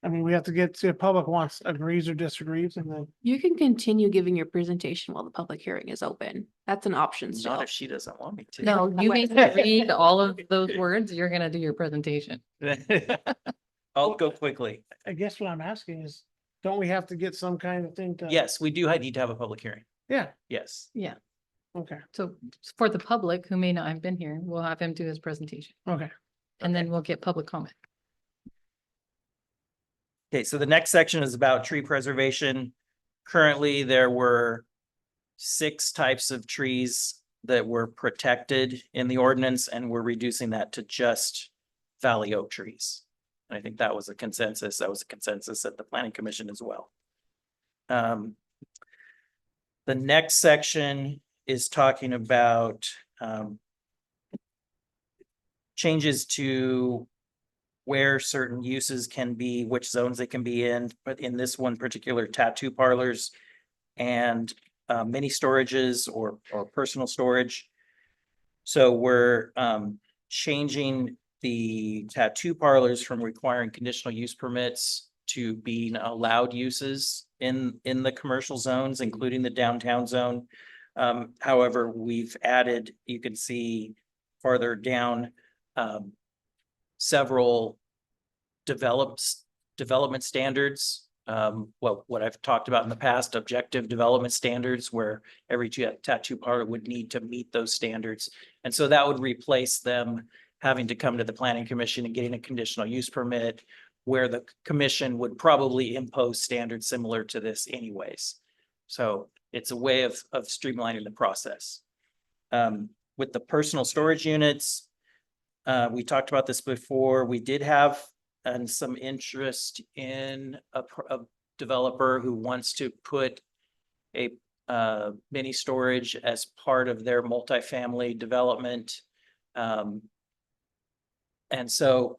I mean, we have to get to the public wants, agrees or disagrees, and then. You can continue giving your presentation while the public hearing is open. That's an option still. Not if she doesn't want me to. No, you need to read all of those words. You're gonna do your presentation. I'll go quickly. I guess what I'm asking is, don't we have to get some kind of thing to? Yes, we do need to have a public hearing. Yeah, Yes. Yeah. okay, So for the public who may not have been here, we'll have him do his presentation okay. and then we'll get public comment. Okay, so the next section is about tree preservation. Currently, there were 6 types of trees that were protected in the ordinance, and we're reducing that to just valley oak trees. And I think that was a consensus. That was a consensus at the planning commission as well. The next section is talking about changes to where certain uses can be, which zones they can be in, but in this one particular, tattoo parlors and mini storages or personal storage. So we're changing the tattoo parlors from requiring conditional use permits to being allowed uses in the commercial zones, including the downtown zone. However, we've added, you can see farther down, several development standards. What I've talked about in the past, objective development standards, where every tattoo parlor would need to meet those standards. And so that would replace them having to come to the planning commission and getting a conditional use permit, where the commission would probably impose standards similar to this anyways. So it's a way of streamlining the process. With the personal storage units, we talked about this before. We did have some interest in a developer who wants to put a mini storage as part of their multifamily development. And so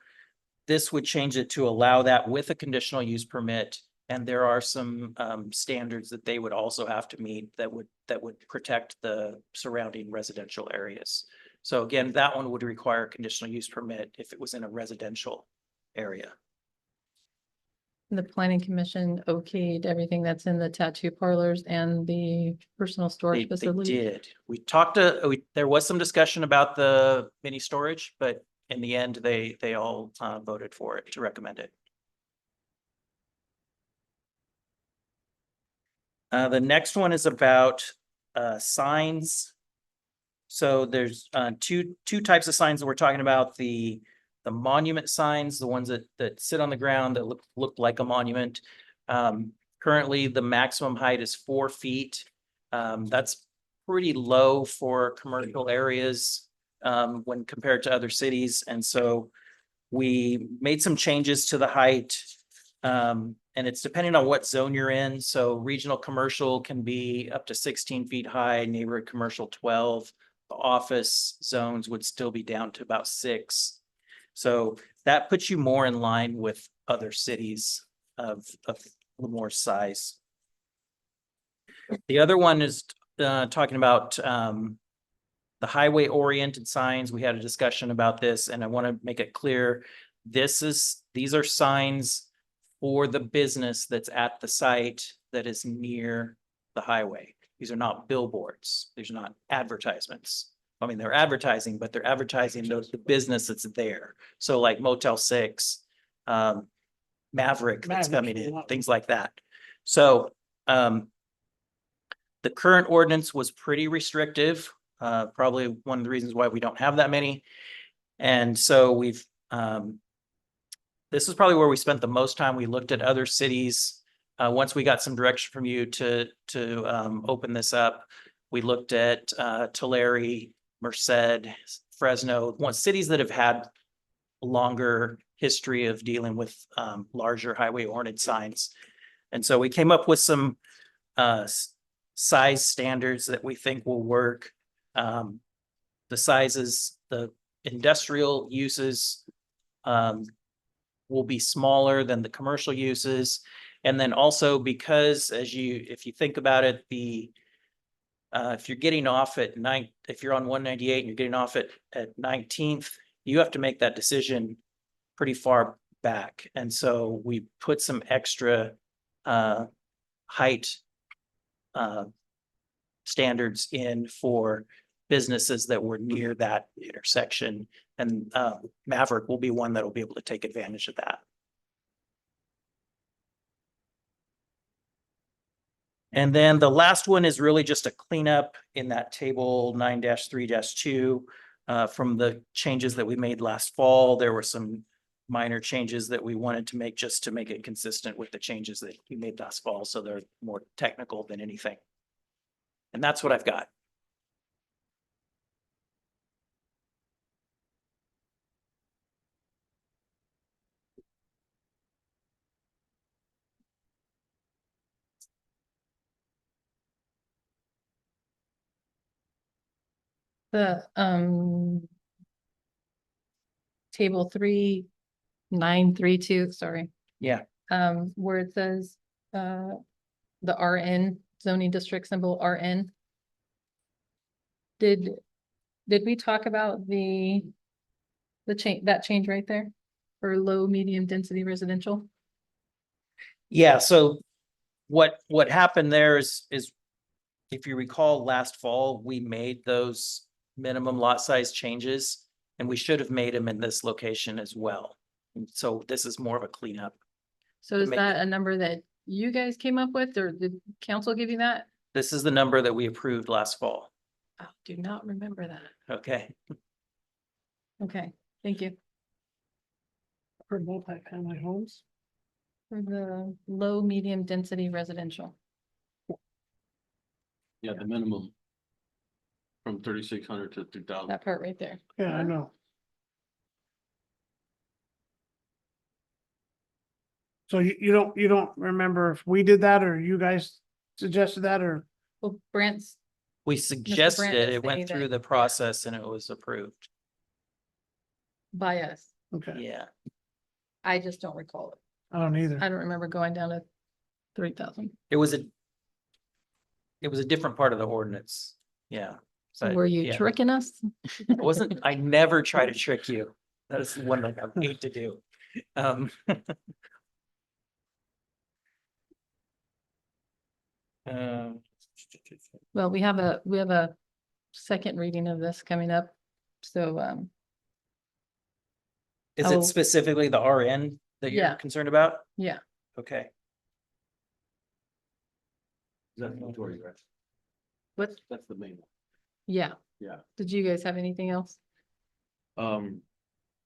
this would change it to allow that with a conditional use permit. And there are some standards that they would also have to meet that would protect the surrounding residential areas. So again, that one would require a conditional use permit if it was in a residential area. The planning commission okayed everything that's in the tattoo parlors and the personal storage They facility. did. We talked there was some discussion about the mini storage, but in the end, they all voted for it to recommend it. The next one is about signs. So there's two types of signs that we're talking about. The monument signs, the ones that sit on the ground that look like a monument. Currently, the maximum height is 4 feet. That's pretty low for commercial areas when compared to other cities. And so we made some changes to the height. And it's depending on what zone you're in. So regional commercial can be up to 16 feet high, neighborhood commercial 12. The office zones would still be down to about 6. So that puts you more in line with other cities of Lemoore size. The other one is talking about the highway oriented signs. We had a discussion about this, and I want to make it clear. These are signs for the business that's at the site that is near the highway. These are not billboards. These are not advertisements. I mean, they're advertising, but they're advertising the business that's there. So like Motel 6, Maverick that's coming in, things like that. So the current ordinance was pretty restrictive, probably one of the reasons why we don't have that many. And so we've this is probably where we spent the most time. We looked at other cities. Once we got some direction from you to open this up, we looked at Tulare, Merced, Fresno, cities that have had a longer history of dealing with larger highway oriented signs. And so we came up with some size standards that we think will work. The sizes, the industrial uses will be smaller than the commercial uses. And then also because if you think about it, if you're getting off at if you're on 198 and you're getting off at 19th, you have to make that decision pretty far back. And so we put some extra height standards in for businesses that were near that intersection. And Maverick will be one that will be able to take advantage of that. And then the last one is really just a cleanup in that table 9-3-2 from the changes that we made last fall. There were some minor changes that we wanted to make just to make it consistent with the changes that we made last fall. So they're more technical than anything. And that's what I've got. The table 3-9-3-2, sorry. Yeah. Where it says the RN zoning district symbol RN. Did we talk about the change, that change right there for low, medium density residential? Yeah, so what happened there is if you recall last fall, we made those minimum lot size changes and we should have made them in this location as well. And so this is more of a cleanup. So is that a number that you guys came up with, or did council give you that? This is the number that we approved last fall. I do not remember that. Okay. Okay, thank you. For multi-family homes? For the low, medium density residential. Yeah, the minimum from 3,600 to 2,000. That part right there. Yeah, I know. So you don't remember if we did that or you guys suggested that or? Well, Brent's. We suggested Brandt it, is it went saying through that- the process and it was approved. By us. Okay, Yeah. I just don't recall it. I don't either. I don't remember going down to 3,000. It was a different part of the ordinance. Yeah. So But, were you yeah. tricking us? I never try to trick you. That is one thing I hate to do. Well, we have a second reading of this coming up. So, Is Oh. it specifically the RN that you're Yeah. concerned about? yeah, Okay. Is that the majority, right? what, That's the main one. yeah, Yeah. Did you guys have anything else?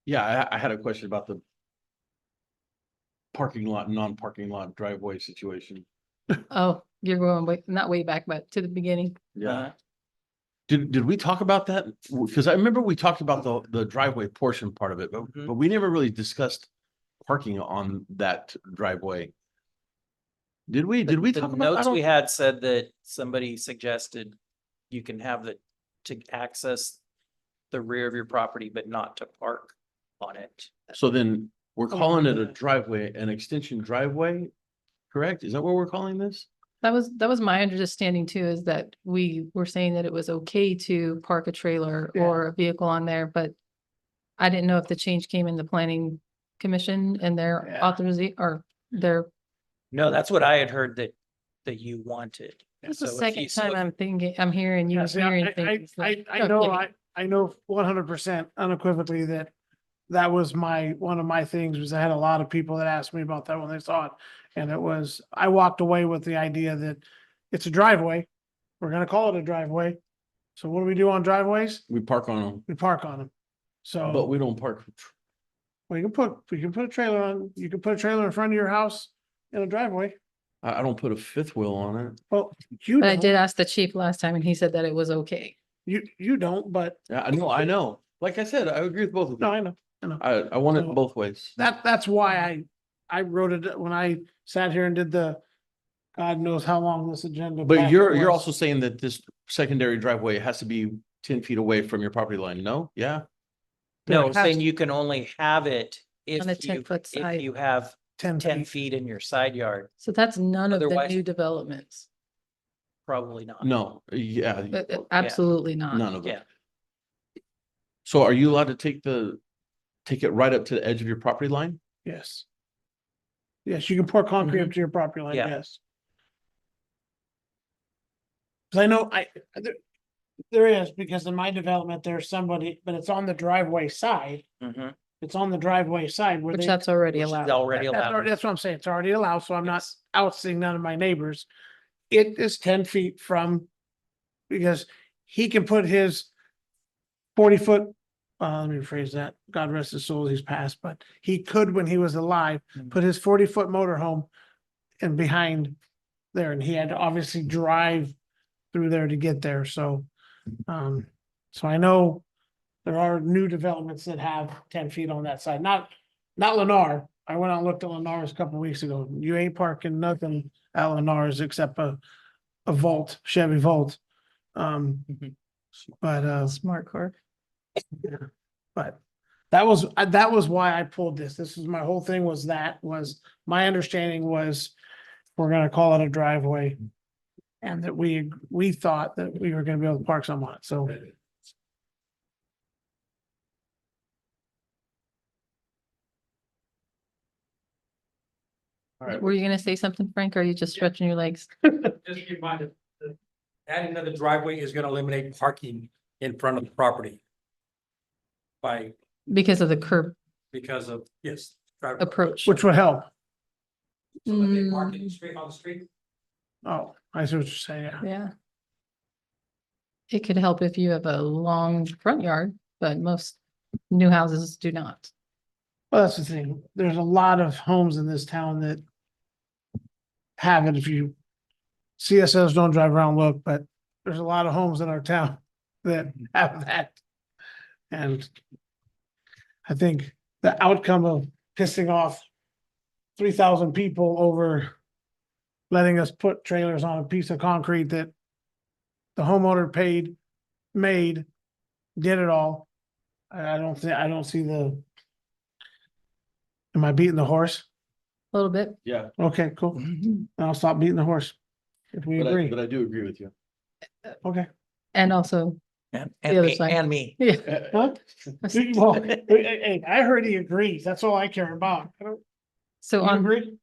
Yeah, I had a question about the parking lot, non-parking lot driveway situation. Oh, you're going way, not way back, but to the beginning. Yeah. Did we talk about that? Because I remember we talked about the driveway portion part of it, but we never really discussed parking on that driveway. Did we The talk about? I notes we don't- had said that somebody suggested you can have to access the rear of your property, but not to park on it. So then we're Oh, calling it a yeah. driveway, an extension driveway, correct? Is that what we're calling this? That was my understanding too, is that we were saying that it was okay to park a trailer Yeah. or a vehicle on there, but I didn't know if the change came in the planning commission and their Yeah. authorization or their, No, that's what I had heard that you wanted. this is the So if second you- time I'm thinking, I'm hearing you Yeah, see, hearing I things. I know, I know 100% unequivocally that that was one of my things was I had a lot of people that asked me about that when they saw it. And it was, I walked away with the idea that it's a driveway. We're gonna call it a driveway. So what do we do on driveways? We park on them, We park on them. but So we don't park. we can put a trailer on, you can put a trailer in front of your house in a driveway. I don't put a fifth wheel on it. Well, you But I did don't, ask the chief last time and he said that it was okay. you don't, but Yeah, I know. Like I said, I agree with both of no, them. I know. I want it So- both ways. That's why I wrote it when I sat here and did God knows how long this agenda. But packet you're was. also saying that this secondary driveway has to be 10 feet away from your property line, no? Yeah? No, There I'm has saying to- you can only have it if On a you, 10-foot side. if you have 10 10 feet. feet in your side yard, So that's none of the Otherwise- new developments. probably not. No, yeah, Absolutely not. none of them. Yeah. So are you allowed to take it right up to the edge of your property line? Yes. Yes, you can pour concrete up to your property line, Yeah. yes. Cause I know there is, because in my development, there's somebody, but it's on the driveway side. Mhm. It's on the driveway side where Which they. that's already Which is allowed. already That's allowed. that's what I'm saying. It's already allowed, so I'm not Yes. ousting none of my neighbors. It is 10 feet from, because he can put his 40-foot, let me rephrase that, God rest his soul, he's passed, but he could, when he was alive, put his 40-foot motorhome and behind there, and he had to obviously drive through there to get there, so I know there are new developments that have 10 feet on that side, not Lennar. I went out and looked at Lennar's a couple weeks ago. You ain't parking nothing at Lennar's except a Volt, Chevy Volt. But Smart car. but that was why I pulled this. This is my whole thing was my understanding was we're gonna call it a driveway. And that we thought that we were gonna be able to park some on it, so. Were you gonna say something, Frank? Or are you just stretching your legs? Just keep in mind that adding another driveway is gonna eliminate parking in front of the property. Because of the curb Because of, yes. driveway. approach. Which would help. So that they park in the street, on the street. Oh, I see what you're saying, yeah. Yeah. It could help if you have a long front yard, but most new houses do not. Well, that's the thing. There's a lot of homes in this town that have it. If you CSOs don't drive around, look, but there's a lot of homes in our town that have that. And I think the outcome of pissing off 3,000 people over letting us put trailers on a piece of concrete that the homeowner made, did it all. I don't see am I beating the horse? A little bit. Yeah. Okay, cool. Then I'll stop beating the horse. If we agree, But I do agree with you. okay. And also, And The other me, side. and me. yeah. Huh? Well, hey, I heard he agrees. That's all I care about. So You on, agree?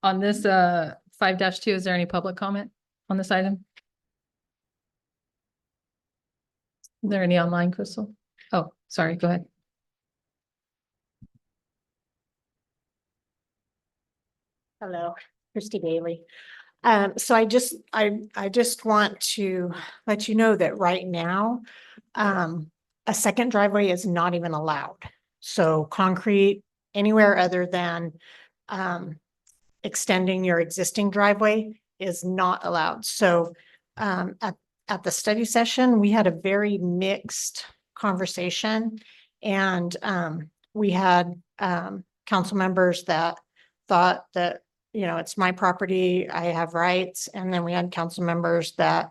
on this 5-2, is there any public comment on this item? Is there any online, Crystal? Oh, sorry, go ahead. Hello, Christy Bailey. So I just want to let you know that right now, a second driveway is not even allowed. So concrete anywhere other than, extending your existing driveway is not allowed. So, at the study session, we had a very mixed conversation. And, we had, council members that thought that, you know, it's my property, I have rights. And then we had council members that,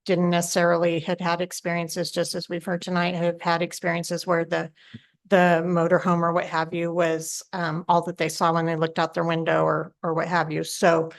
didn't necessarily had experiences, just as we've heard tonight, have had experiences where the motorhome or what have you was, all that they saw when they looked out their window or what have you. So,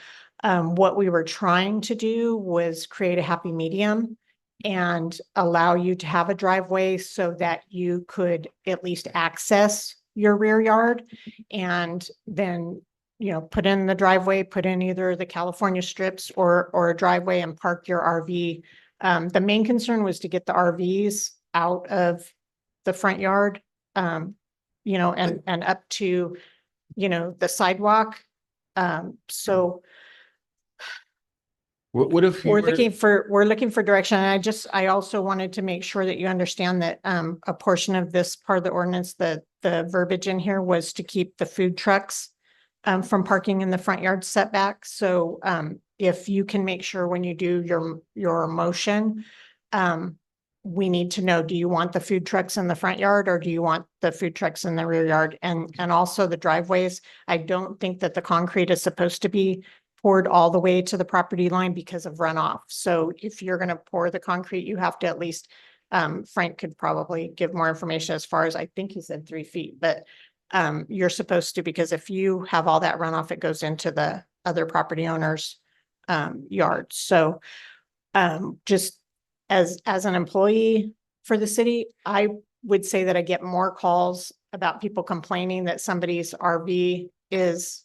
what we were trying to do was create a happy medium and allow you to have a driveway so that you could at least access your rear yard, and then, you know, put in the driveway, put in either the California strips or a driveway and park your RV. The main concern was to get the RVs out of the front yard, you know, and up to, you know, the sidewalk. So What if? we're looking for direction. And I also wanted to make sure that you understand that, a portion of this part of the ordinance, the verbiage in here was to keep the food trucks, from parking in the front yard setback. So, if you can make sure when you do your motion, we need to know, do you want the food trucks in the front yard or do you want the food trucks in the rear yard? And also the driveways. I don't think that the concrete is supposed to be poured all the way to the property line because of runoff. So if you're going to pour the concrete, you have to at least, Frank could probably give more information as far as, I think he said 3 feet, but you're supposed to, because if you have all that runoff, it goes into the other property owners' yards. So, just as an employee for the city, I would say that I get more calls about people complaining that somebody's RV is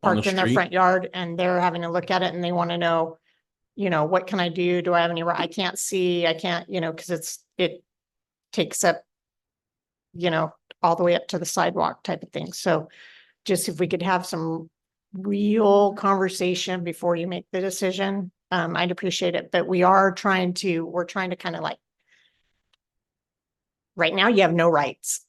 On the parked in their street? front yard and they're having to look at it and they want to know, you know, what can I do? Do I have any, I can't see, I can't, you know, because it takes up, you know, all the way up to the sidewalk type of thing. So just if we could have some real conversation before you make the decision, I'd appreciate it. But we're trying to kind of like, right now you have no rights.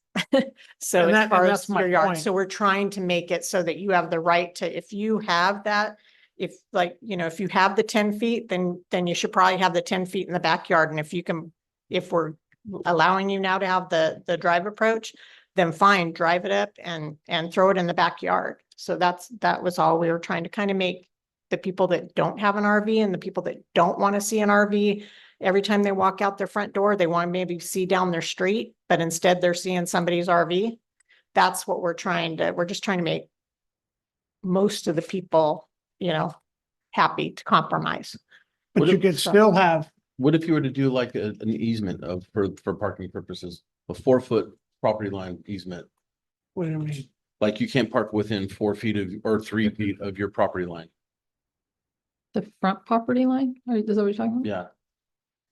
So And as far that's as my your yard, point. so we're trying to make it so that you have the right to, if you have that, if like, you know, if you have the 10 feet, then you should probably have the 10 feet in the backyard. And if you can, if we're allowing you now to have the drive approach, then fine, drive it up and throw it in the backyard. So that was all we were trying to kind of make the people that don't have an RV and the people that don't want to see an RV. Every time they walk out their front door, they want to maybe see down their street, but instead they're seeing somebody's RV. That's what we're just trying to make most of the people, you know, happy to compromise. But What you if- could still have, What if you were to do like an easement for parking purposes, a 4-foot property line easement? what do you mean? Like you can't park within 4 feet or 3 feet of your property line. The front property line, or is that what you're talking about? Yeah,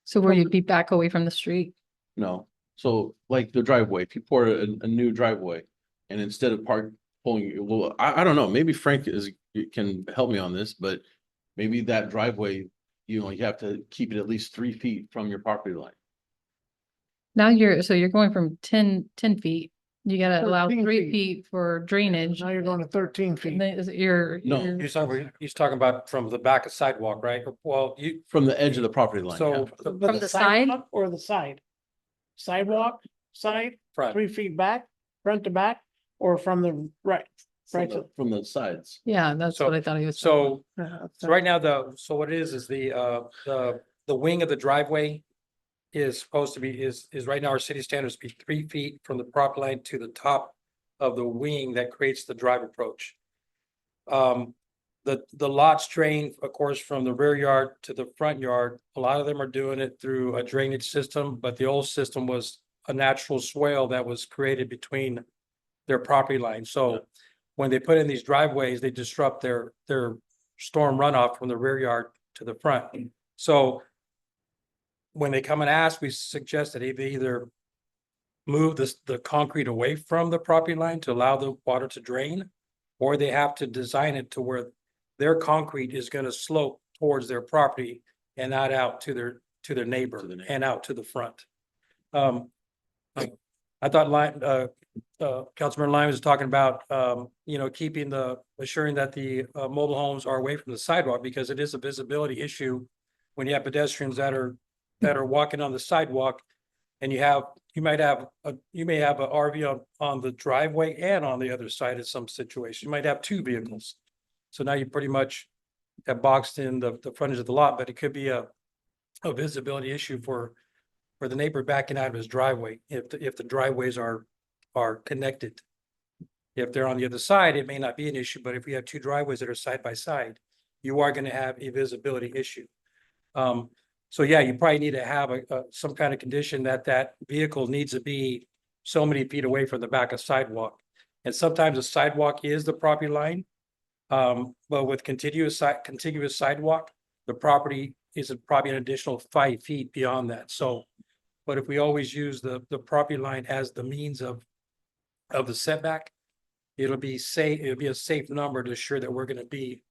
So where you'd be back away from the street? no. So like the driveway, if you pour a new driveway and instead of pulling, well, I don't know, maybe Frank can help me on this, but maybe that driveway, you know, you have to keep it at least 3 feet from your property line. Now you're going from 10 feet. You gotta allow 13 3 feet. feet for drainage. Now you're going to 13 And feet. then No. He's talking about from the back of sidewalk, right? Well, From the edge of the property line. so yeah. But From the side? sidewalk or the side? Sidewalk, side, front. 3 feet back, front to back, or from the right? Right. to- From the sides. Yeah, that's So- what I thought he was. talking So So right now, so what it is the wing of the driveway is supposed to be, is right now our city standards be 3 feet from the property line to the top of the wing that creates the drive approach. The lots drain, of course, from the rear yard to the front yard. A lot of them are doing it through a drainage system, but the old system was a natural swale that was created between their property lines. So when they put in these driveways, they disrupt their storm runoff from the rear yard to the front. So when they come and ask, we suggest that they either move the concrete away from the property line to allow the water to drain, or they have to design it to where their concrete is gonna slope towards their property and not out to their neighbor and out to the front. I thought Councilmember Lyman was talking about, assuring that the mobile homes are away from the sidewalk, because it is a visibility issue when you have pedestrians that are walking on the sidewalk, and you may have a RV on the driveway and on the other side of some situation. You might have two vehicles. So now you pretty much have boxed in the frontage of the lot, but it could be a visibility issue for the neighbor backing out of his driveway, if the driveways are connected. If they're on the other side, it may not be an issue, but if we have two driveways that are side by side, you are gonna have a visibility issue. So yeah, you probably need to have some kind of condition that vehicle needs to be so many feet away from the back of sidewalk. And sometimes the sidewalk is the property line. But with contiguous sidewalk, the property is probably an additional 5 feet beyond that. So, but if we always use the property line as the means of the setback, it'll be a safe number to ensure that we're gonna be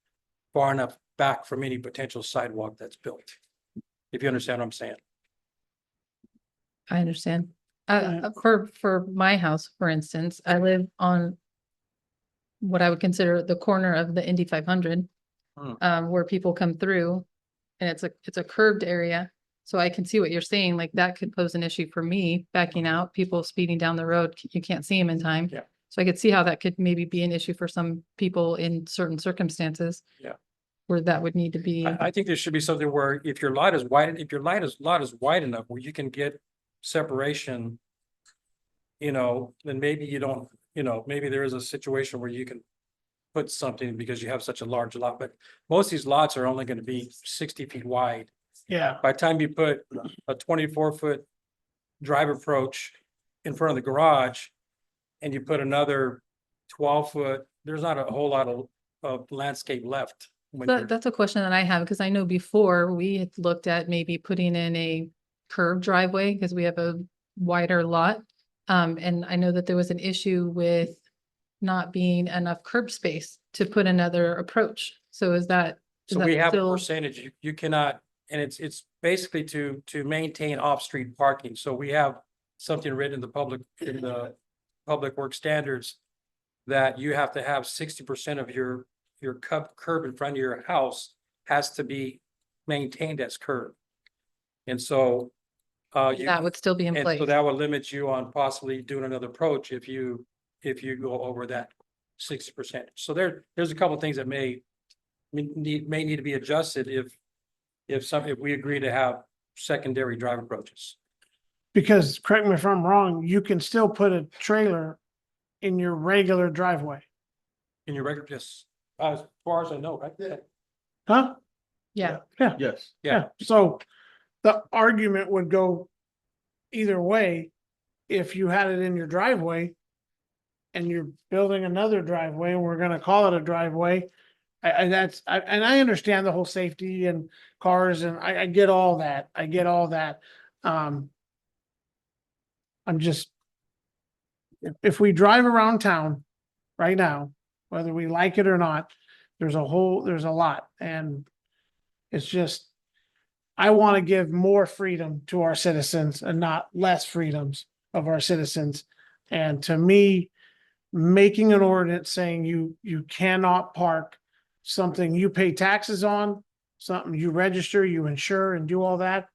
far enough back from any potential sidewalk that's built. If you understand what I'm saying. I understand. For my house, for instance, I live on what I would consider the corner of the Indy 500, where people come through, and it's a curved area. So I can see what you're saying, like that could pose an issue for me backing out, people speeding down the road, you can't see them in time. Yeah. So I could see how that could maybe be an issue for some people in certain circumstances. Yeah. Where that would need to be. I think there should be something where if your lot is wide enough where you can get separation, then maybe you don't, maybe there is a situation where you can put something because you have such a large lot, but most of these lots are only gonna be 60 feet wide. Yeah. By the time you put a 24-foot drive approach in front of the garage and you put another 12-foot, there's not a whole lot of landscape left. That's a question that I have, because I know before we had looked at maybe putting in a curved driveway because we have a wider lot. And I know that there was an issue with not being enough curb space to put another approach. So is that We have a still? percentage, you cannot, and it's basically to maintain off-street parking. So we have something written in the public work standards that you have to have 60% of your curb in front of your house has to be maintained as curb. And so That would still be in and place. so that would limit you on possibly doing another approach if you go over that 60%. So there's a couple of things that may need to be adjusted if we agree to have secondary drive approaches. Because correct me if I'm wrong, you can still put a trailer in your regular driveway. In your regular, yes, as far as I know, right? Yeah. Huh? Yeah. Yeah. Yes. Yeah. So the argument would go either way. If you had it in your driveway and you're building another driveway, and we're gonna call it a driveway. And I understand the whole safety and cars, and I get all that. I get all that. I'm just, if we drive around town right now, whether we like it or not, there's a lot, and it's just, I want to give more freedom to our citizens and not less freedoms of our citizens. And to me, making an ordinance saying you cannot park something you pay taxes on, something you register, you insure and do all that.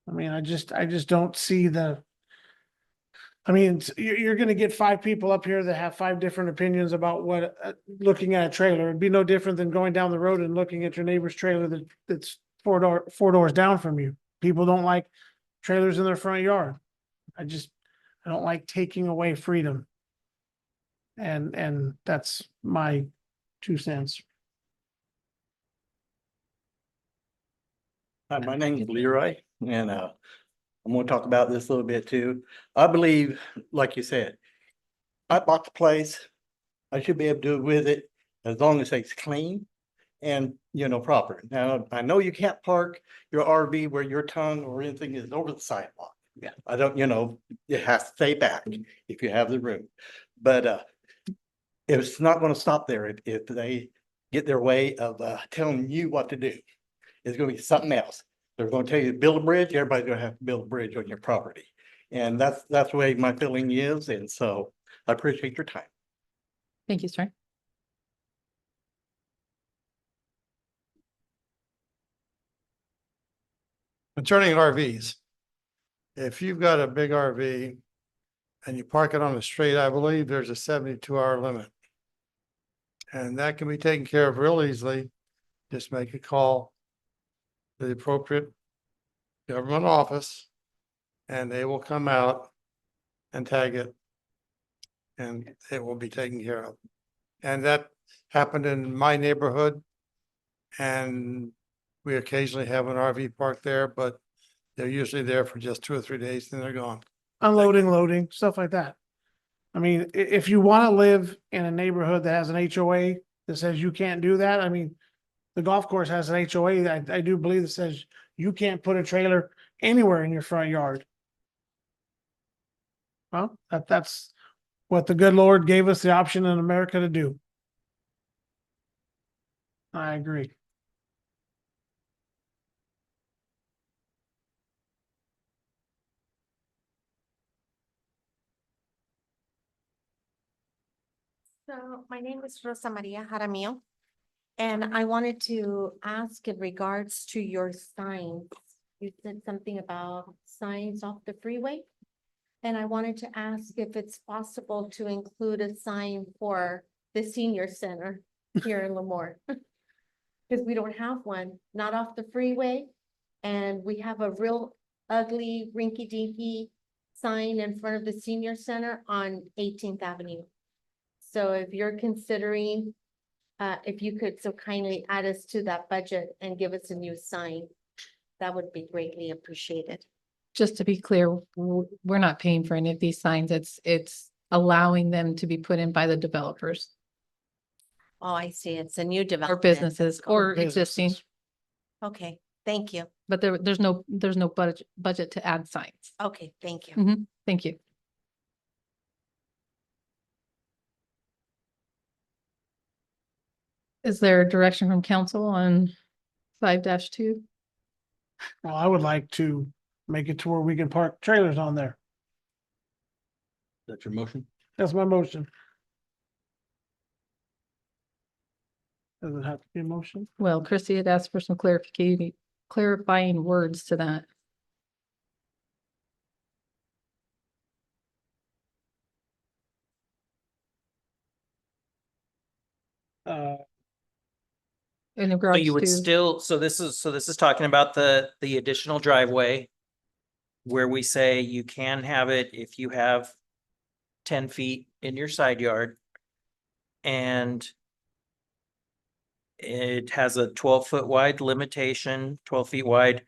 I mean, I just don't see you're gonna get 5 people up here that have 5 different opinions about what, looking at a trailer. It'd be no different than going down the road and looking at your neighbor's trailer that's four doors down from you. People don't like trailers in their front yard. I don't like taking away freedom. And that's my 2 cents. Hi, my name is Leroy, and I'm gonna talk about this a little bit too. I believe, like you said, I bought the place. I should be able to do with it as long as it's clean and, proper. Now, I know you can't park your RV where your tongue or anything is over the sidewalk. Yeah, I don't, it has to stay back if you have the room. But it's not gonna stop there. If they get their way of telling you what to do. It's gonna be something else. They're gonna tell you to build a bridge, everybody's gonna have to build a bridge on your property. And that's the way my feeling is, and so I appreciate your time. Thank you, sir. Concerning RVs. If you've got a big RV and you park it on the street, I believe there's a 72-hour limit. And that can be taken care of real easily. Just make a call to the appropriate government office and they will come out and tag it. And it will be taken care of. And that happened in my neighborhood. And we occasionally have an RV parked there, but they're usually there for just 2 or 3 days, then they're gone. Unloading, loading, stuff like that. I mean, if you want to live in a neighborhood that has an HOA that says you can't do that, I mean, the golf course has an HOA that I do believe that says you can't put a trailer anywhere in your front yard. Well, that's what the good Lord gave us the option in America to do. I agree. So my name is Rosa Maria Jaramillo. And I wanted to ask in regards to your signs. You said something about signs off the freeway. And I wanted to ask if it's possible to include a sign for the senior center here in Lemoore. Because we don't have one, not off the freeway. And we have a real ugly rinky dinky sign in front of the senior center on 18th Avenue. So if you're considering, if you could so kindly add us to that budget and give us a new sign, that would be greatly appreciated. Just to be clear, we're not paying for any of these signs. It's allowing them to be put in by the developers Oh, I see. It's a new or development. businesses or existing, Businesses. Okay, thank you. but there's no budget to add signs. Okay, thank you. Thank you. Is there direction from council on 5-2? Well, I would like to make it to where we can park trailers on there. That's your motion? That's my motion. Does it have to be a motion? Well, Christie had asked for some clarifying words to that. In So regards you would to, still, so this is talking about the additional driveway. Where we say you can have it if you have 10 feet in your side yard. And it has a 12-foot wide limitation, 12 feet wide.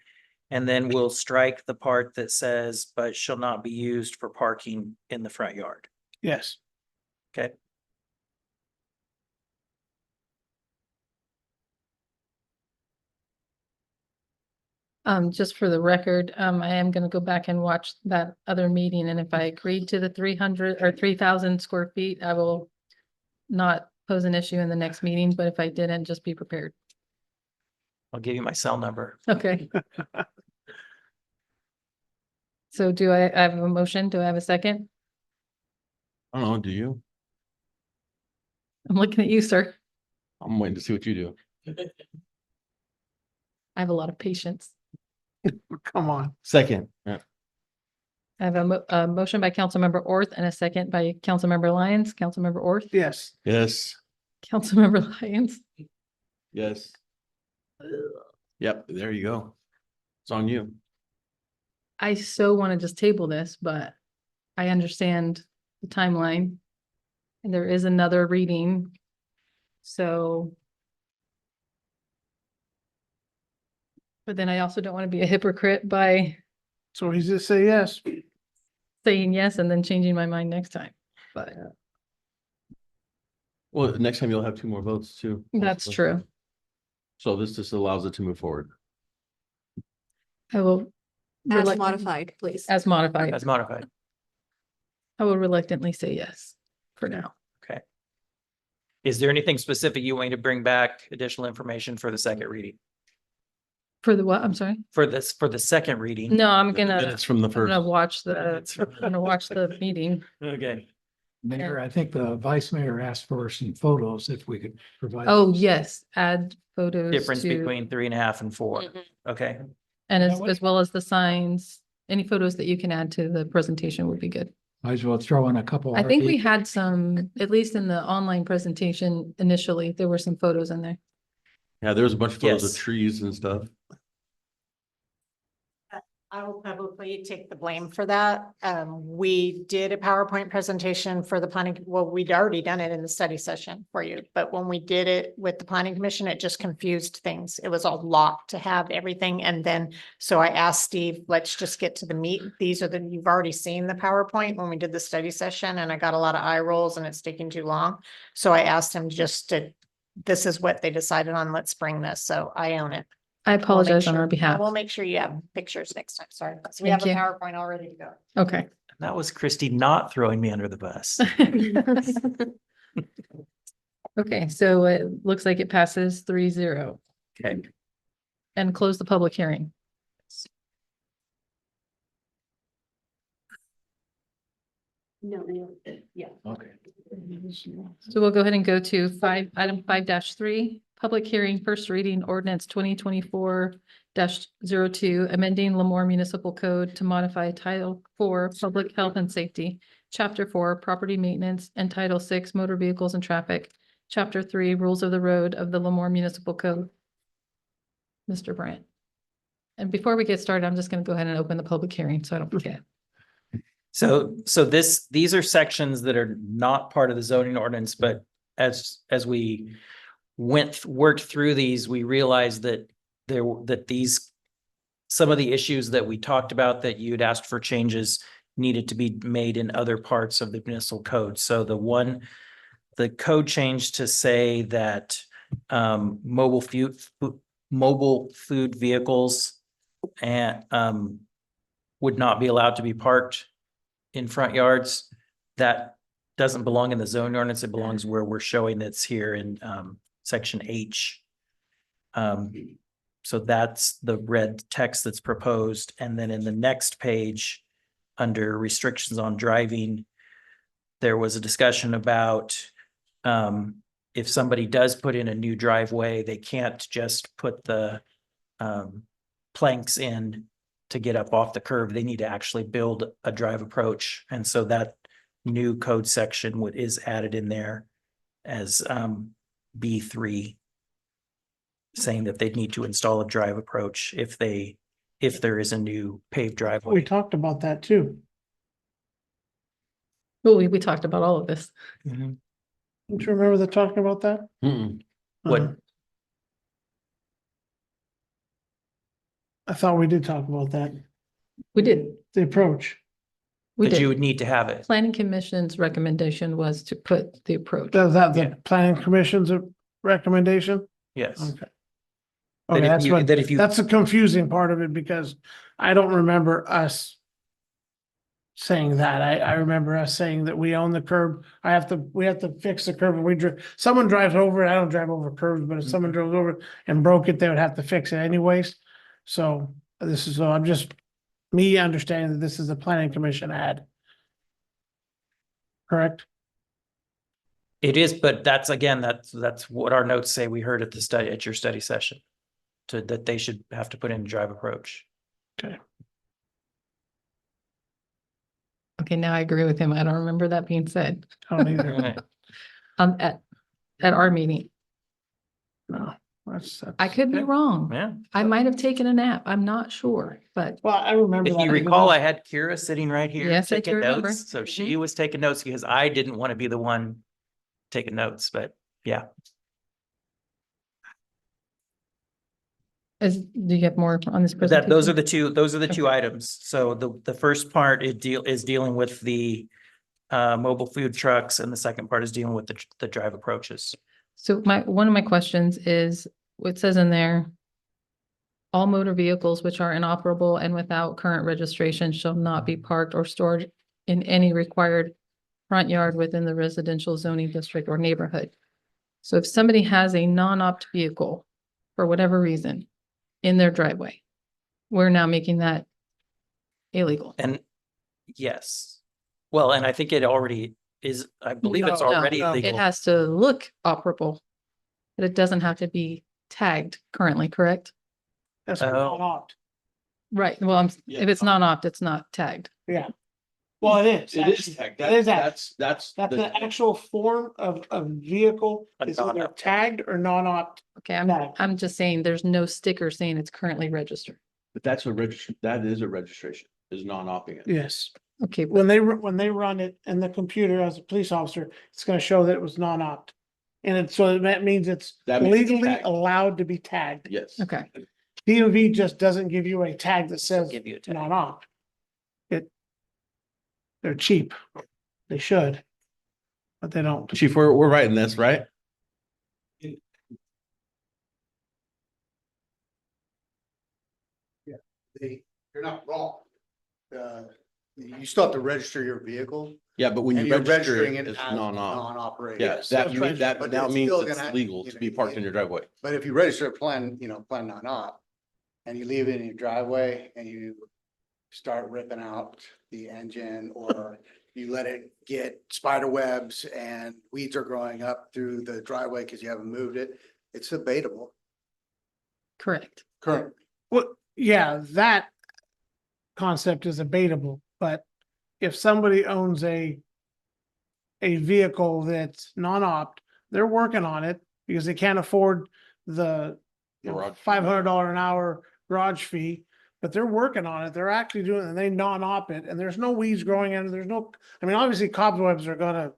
And then we'll strike the part that says, but shall not be used for parking in the front yard. Yes. Okay. just for the record, I am gonna go back and watch that other meeting, and if I agreed to the 300 or 3,000 square feet, I will not pose an issue in the next meeting, but if I didn't, just be prepared. I'll give you my cell number. Okay. So do I have a motion? Do I have a second? I don't know, do you? I'm looking at you, sir. I'm waiting to see what you do. I have a lot of patience. Come on. Second. Yeah. I have a motion by Councilmember Orth and a second by Councilmember Lyons. Councilmember Orth, Yes. Yes. Councilmember Lyons. Yes. Yep, there you go. It's on you. I so want to just table this, but I understand the timeline. And there is another reading. So. But then I also don't want to be a hypocrite by So he's just say yes. saying yes and then changing my mind next time. But Well, next time you'll have 2 more votes too. that's true. So this just allows it to move forward. I will. As modified, please. As modified. As modified. I will reluctantly say yes for now. Okay. Is there anything specific you want me to bring back additional information for the second reading? For the what? I'm sorry? For the second reading? No, I'm The gonna, minutes from the I'm gonna first. watch I'm gonna watch the meeting. Okay. Mayor, I think the vice mayor asked for some photos if we could provide. Oh, those. yes, add photos Difference to, between 3.5 and 4. Okay. and Yeah, what- as well as the signs, any photos that you can add to the presentation would be good. Might as well throw in a couple. I think we RV had some, at least in the online presentation initially, there were some photos in there. Yeah, there was a bunch of photos of Yes. trees and stuff. I will publicly take the blame for that. We did a PowerPoint presentation for the planning, well, we'd already done it in the study session for you, but when we did it with the planning commission, it just confused things. It was a lot to have everything. And then, so I asked Steve, let's just get to the meat. These are you've already seen the PowerPoint when we did the study session, and I got a lot of eye rolls and it's taking too long. So I asked him this is what they decided on, let's bring this. So I own it. I We'll make apologize on sure- our behalf. We'll make sure you have pictures next time. Sorry. So we have Thank a you. PowerPoint all ready to go. Okay. That was Christy not throwing me under the bus. Okay, so it looks like it passes 3-0 Okay. and close the public hearing. No, yeah. Okay. So we'll go ahead and go to item 5-3, public hearing, first reading ordinance 2024-02, amending Lemoore Municipal Code to modify Title 4, Public Health and Safety, Chapter 4, Property Maintenance, and Title 6, Motor Vehicles and Traffic, Chapter 3, Rules of the Road of the Lemoore Municipal Code. Mr. Brandt. And before we get started, I'm just going to go ahead and open the public hearing so I don't forget. So these are sections that are not part of the zoning ordinance, but as we worked through these, we realized that some of the issues that we talked about that you'd asked for changes needed to be made in other parts of the municipal code. So the code changed to say that mobile food vehicles and would not be allowed to be parked in front yards. That doesn't belong in the zoning ordinance. It belongs where we're showing that's here in section H. So that's the red text that's proposed. And then in the next page, under restrictions on driving, there was a discussion about if somebody does put in a new driveway, they can't just put the planks in to get up off the curb. They need to actually build a drive approach. And so that new code section is added in there as B3, saying that they'd need to install a drive approach if there is a new paved driveway. We talked about that too. Well, we talked about all of this. Don't you remember the talking about that? What? Uh, I thought we did talk about that, We did. the approach. We That you did. would need to have it. Planning Commission's recommendation was to put the approach. Does that Yeah. the planning commission's recommendation? Yes. Okay. That Okay, if that's you- what, that if you- that's the confusing part of it because I don't remember us saying that. I remember us saying that we own the curb. We have to fix the curb. Someone drives over it. I don't drive over curbs, but if someone drove over it and broke it, they would have to fix it anyways. So I'm just me understanding that this is a planning commission ad. Correct? It is, but that's what our notes say we heard at your study session. That they should have to put in a drive approach. Okay. Okay, now I agree with him. I don't remember that being said. I don't either. At our meeting. No, I could be wrong. Yeah. I might have taken a nap. I'm not sure, but Well, I remember If that. you recall, I had Kira sitting right here Yes, I do taking remember. notes. So she was taking notes because I didn't want to be the one taking notes, but yeah. do you have more on this? Those are presentation? the two items. So the first part is dealing with the mobile food trucks, and the second part is dealing with the drive approaches. So one of my questions is, what says in there, all motor vehicles which are inoperable and without current registration shall not be parked or stored in any required front yard within the residential zoning district or neighborhood. So if somebody has a non-opt vehicle for whatever reason in their driveway, we're now making that illegal. And yes. Well, and I think it already is, I believe it's No, already no. It legal. has to look operable, but it doesn't have to be tagged currently, correct? That's Oh. not opt. Right, well, if it's non-opt, it's not tagged. Yeah. Well, it is. It is actually. tagged. It is tagged. That's. That's the- an actual form of vehicle A is either non-opt. tagged or non-opt. Okay, Tagged. I'm just saying there's no sticker saying it's currently registered. But that's a that is a registration, is non-opting it. Yes. Okay, When they run it in the computer as a police officer, it's gonna show that it was non-opt. And so that means it's That means it's legally tagged. allowed to be tagged. Yes. okay. DMV just doesn't give you a tag that says Give you a tag. non-opt. They're cheap. They should. But they don't. Chief, we're writing this, right? You're not wrong. You still have to register your vehicle. Yeah, but when And you you're register registering it it as as non-op. non-operated. Yeah, that But now it's means still it's gonna, legal you to know, be parked in your driveway. But if you register a plan, plan non-op, and you leave it in your driveway and you start ripping out the engine, or you let it get spider webs and weeds are growing up through the driveway because you haven't moved it, it's debatable Correct. currently. Well, yeah, that concept is debatable, but if somebody owns a vehicle that's non-opt, they're working on it because they can't afford the Garage. $500 an hour garage fee, but they're working on it. They're actually doing it and they non-op it and there's no weeds growing in it. There's no, I mean, obviously cobwebs are gonna,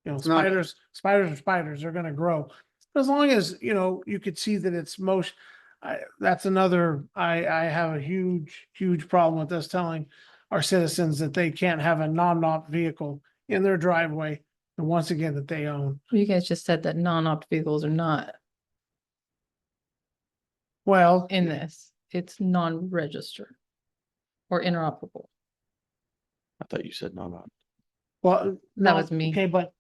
not- spiders are spiders, they're gonna grow. As long as, you could see that it's motion, that's another, I have a huge problem with us telling our citizens that they can't have a non-op vehicle in their driveway. And once again, that they own. You guys just said that non-opt vehicles are not Well, in this. It's non-registered or interoperable. I thought you said non-op. well. That non- was me. Okay, but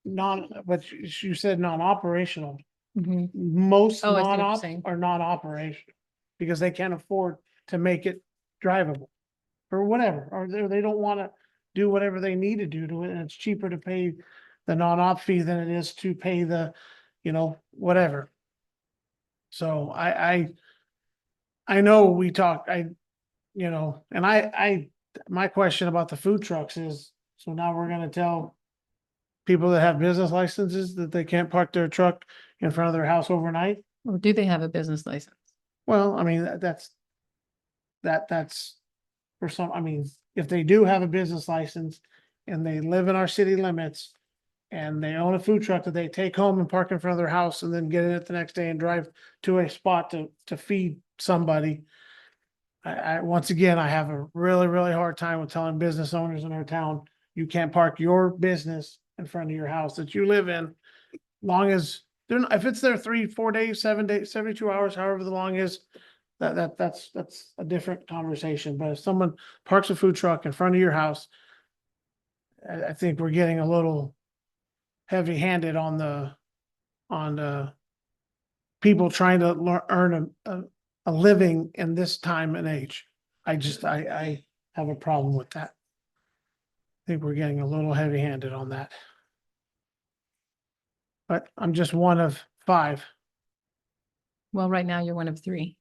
but you said non-operational. Mhm. Most Oh, I see what you're non-op saying. are non-operational because they can't afford to make it drivable. Or whatever, or they don't wanna do whatever they need to do to it, and it's cheaper to pay the non-op fee than it is to pay the, whatever. So I know we talked, and my question about the food trucks is, so now we're gonna tell people that have business licenses that they can't park their truck in front of their house overnight? Or do they have a business license? Well, I mean, that's for some, I mean, if they do have a business license and they live in our city limits and they own a food truck that they take home and park in front of their house and then get in it the next day and drive to a spot to feed somebody. Once again, I have a really hard time with telling business owners in our town, you can't park your business in front of your house that you live in. Long as if it's there 3-4 days, 7 days, 72 hours, however the long is, that's a different conversation. But if someone parks a food truck in front of your house, I think we're getting a little heavy-handed on the people trying to earn a living in this time and age. I have a problem with that. I think we're getting a little heavy-handed on that. But I'm just one of 5. Well, right now you're one of 3.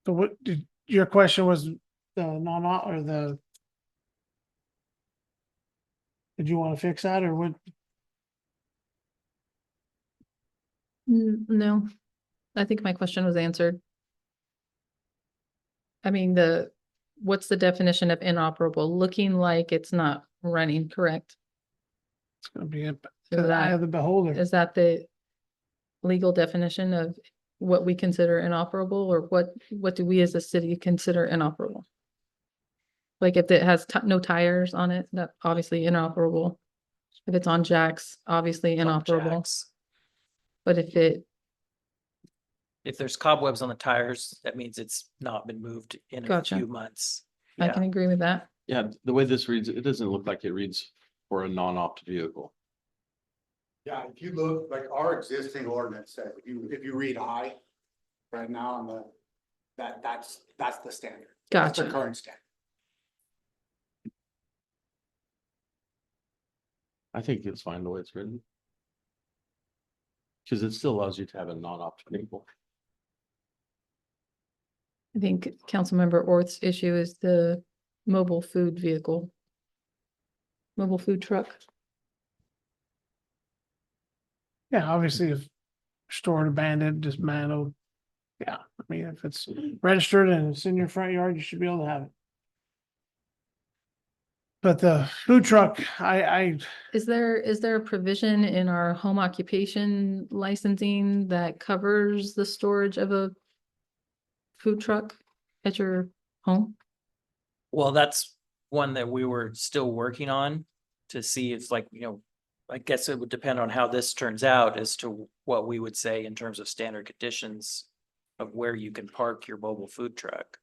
So what did your question was the or the? Did you want to fix that or what? No, I think my question was answered. I mean, what's the definition of inoperable? Looking like it's not running, correct? It's gonna be Is the eye of the beholder. Is that the legal definition of what we consider inoperable, or what do we as a city consider inoperable? Like if it has no tires on it, that obviously inoperable. If it's on jacks, obviously inoperable. But if if there's cobwebs on the tires, that means it's not been moved in a Gotcha. few months. I Yeah. can agree with that. Yeah, the way this reads, it doesn't look like it reads for a non-opt vehicle. Yeah, if you look, like our existing ordinance says, if you read I right now on the, that's the standard. That's the Gotcha. current standard. I think it's fine the way it's written. Because it still allows you to have a non-opt vehicle. I think Councilmember Orth's issue is the mobile food vehicle. Mobile food truck. Yeah, obviously if stored, abandoned, dismantled. Yeah, I mean, if it's registered and it's in your front yard, you should be able to have it. But the food truck, Is there a provision in our home occupation licensing that covers the storage of a food truck at your home? Well, that's one that we were still working on to see if like, I guess it would depend on how this turns out as to what we would say in terms of standard conditions of where you can park your mobile food truck.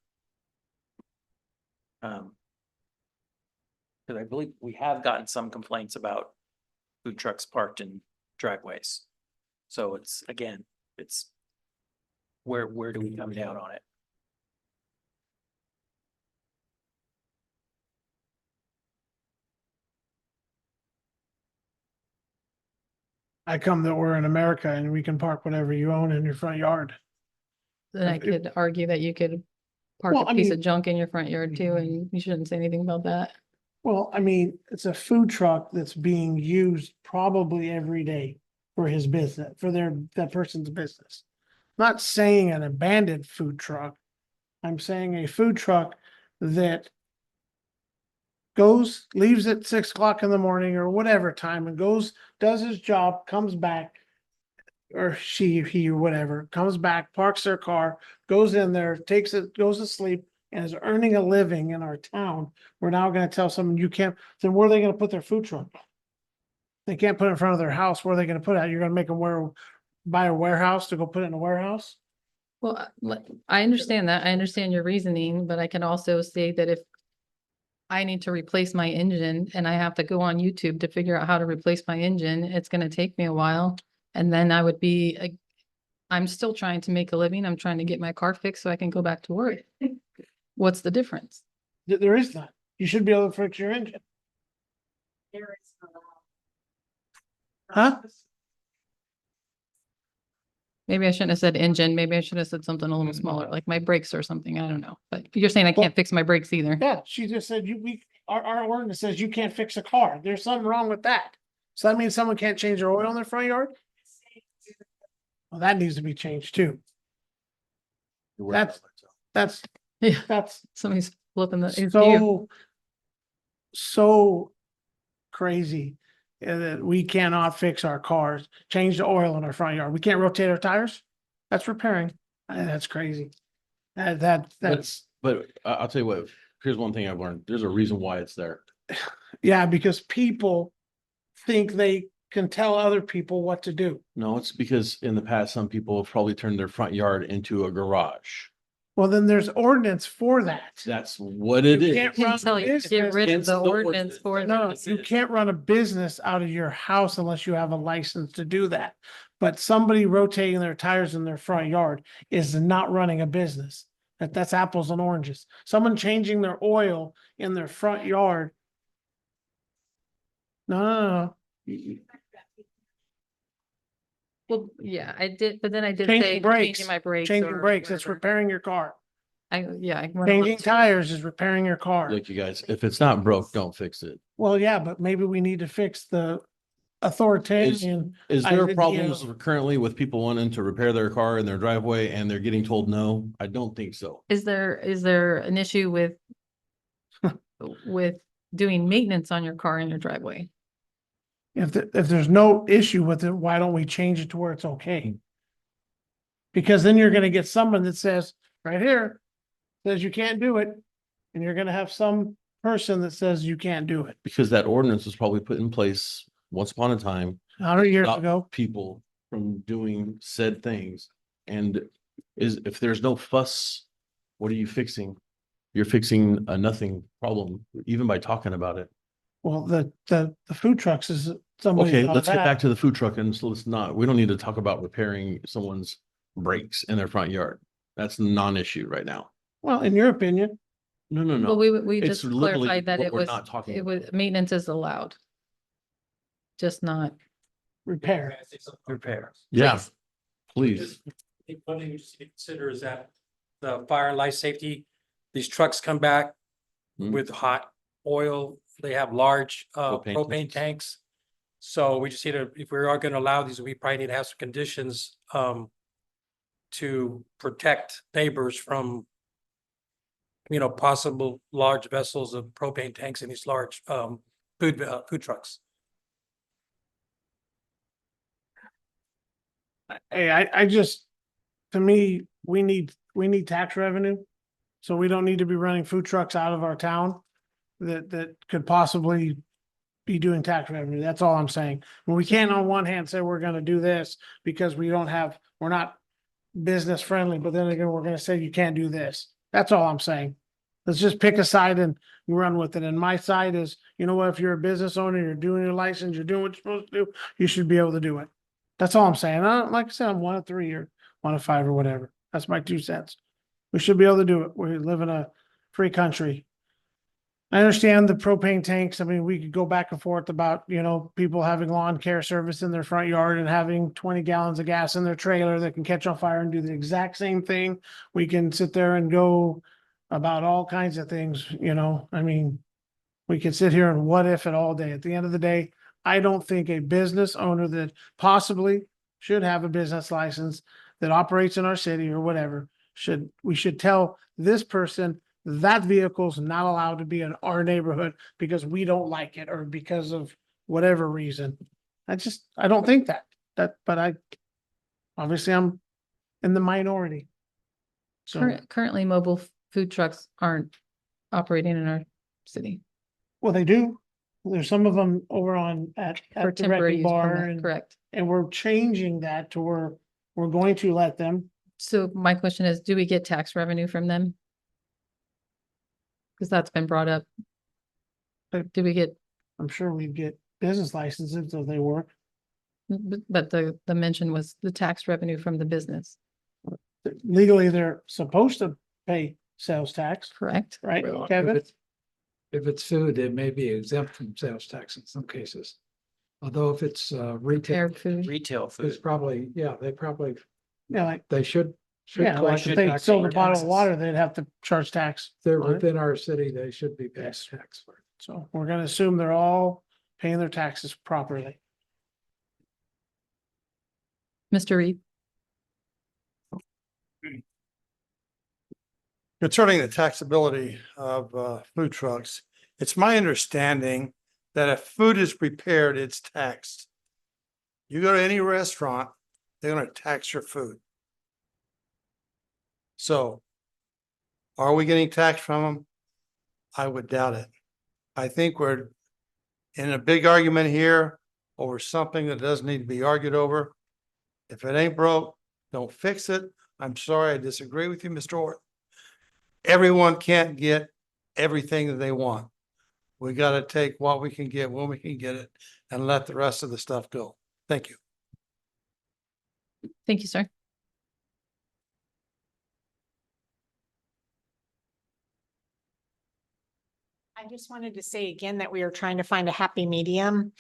Because I believe we have gotten some complaints about food trucks parked in driveways. So it's, again, it's where do we come down on it? I come that we're in America and we can park whatever you own in your front yard. Then I If- could argue that you could park Well, a I piece mean- of junk in your front yard too, and you shouldn't say anything about that. Well, I mean, it's a food truck that's being used probably every day for his business, for that person's business. Not saying an abandoned food truck. I'm saying a food truck that leaves at 6 o'clock in the morning or whatever time and goes, does his job, comes back. Or he, or whatever, comes back, parks their car, goes in there, takes it, goes to sleep and is earning a living in our town. We're now gonna tell someone you can't, then where are they gonna put their food truck? They can't put it in front of their house. Where are they gonna put it? You're gonna make them buy a warehouse to go put it in a warehouse? Well, I understand that. I understand your reasoning, but I can also say that if I need to replace my engine and I have to go on YouTube to figure out how to replace my engine, it's gonna take me a while. And then I would be, I'm still trying to make a living. I'm trying to get my car fixed so I can go back to work. What's the difference? There is none. You should be able to fix your engine. Huh? Maybe I shouldn't have said engine. Maybe I should have said something a little smaller, like my brakes or something. I don't know. But you're saying I Well- can't fix my brakes either. Yeah, she just said our ordinance says you can't fix a car. There's something wrong with that. So that means someone can't change their oil in their front yard? Well, that needs to be changed too. That's, Yeah, that's somebody's flipping the. it's you. so crazy that we cannot fix our cars, change the oil in our front yard. We can't rotate our tires? That's repairing. That's crazy. That's, But I'll tell you what, here's one thing I've learned. There's a reason why it's there. yeah, because people think they can tell other people what to do. No, it's because in the past, some people have probably turned their front yard into a garage. Well, then there's ordinance for that. That's what it You is. can't Can run tell a you, get business. rid of It's the the ordinance ordinance. for. No, This you is- can't run a business out of your house unless you have a license to do that. But somebody rotating their tires in their front yard is not running a business. That's apples and oranges. Someone changing their oil in their front yard. No. Well, yeah, I did, but then I did say Changing brakes, changing my brakes. changing or brakes, it's whatever. repairing your car. Yeah. I went Changing on- tires is repairing your car. Look, you guys, if it's not broke, don't fix it. Well, yeah, but maybe we need to fix the authoritarian. Is there idea. problems currently with people wanting to repair their car in their driveway and they're getting told no? I don't think so. Is there an issue with doing maintenance on your car in your driveway? If there's no issue with it, why don't we change it to where it's okay? Because then you're gonna get someone that says, right here, says you can't do it. And you're gonna have some person that says you can't do it. Because that ordinance was probably put in place once upon a time. 100 years stop ago. People from doing said things. And is if there's no fuss, what are you fixing? You're fixing a nothing problem, even by talking about it. Well, the food trucks is somebody. Okay, thought of let's get that. back to the food truck and so let's not, we don't need to talk about repairing someone's brakes in their front yard. That's a non-issue right now. Well, in your opinion, No, no, no. Well, we It's just literally clarified that what it we're was, not talking it about. was, maintenance is allowed. Just not. repair. Repair. Yeah, Please. please. One thing you just need to consider is that the fire and life safety, these trucks come back Hmm. with hot oil. They have large Propane propane tanks. So we just need to, if we are gonna allow these, we probably need to have some conditions to protect neighbors from possible large vessels of propane tanks in these large food trucks. Hey, I just, to me, we need tax revenue. So we don't need to be running food trucks out of our town that could possibly be doing tax revenue. That's all I'm saying. We can't on one hand say we're gonna do this because we're not business friendly, but then again, we're gonna say you can't do this. That's all I'm saying. Let's just pick a side and run with it. And my side is, you know what, if you're a business owner, you're doing your license, you're doing what you're supposed to do, you should be able to do it. That's all I'm saying. Like I said, I'm 1 of 3 or 1 of 5 or whatever. That's my 2 cents. We should be able to do it. We live in a free country. I understand the propane tanks. I mean, we could go back and forth about, people having lawn care service in their front yard and having 20 gallons of gas in their trailer that can catch on fire and do the exact same thing. We can sit there and go about all kinds of things, I mean, we can sit here and what if it all day. At the end of the day, I don't think a business owner that possibly should have a business license that operates in our city or whatever, we should tell this person that vehicle's not allowed to be in our neighborhood because we don't like it or because of whatever reason. I don't think but obviously I'm in the minority. So, Currently, mobile food trucks aren't operating in our city. well, they do. There's some of them over at For the temporary wrecking use bar permit, correct. and we're changing that to where we're going to let them. So my question is, do we get tax revenue from them? Because that's been brought up. But do we get, I'm sure we'd get business licenses if they work. but the mention was the tax revenue from the business, Legally, they're supposed to pay sales tax, correct? right, Well, Kevin? If it's food, it may be exempt from sales tax in some cases. Although if it's retail, Prepared food. Retail it's food. probably, they probably, Yeah, like, they should yeah, like collect if the they tax sold for a bottle of taxes. water, they'd have to charge tax. They're on it. within our city, they should be paying Yes. tax for it. So we're gonna assume they're all paying their taxes properly. Mr. Reed, Concerning the taxability of food trucks, it's my understanding that if food is prepared, it's taxed. You go to any restaurant, they're gonna tax your food. So are we getting taxed from them? I would doubt it. I think we're in a big argument here over something that doesn't need to be argued over. If it ain't broke, don't fix it. I'm sorry, I disagree with you, Mr. Orr. Everyone can't get everything that they want. We gotta take what we can get when we can get it and let the rest of the stuff go. Thank you. thank you, sir. I just wanted to say again that we are trying to find a happy medium.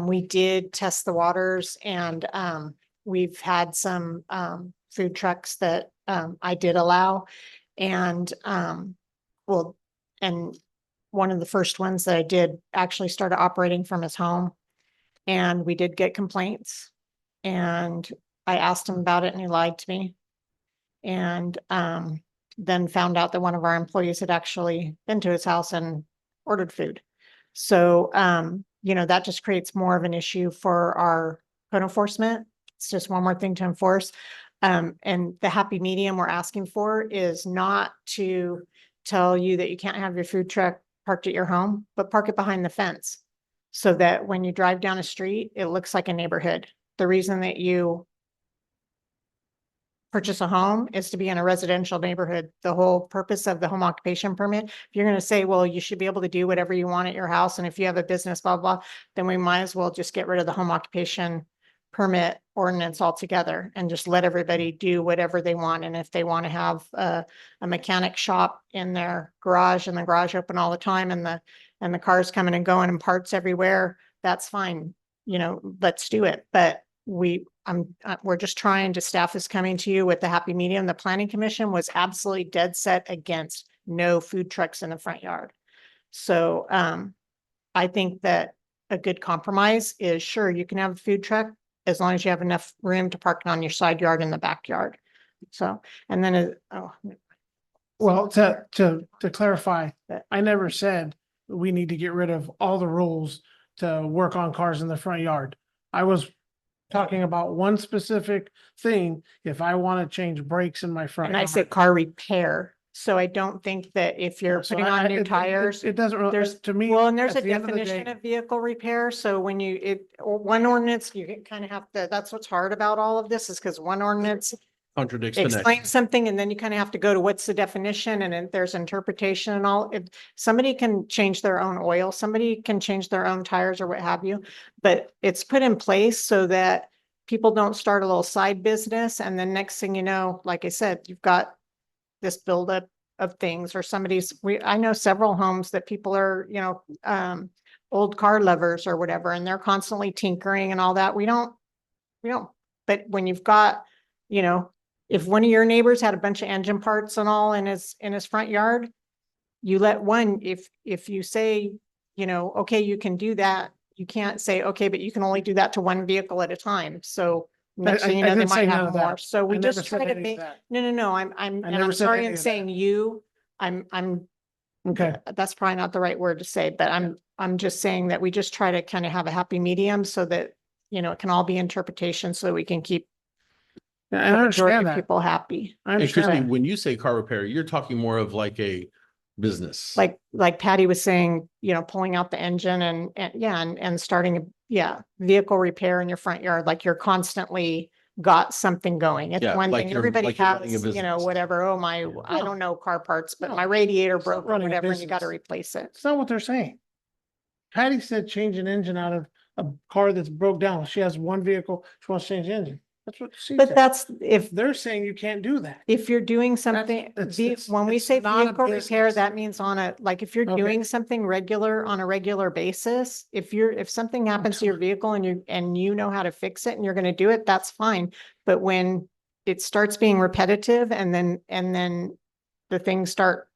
We did test the waters and we've had some food trucks that I did allow. And and one of the first ones that I did actually started operating from his home. And we did get complaints. And I asked him about it and he lied to me. And then found out that one of our employees had actually been to his house and ordered food. So, that just creates more of an issue for our code enforcement. It's just one more thing to enforce. And the happy medium we're asking for is not to tell you that you can't have your food truck parked at your home, but park it behind the fence. So that when you drive down a street, it looks like a neighborhood. The reason that you purchase a home is to be in a residential neighborhood. The whole purpose of the home occupation permit, if you're gonna say, well, you should be able to do whatever you want at your house, and if you have a business, blah, blah, then we might as well just get rid of the home occupation permit ordinance altogether and just let everybody do whatever they want. And if they want to have a mechanic shop in their garage and the garage open all the time and the cars coming and going and parts everywhere, that's fine. You know, let's do it. But we're just trying to, staff is coming to you with the happy medium. The planning commission was absolutely dead set against no food trucks in the front yard. So I think that a good compromise is, sure, you can have a food truck as long as you have enough room to park it on your side yard in the backyard. So, and then, Well, to clarify, I never said we need to get rid of all the rules to work on cars in the front yard. I was talking about one specific thing. If I want to change brakes in my front and I yard. said car repair. So I don't think that if you're So putting on new tires. It doesn't really, There's, to me. well, and there's at a the end of the definition day- of vehicle repair. So when one ordinance, you kind of have to, that's what's hard about all of this, is because one ordinance Contradicts the next. explain something and then you kind of have to go to what's the definition, and then there's interpretation and all. If somebody can change their own oil, somebody can change their own tires or what have you, but it's put in place so that people don't start a little side business. And then next thing you know, like I said, you've got this buildup of things, or I know several homes that people are, old car lovers or whatever, and they're constantly tinkering and all that. We don't, but when you've got, if one of your neighbors had a bunch of engine parts and all in his front yard, you let one, if you say, okay, you can do that, you can't say, okay, but you can only do that to one vehicle at a time. So next thing you I know, they didn't say might none have of that. more. So we I never just said try to any of make, that. no, I'm I never said sorry, any I'm of that. saying you, I'm, Okay. that's probably not the right word to say, but I'm just saying that we just try to kind of have a happy medium so that, it can all be interpretation, so we can keep Yeah, the I majority understand of that. people happy. I And understand Christie, that. when you say car repair, you're talking more of like a business. Like Patty was saying, pulling out the engine and starting, vehicle repair in your front yard, like you're constantly got something going. It's Yeah, one like thing, you're- everybody like you're running a has, business. whatever, oh my, I don't know car parts, but my radiator broke or running a whatever, and you got to business. replace it. It's not what they're saying. Patty said change an engine out of a car that's broke down. She has one vehicle, she wants to change the engine. That's what she But said. that's, if They're saying you can't do that. if you're doing something, when we it's say not a vehicle repair, business. that means like if you're Okay. doing something on a regular basis, if something happens to your vehicle and you know how to fix it and you're gonna do it, that's fine. But when it starts being repetitive and then the things start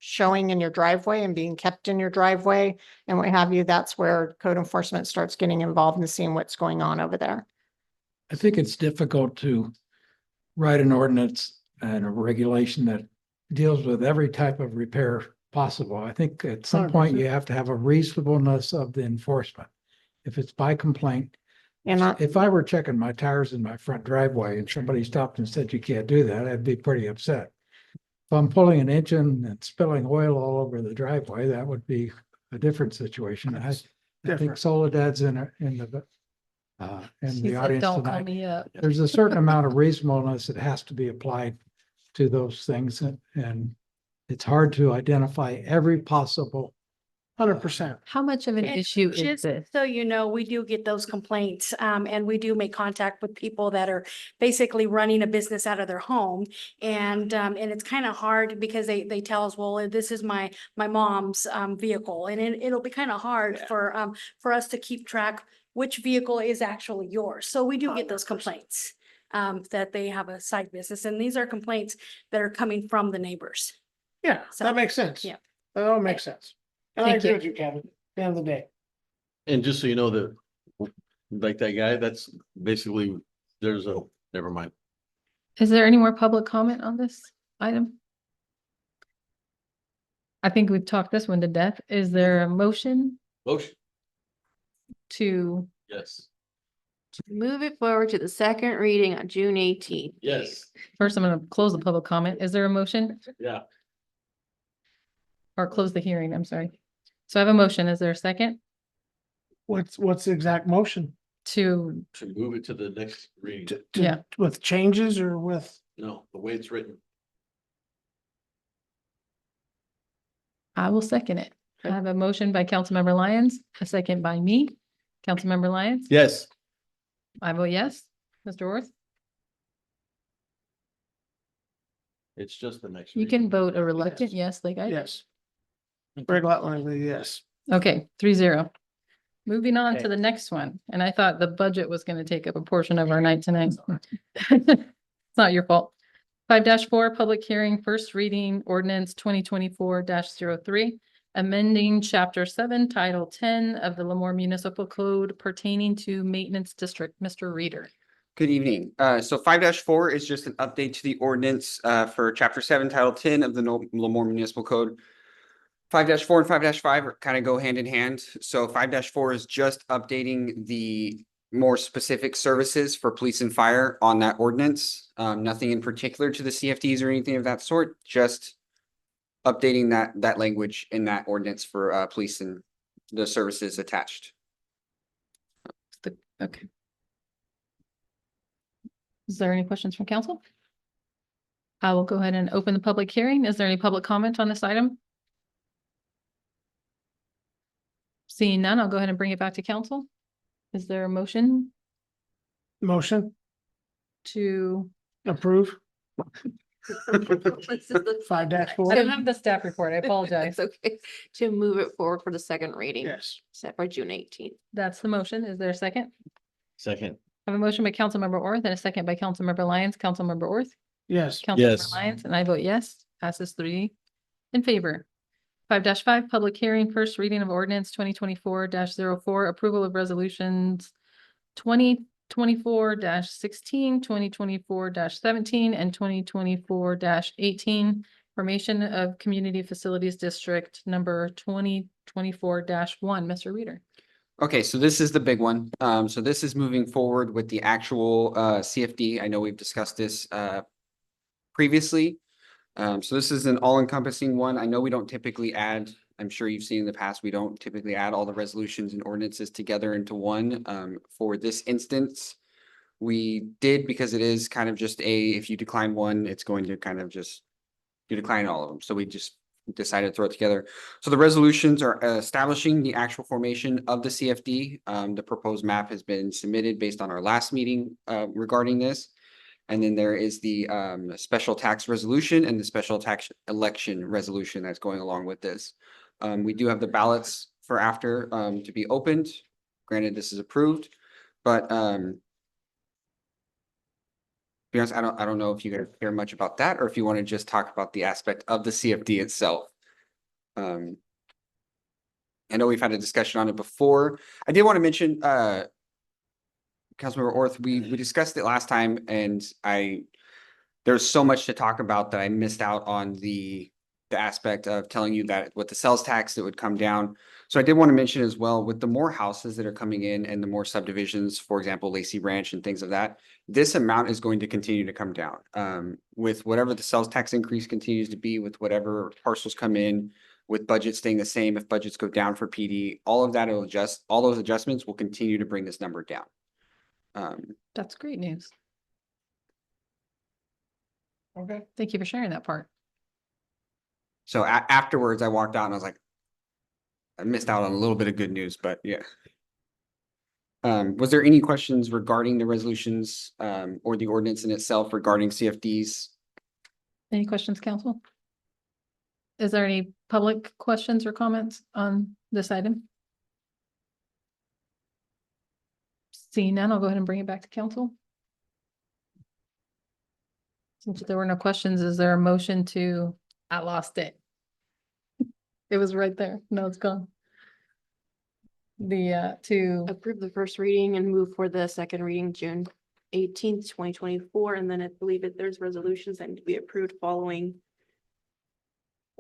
showing in your driveway and being kept in your driveway and what have you, that's where code enforcement starts getting involved and seeing what's going on over there. I think it's difficult to write an ordinance and a regulation that deals with every type of repair possible. I think at some point you have to have a reasonableness of the enforcement. If it's by complaint, And if I were checking my tires in my front driveway and somebody stopped and said you can't do that, I'd be pretty upset. If I'm pulling an engine and spilling oil all over the driveway, that would be a different situation. I think different. Soledad's in the She the said, audience don't call tonight. me up. There's a certain amount of reasonableness that has to be applied to those things, and it's hard to identify every possible. 100%. How much of an And issue is just this? so you know, we do get those complaints, and we do make contact with people that are basically running a business out of their home. And it's kind of hard because they tell us, well, this is my mom's vehicle, and it'll be kind of hard for us to keep track which vehicle is actually yours. So we do get those complaints that they have a side business, and these are complaints that are coming from the neighbors. Yeah, So, that makes sense. yeah. That all makes sense. And I Thank agree you. with you, Kevin, at the end of the day. And just so you know that, like that guy, that's basically, never mind. Is there any more public comment on this item? I think we've talked this one to death. Is there a motion Motion, to, yes. Move it forward to the second reading on June 18th. Yes. first, I'm going to close the public comment. Is there a motion Yeah. or close the hearing? I'm sorry. So I have a motion. Is there a second What's the exact motion? to, To move it to the next reading. Yeah. With changes or with? No, the way it's written. I will second it. I Okay. have a motion by Councilmember Lyons, a second by me. Councilmember Lyons? Yes. I vote yes. Mr. Orth? It's just the next. You reading. can vote a reluctant yes, like I. Yes. Greg Lutler, yes. Okay, 3-0. Moving on to Okay. the next one, and I thought the budget was gonna take up a portion of our night tonight. It's not your fault. 5-4, public hearing, first reading ordinance 2024-03, amending chapter 7, title 10 of the Lemoore Municipal Code pertaining to maintenance district. Mr. Reader. Good evening. So 5-4 is just an update to the ordinance for chapter 7, title 10 of the Lemoore Municipal Code. 5-4 and 5-5 kind of go hand in hand. So 5-4 is just updating the more specific services for police and fire on that ordinance. Nothing in particular to the CFDs or anything of that sort, just updating that language in that ordinance for police and the services attached. Okay. Is there any questions from council? I will go ahead and open the public hearing. Is there any public comment on this item? Seeing none, I'll go ahead and bring it back to council. Is there a motion Motion to? approve. This is the 5-4. I don't have the staff report. I apologize. It's okay to move it forward for the second reading. Yes. Set for June 18th. That's the motion. Is there a second? Second. I have a motion by Councilmember Orth and a second by Councilmember Lyons. Councilmember Orth? Yes. Councilmember Yes. Lyons, and I vote yes. Passes 3 in favor. 5-5, public hearing, first reading of ordinance 2024-04, approval of resolutions 2024-16, 2024-17, and 2024-18, formation of Community Facilities District number 2024-1. Mr. Reader. Okay, so this is the big one. So this is moving forward with the actual CFD. I know we've discussed this previously. So this is an all-encompassing one. I know we don't typically add, I'm sure you've seen in the past, we don't typically add all the resolutions and ordinances together into one. For this instance, we did because it is kind of just if you decline one, it's going to kind of just, you decline all of them. So we just decided to throw it together. So the resolutions are establishing the actual formation of the CFD. The proposed map has been submitted based on our last meeting regarding this. And then there is the special tax resolution and the special tax election resolution that's going along with this. We do have the ballots for after to be opened. Granted, this is approved, but to be honest, I don't know if you guys care much about that or if you want to just talk about the aspect of the CFD itself. I know we've had a discussion on it before. I did want to mention Councilmember Orth, we discussed it last time and there's so much to talk about that I missed out on the aspect of telling you that with the sales tax, it would come down. So I did want to mention as well, with the more houses that are coming in and the more subdivisions, for example, Lacey Ranch and things of that, this amount is going to continue to come down. With whatever the sales tax increase continues to be, with whatever parcels come in, with budgets staying the same, if budgets go down for PD, all of that will adjust, all those adjustments will continue to bring this number down. That's great news. Okay. Thank you for sharing that part. So afterwards, I walked out and I was like, I missed out on a little bit of good news, but yeah. Was there any questions regarding the resolutions or the ordinance in itself regarding CFDs? Any questions, council? Is there any public questions or comments on this item? Seeing none, I'll go ahead and bring it back to council. Since there were no questions, is there a motion to, I lost it. It was right there. No, it's gone. To Approve the first reading and move for the second reading June 18th, 2024. And then I believe that there's resolutions that need to be approved following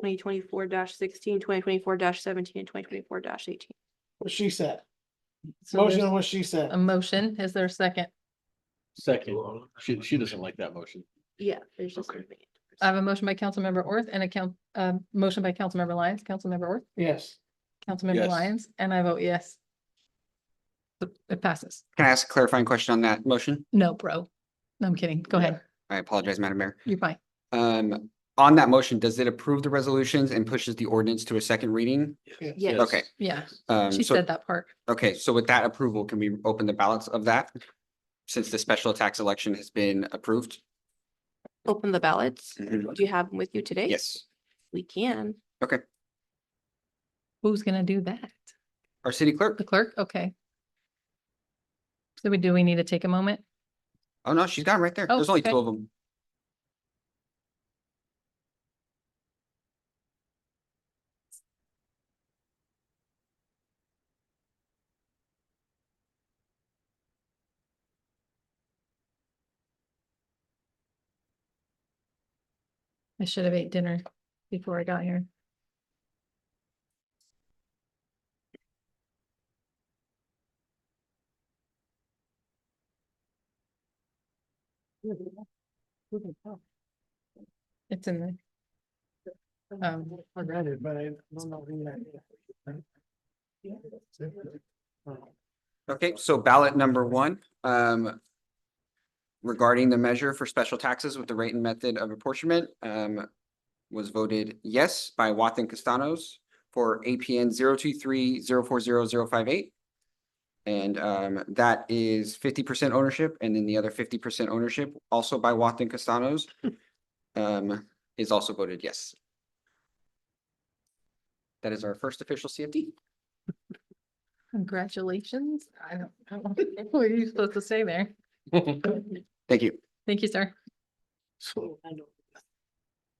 2024-16, 2024-17, and 2024-18. What she said. So Motion there's on what she said. a motion. Is there a second? Second. She doesn't like that motion. Yeah, there's just. Okay. I have a motion by Councilmember Orth and a motion by Councilmember Lyons. Councilmember Orth, Yes. Councilmember Yes. Lyons, and I vote yes. It passes. Can I ask a clarifying question on that motion? No, bro. No, I'm kidding. Go ahead. I apologize, Madam Mayor. You're fine. On that motion, does it approve the resolutions and pushes the ordinance to a second reading? Yes. Okay. Yeah, Um, she so, said that part. okay, so with that approval, can we open the ballots of that? Since the special tax election has been approved? Open the ballots. Mhm. Do you have them with you today? Yes. We can. Okay. Who's gonna do that? Our city clerk? The clerk? Okay. So do we need to take a moment? Oh, no, she's got 'em right there. Oh, There's only okay. two of them. I should have ate dinner before I got here. It's in the. I read it, but I don't know who that is. Okay, so ballot number one, regarding the measure for special taxes with the rate and method of apportionment, was voted yes by Watson Castanos for APN 023040058. And that is 50% ownership, and then the other 50% ownership, also by Watson Castanos, is also voted yes. That is our first official CFD. Congratulations. I don't know. What are you supposed to say there? Thank you. Thank you, sir. So I don't.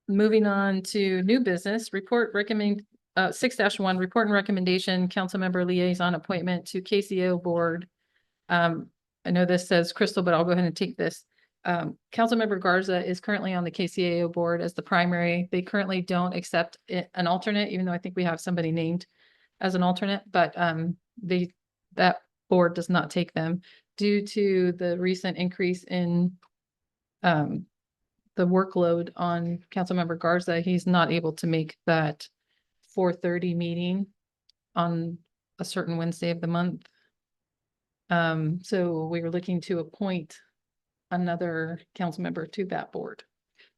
Moving on to new business, report 6-1, report and recommendation, council member liaison appointment to KCO board. I know this says Crystal, but I'll go ahead and take this. Councilmember Garza is currently on the KCAO board as the primary. They currently don't accept an alternate, even though I think we have somebody named as an alternate, but that board does not take them due to the recent increase in the workload on Councilmember Garza. He's not able to make that 4:30 meeting on a certain Wednesday of the month. So we were looking to appoint another council member to that board.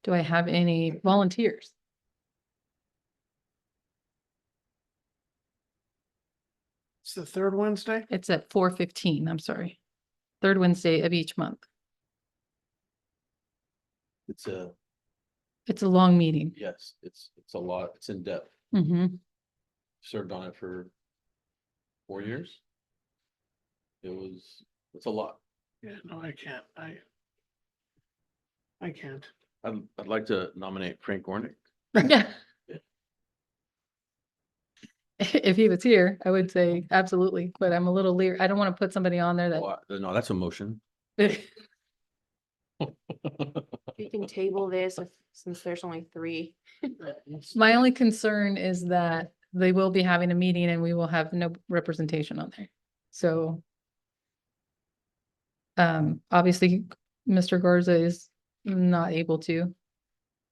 Do I have any volunteers? It's the third Wednesday? It's at 4:15, I'm sorry. Third Wednesday of each month. It's a, It's a long meeting. yes, it's a lot. It's in depth. Mm-hmm. Served on it for 4 years. It's a lot. Yeah, no, I can't. I can't. I'd like to nominate Frank Gornick. Yeah. If he was here, I would say absolutely, but I'm a little leery. I don't want to put somebody on there Oh, no, that's a motion. that. You can table this since there's only 3. My only concern is that they will be having a meeting and we will have no representation on there. So obviously, Mr. Garza is not able to.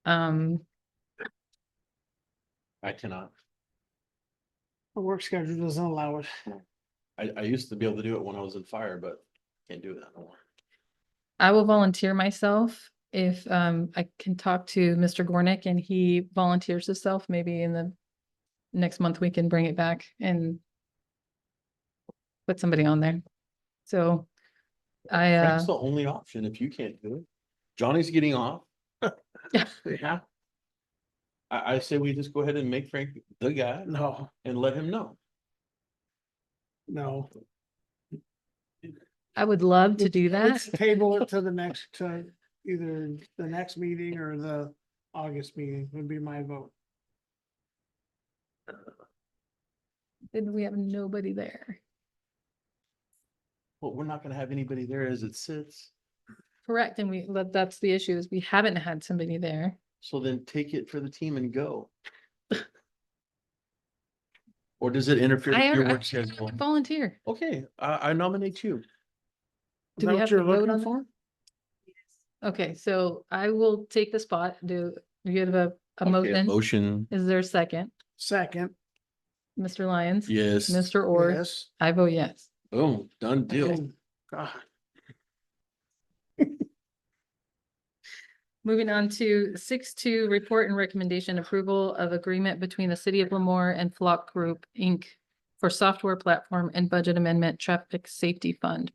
I cannot. The work schedule doesn't allow it. I used to be able to do it when I was in fire, but can't do that no more. I will volunteer myself if I can talk to Mr. Gornick and he volunteers himself. Maybe in the next month we can bring it back and put somebody on there. So Frank's the only option if you can't do it. Johnny's getting off. Yeah. I say we just go ahead and make Frank the guy No, and let him know. no. I would love to do that. Let's table it to the next, to either the next meeting or the August meeting would be my vote. Then we have nobody there. Well, we're not gonna have anybody there as it sits. Correct. And that's the issue is we haven't had somebody there. So then take it for the team and go. Or does it interfere with your work schedule? Volunteer. Okay, I nominate you. Do we have to vote on for? Okay, so I will take the spot. Do you have a Okay, motion? Motion, Is there a second? Second, Mr. Lyons? yes. Mr. Orr? yes. I vote yes. Boom, done deal. God. Moving on to 6.2, report and recommendation approval of agreement between the city of Lemoore and Flock Group, Inc. for software platform and budget amendment traffic safety fund.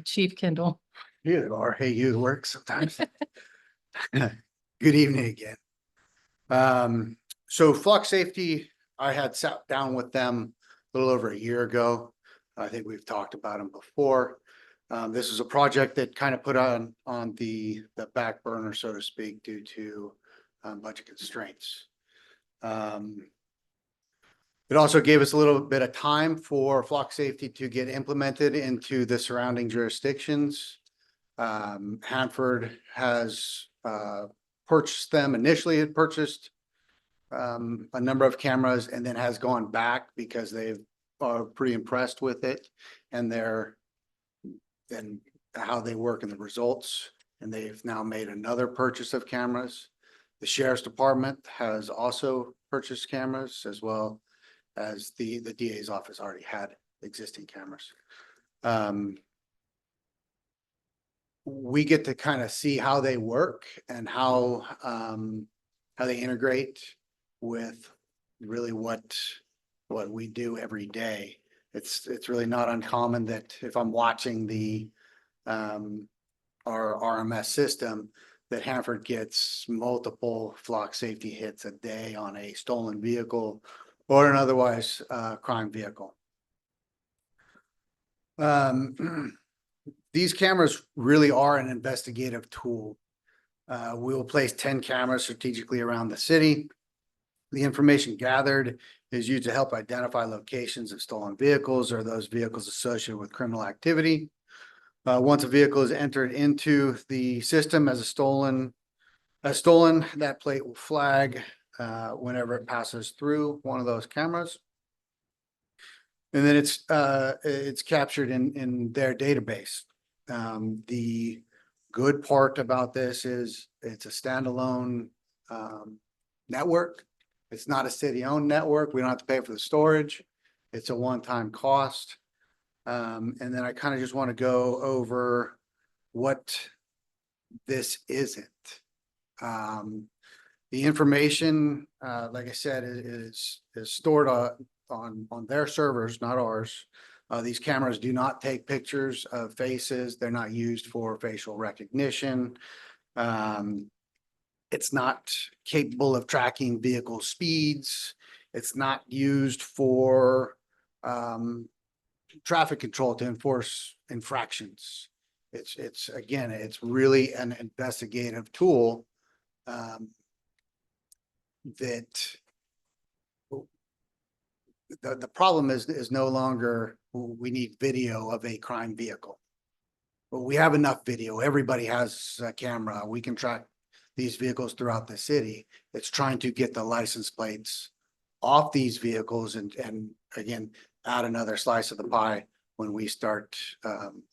Chief Kendall. You are, hey, you work sometimes. Good evening again. So Flock Safety, I had sat down with them a little over a year ago. I think we've talked about them before. This is a project that kind of put on the back burner, so to speak, due to budget constraints. It also gave us a little bit of time for Flock Safety to get implemented into the surrounding jurisdictions. Hanford has purchased them, initially had purchased a number of cameras and then has gone back because they are pretty impressed with it and how they work and the results. And they've now made another purchase of cameras. The Sheriff's Department has also purchased cameras, as well as the DA's office already had existing cameras. We get to kind of see how they work and how they integrate with really what we do every day. It's really not uncommon that if I'm watching our RMS system, that Hanford gets multiple Flock Safety hits a day on a stolen vehicle or an otherwise crime vehicle. These cameras really are an investigative tool. We will place 10 cameras strategically around the city. The information gathered is used to help identify locations of stolen vehicles or those vehicles associated with criminal activity. Once a vehicle is entered into the system as stolen, that plate will flag whenever it passes through one of those cameras. And then it's captured in their database. The good part about this is it's a standalone network. It's not a city-owned network. We don't have to pay for the storage. It's a one-time cost. And then I kind of just want to go over what this isn't. The information, like I said, is stored on their servers, not ours. These cameras do not take pictures of faces. They're not used for facial recognition. It's not capable of tracking vehicle speeds. It's not used for traffic control to enforce infractions. It's again, it's really an investigative tool that the problem is no longer we need video of a crime vehicle. But we have enough video. Everybody has a camera. We can track these vehicles throughout the city. It's trying to get the license plates off these vehicles and again, add another slice of the pie when we start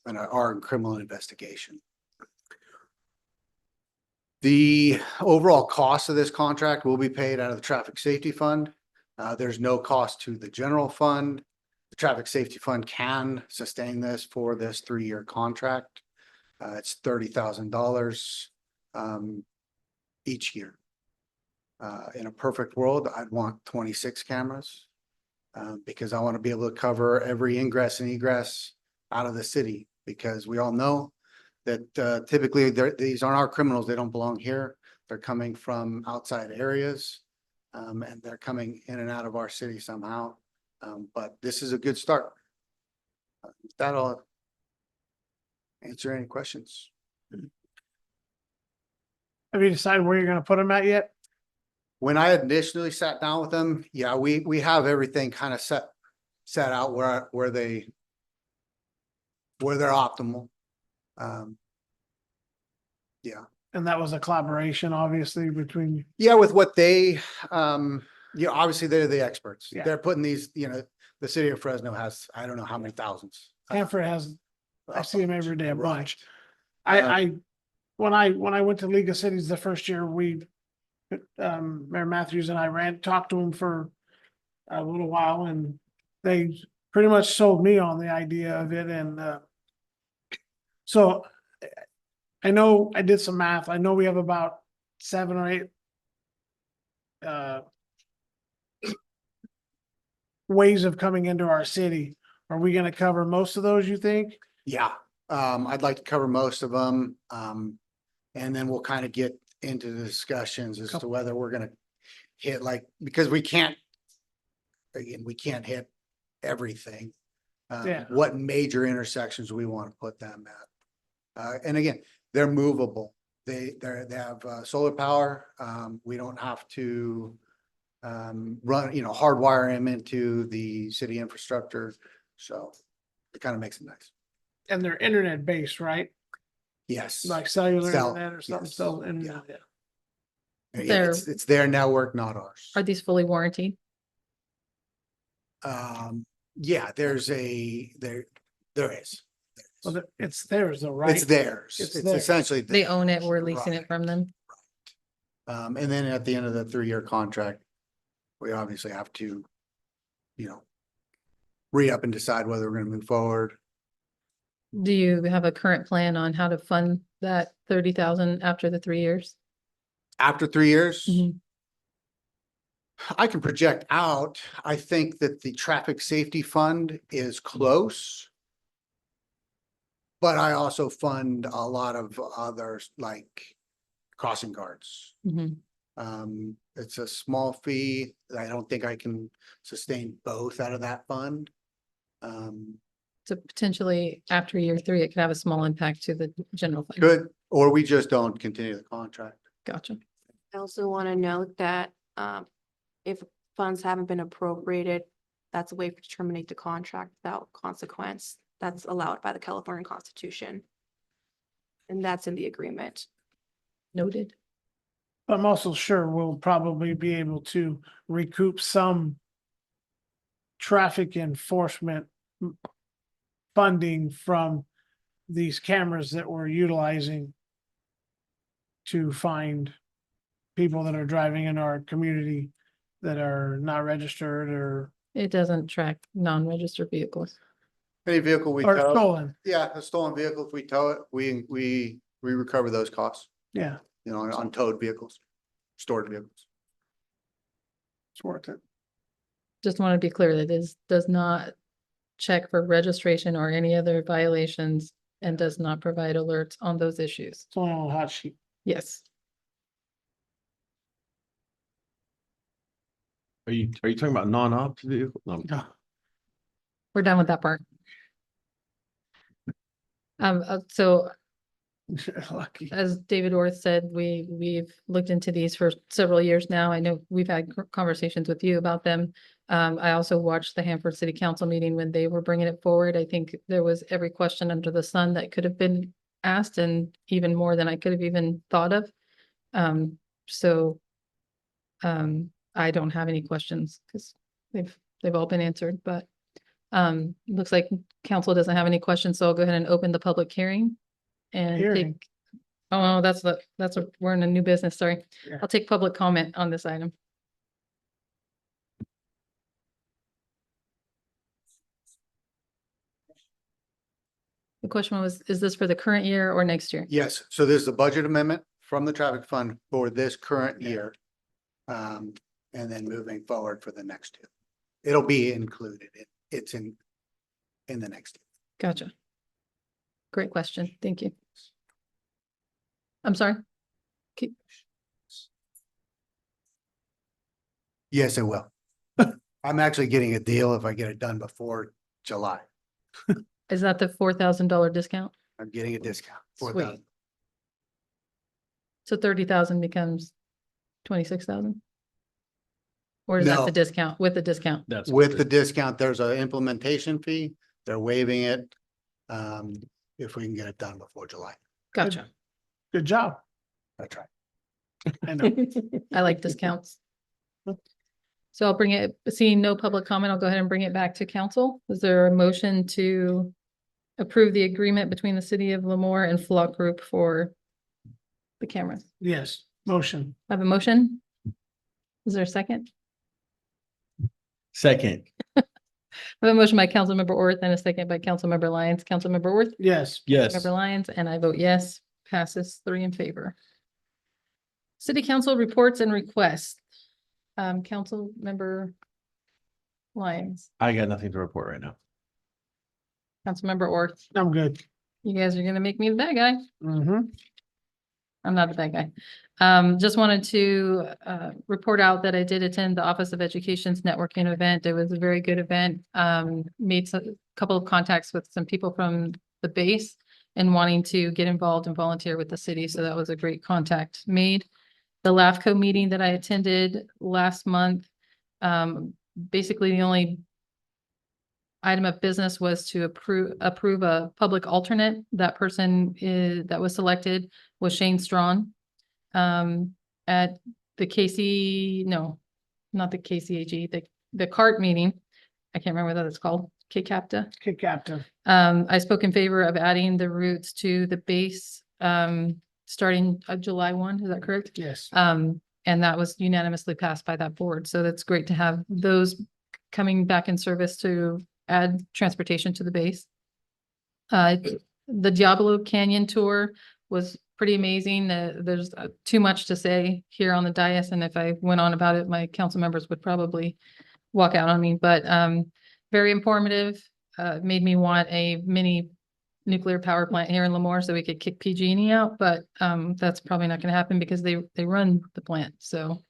our criminal investigation. The overall cost of this contract will be paid out of the Traffic Safety Fund. There's no cost to the general fund. The Traffic Safety Fund can sustain this for this 3-year contract. It's $30,000 each year. In a perfect world, I'd want 26 cameras because I want to be able to cover every ingress and egress out of the city, because we all know that typically these aren't our criminals. They don't belong here. They're coming from outside areas and they're coming in and out of our city somehow. But this is a good start. That'll answer any questions. Have you decided where you're gonna put them at yet? When I initially sat down with them, yeah, we have everything kind of set out where they're optimal. Yeah. And that was a collaboration, obviously, between. Yeah, with what they, obviously they're the experts. Yeah. They're putting these, the city of Fresno has, I don't know how many thousands. Hanford has, I see them every day, a Right. bunch. When I went to League of Cities the first year, Mayor Matthews and I talked to him for a little while, and they pretty much sold me on the idea of it. And so I know I did some math. I know we have about 7 or 8 ways of coming into our city. Are we gonna cover most of those, you think? Yeah, I'd like to cover most of them. And then we'll kind of get into the discussions as to whether we're gonna hit like, because we can't hit everything. Yeah. What major intersections we want to put them at. And again, they're movable. They have solar power. We don't have to run, hardwire them into the city infrastructure. So it kind of makes it nice. And they're internet based, right? Yes. Like cellular Cell, internet or something, yes. so, internet, yeah. Yeah, it's their network, not ours. Are these fully warranted? Yeah, there is. Well, it's theirs though, right? It's theirs. It's It's theirs. essentially. They own it, we're leasing it from them. And then at the end of the 3-year contract, we obviously have to, re-up and decide whether we're gonna move forward. Do you have a current plan on how to fund that 30,000 after the 3 years? After 3 years, Mhm. I can project out. I think that the traffic safety fund is close. But I also fund a lot of others like crossing guards. Mhm. It's a small fee. I don't think I can sustain both out of that fund. So potentially after year 3, it could have a small impact to the general fund. Good, or we just don't continue the contract. Gotcha. I also want to note that if funds haven't been appropriated, that's a way to terminate the contract without consequence. That's allowed by the California Constitution. And that's in the agreement. Noted. I'm also sure we'll probably be able to recoup some traffic enforcement funding from these cameras that we're utilizing to find people that are driving in our community that are not registered or It doesn't track non-registered vehicles. Any vehicle we or tow, stolen. yeah, a stolen vehicle, if we tow it, we recover those costs, Yeah, on towed vehicles, stored vehicles. it's worth it. Just want to be clear that does not check for registration or any other violations and does not provide alerts on those issues. It's on a hot sheet. Yes. Are you talking about non-opt vehicle? No. We're done with that part. So Lucky. as David Orth said, we've looked into these for several years now. I know we've had conversations with you about them. I also watched the Hanford City Council meeting when they were bringing it forward. I think there was every question under the sun that could have been asked and even more than I could have even thought of. I don't have any questions because they've all been answered, but looks like council doesn't have any questions, so I'll go ahead and open the public hearing. And Hearing. take, oh, we're in a new business, sorry. Yeah. I'll take public comment on this item. The question was, is this for the current year or next year? Yes, so there's a budget amendment from the traffic fund for this current year. And then moving forward for the next 2. It'll be included. It's in the next. Gotcha. Great question. Thank you. I'm sorry. Yes, it will. I'm actually getting a deal if I get it done before July. Is that the $4,000 discount? I'm getting a discount. Sweet. 4,000. So 30,000 becomes 26,000? Or is that No. the discount, with the discount? That's With the discount, there's an implementation fee. They're waiving it. If we can get it done before July. Gotcha. Good job. That's right. I know. I like discounts. So I'll bring it, seeing no public comment, I'll go ahead and bring it back to council. Is there a motion to approve the agreement between the city of Lemoore and Flock Group for the cameras? Yes, motion. I have a motion. Is there a second? Second. I have a motion by Councilmember Orth and a second by Councilmember Lyons. Councilmember Orth? Yes. Yes. Member Lyons, and I vote yes. Passes 3 in favor. City Council reports and requests. Council Member Lyons, I got nothing to report right now. Councilmember Orth. I'm good. You guys are gonna make me the bad guy. Mm-hmm. I'm not the bad guy. Just wanted to report out that I did attend the Office of Education's networking event. It was a very good event. Made a couple of contacts with some people from the base and wanting to get involved and volunteer with the city. So that was a great contact made. The LAFCO meeting that I attended last month, basically the only item of business was to approve a public alternate. That person that was selected was Shane Strawn. At the not the KCAG, the CART meeting. I can't remember what that's called. KCAPTA. Kick captain. I spoke in favor of adding the routes to the base, starting July 1, is that correct? Yes. And that was unanimously passed by that board. So that's great to have those coming back in service to add transportation to the base. The Diablo Canyon tour was pretty amazing. There's too much to say here on the dais, and if I went on about it, my council members would probably walk out on me, but very informative. Made me want a mini nuclear power plant here in Lemoore so we could kick PG&E out, but that's probably not going to happen because they run the plant. So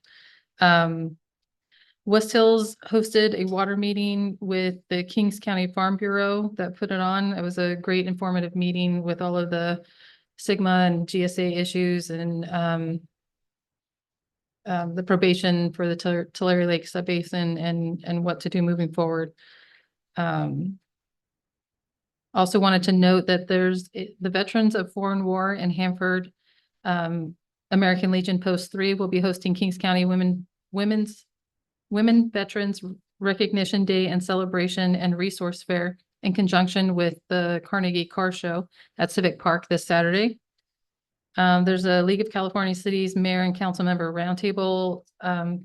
West Hills hosted a water meeting with the Kings County Farm Bureau that put it on. It was a great informative meeting with all of the Sigma and GSA issues and the probation for the Tulare Lake Subbasin and what to do moving forward. Also wanted to note that there's the Veterans of Foreign War in Hanford, American Legion Post 3 will be hosting Kings County Women Veterans Recognition Day and Celebration and Resource Fair in conjunction with the Carnegie Car Show at Civic Park this Saturday. There's a League of California Cities Mayor and Council Member Roundtable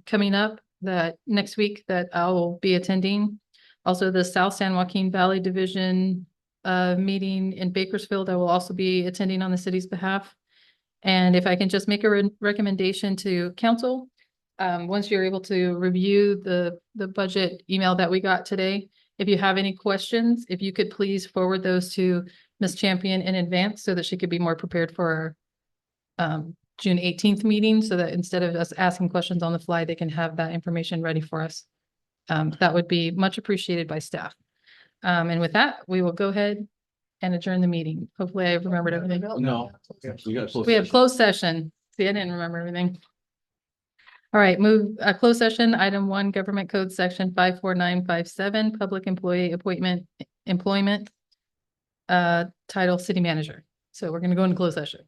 coming up that next week that I'll be attending. Also, the South San Joaquin Valley Division meeting in Bakersfield, I will also be attending on the city's behalf. And if I can just make a recommendation to council, once you're able to review the budget email that we got today, if you have any questions, if you could please forward those to Ms. Champion in advance so that she could be more prepared for our June 18th meeting, so that instead of us asking questions on the fly, they can have that information ready for us. That would be much appreciated by staff. And with that, we will go ahead and adjourn the meeting. Hopefully I remembered everything. No. We have closed session. See, I didn't remember everything. All right, move closed session, item 1, Government Code Section 54957, Public Employee Employment, Title City Manager. So we're going to go into closed session.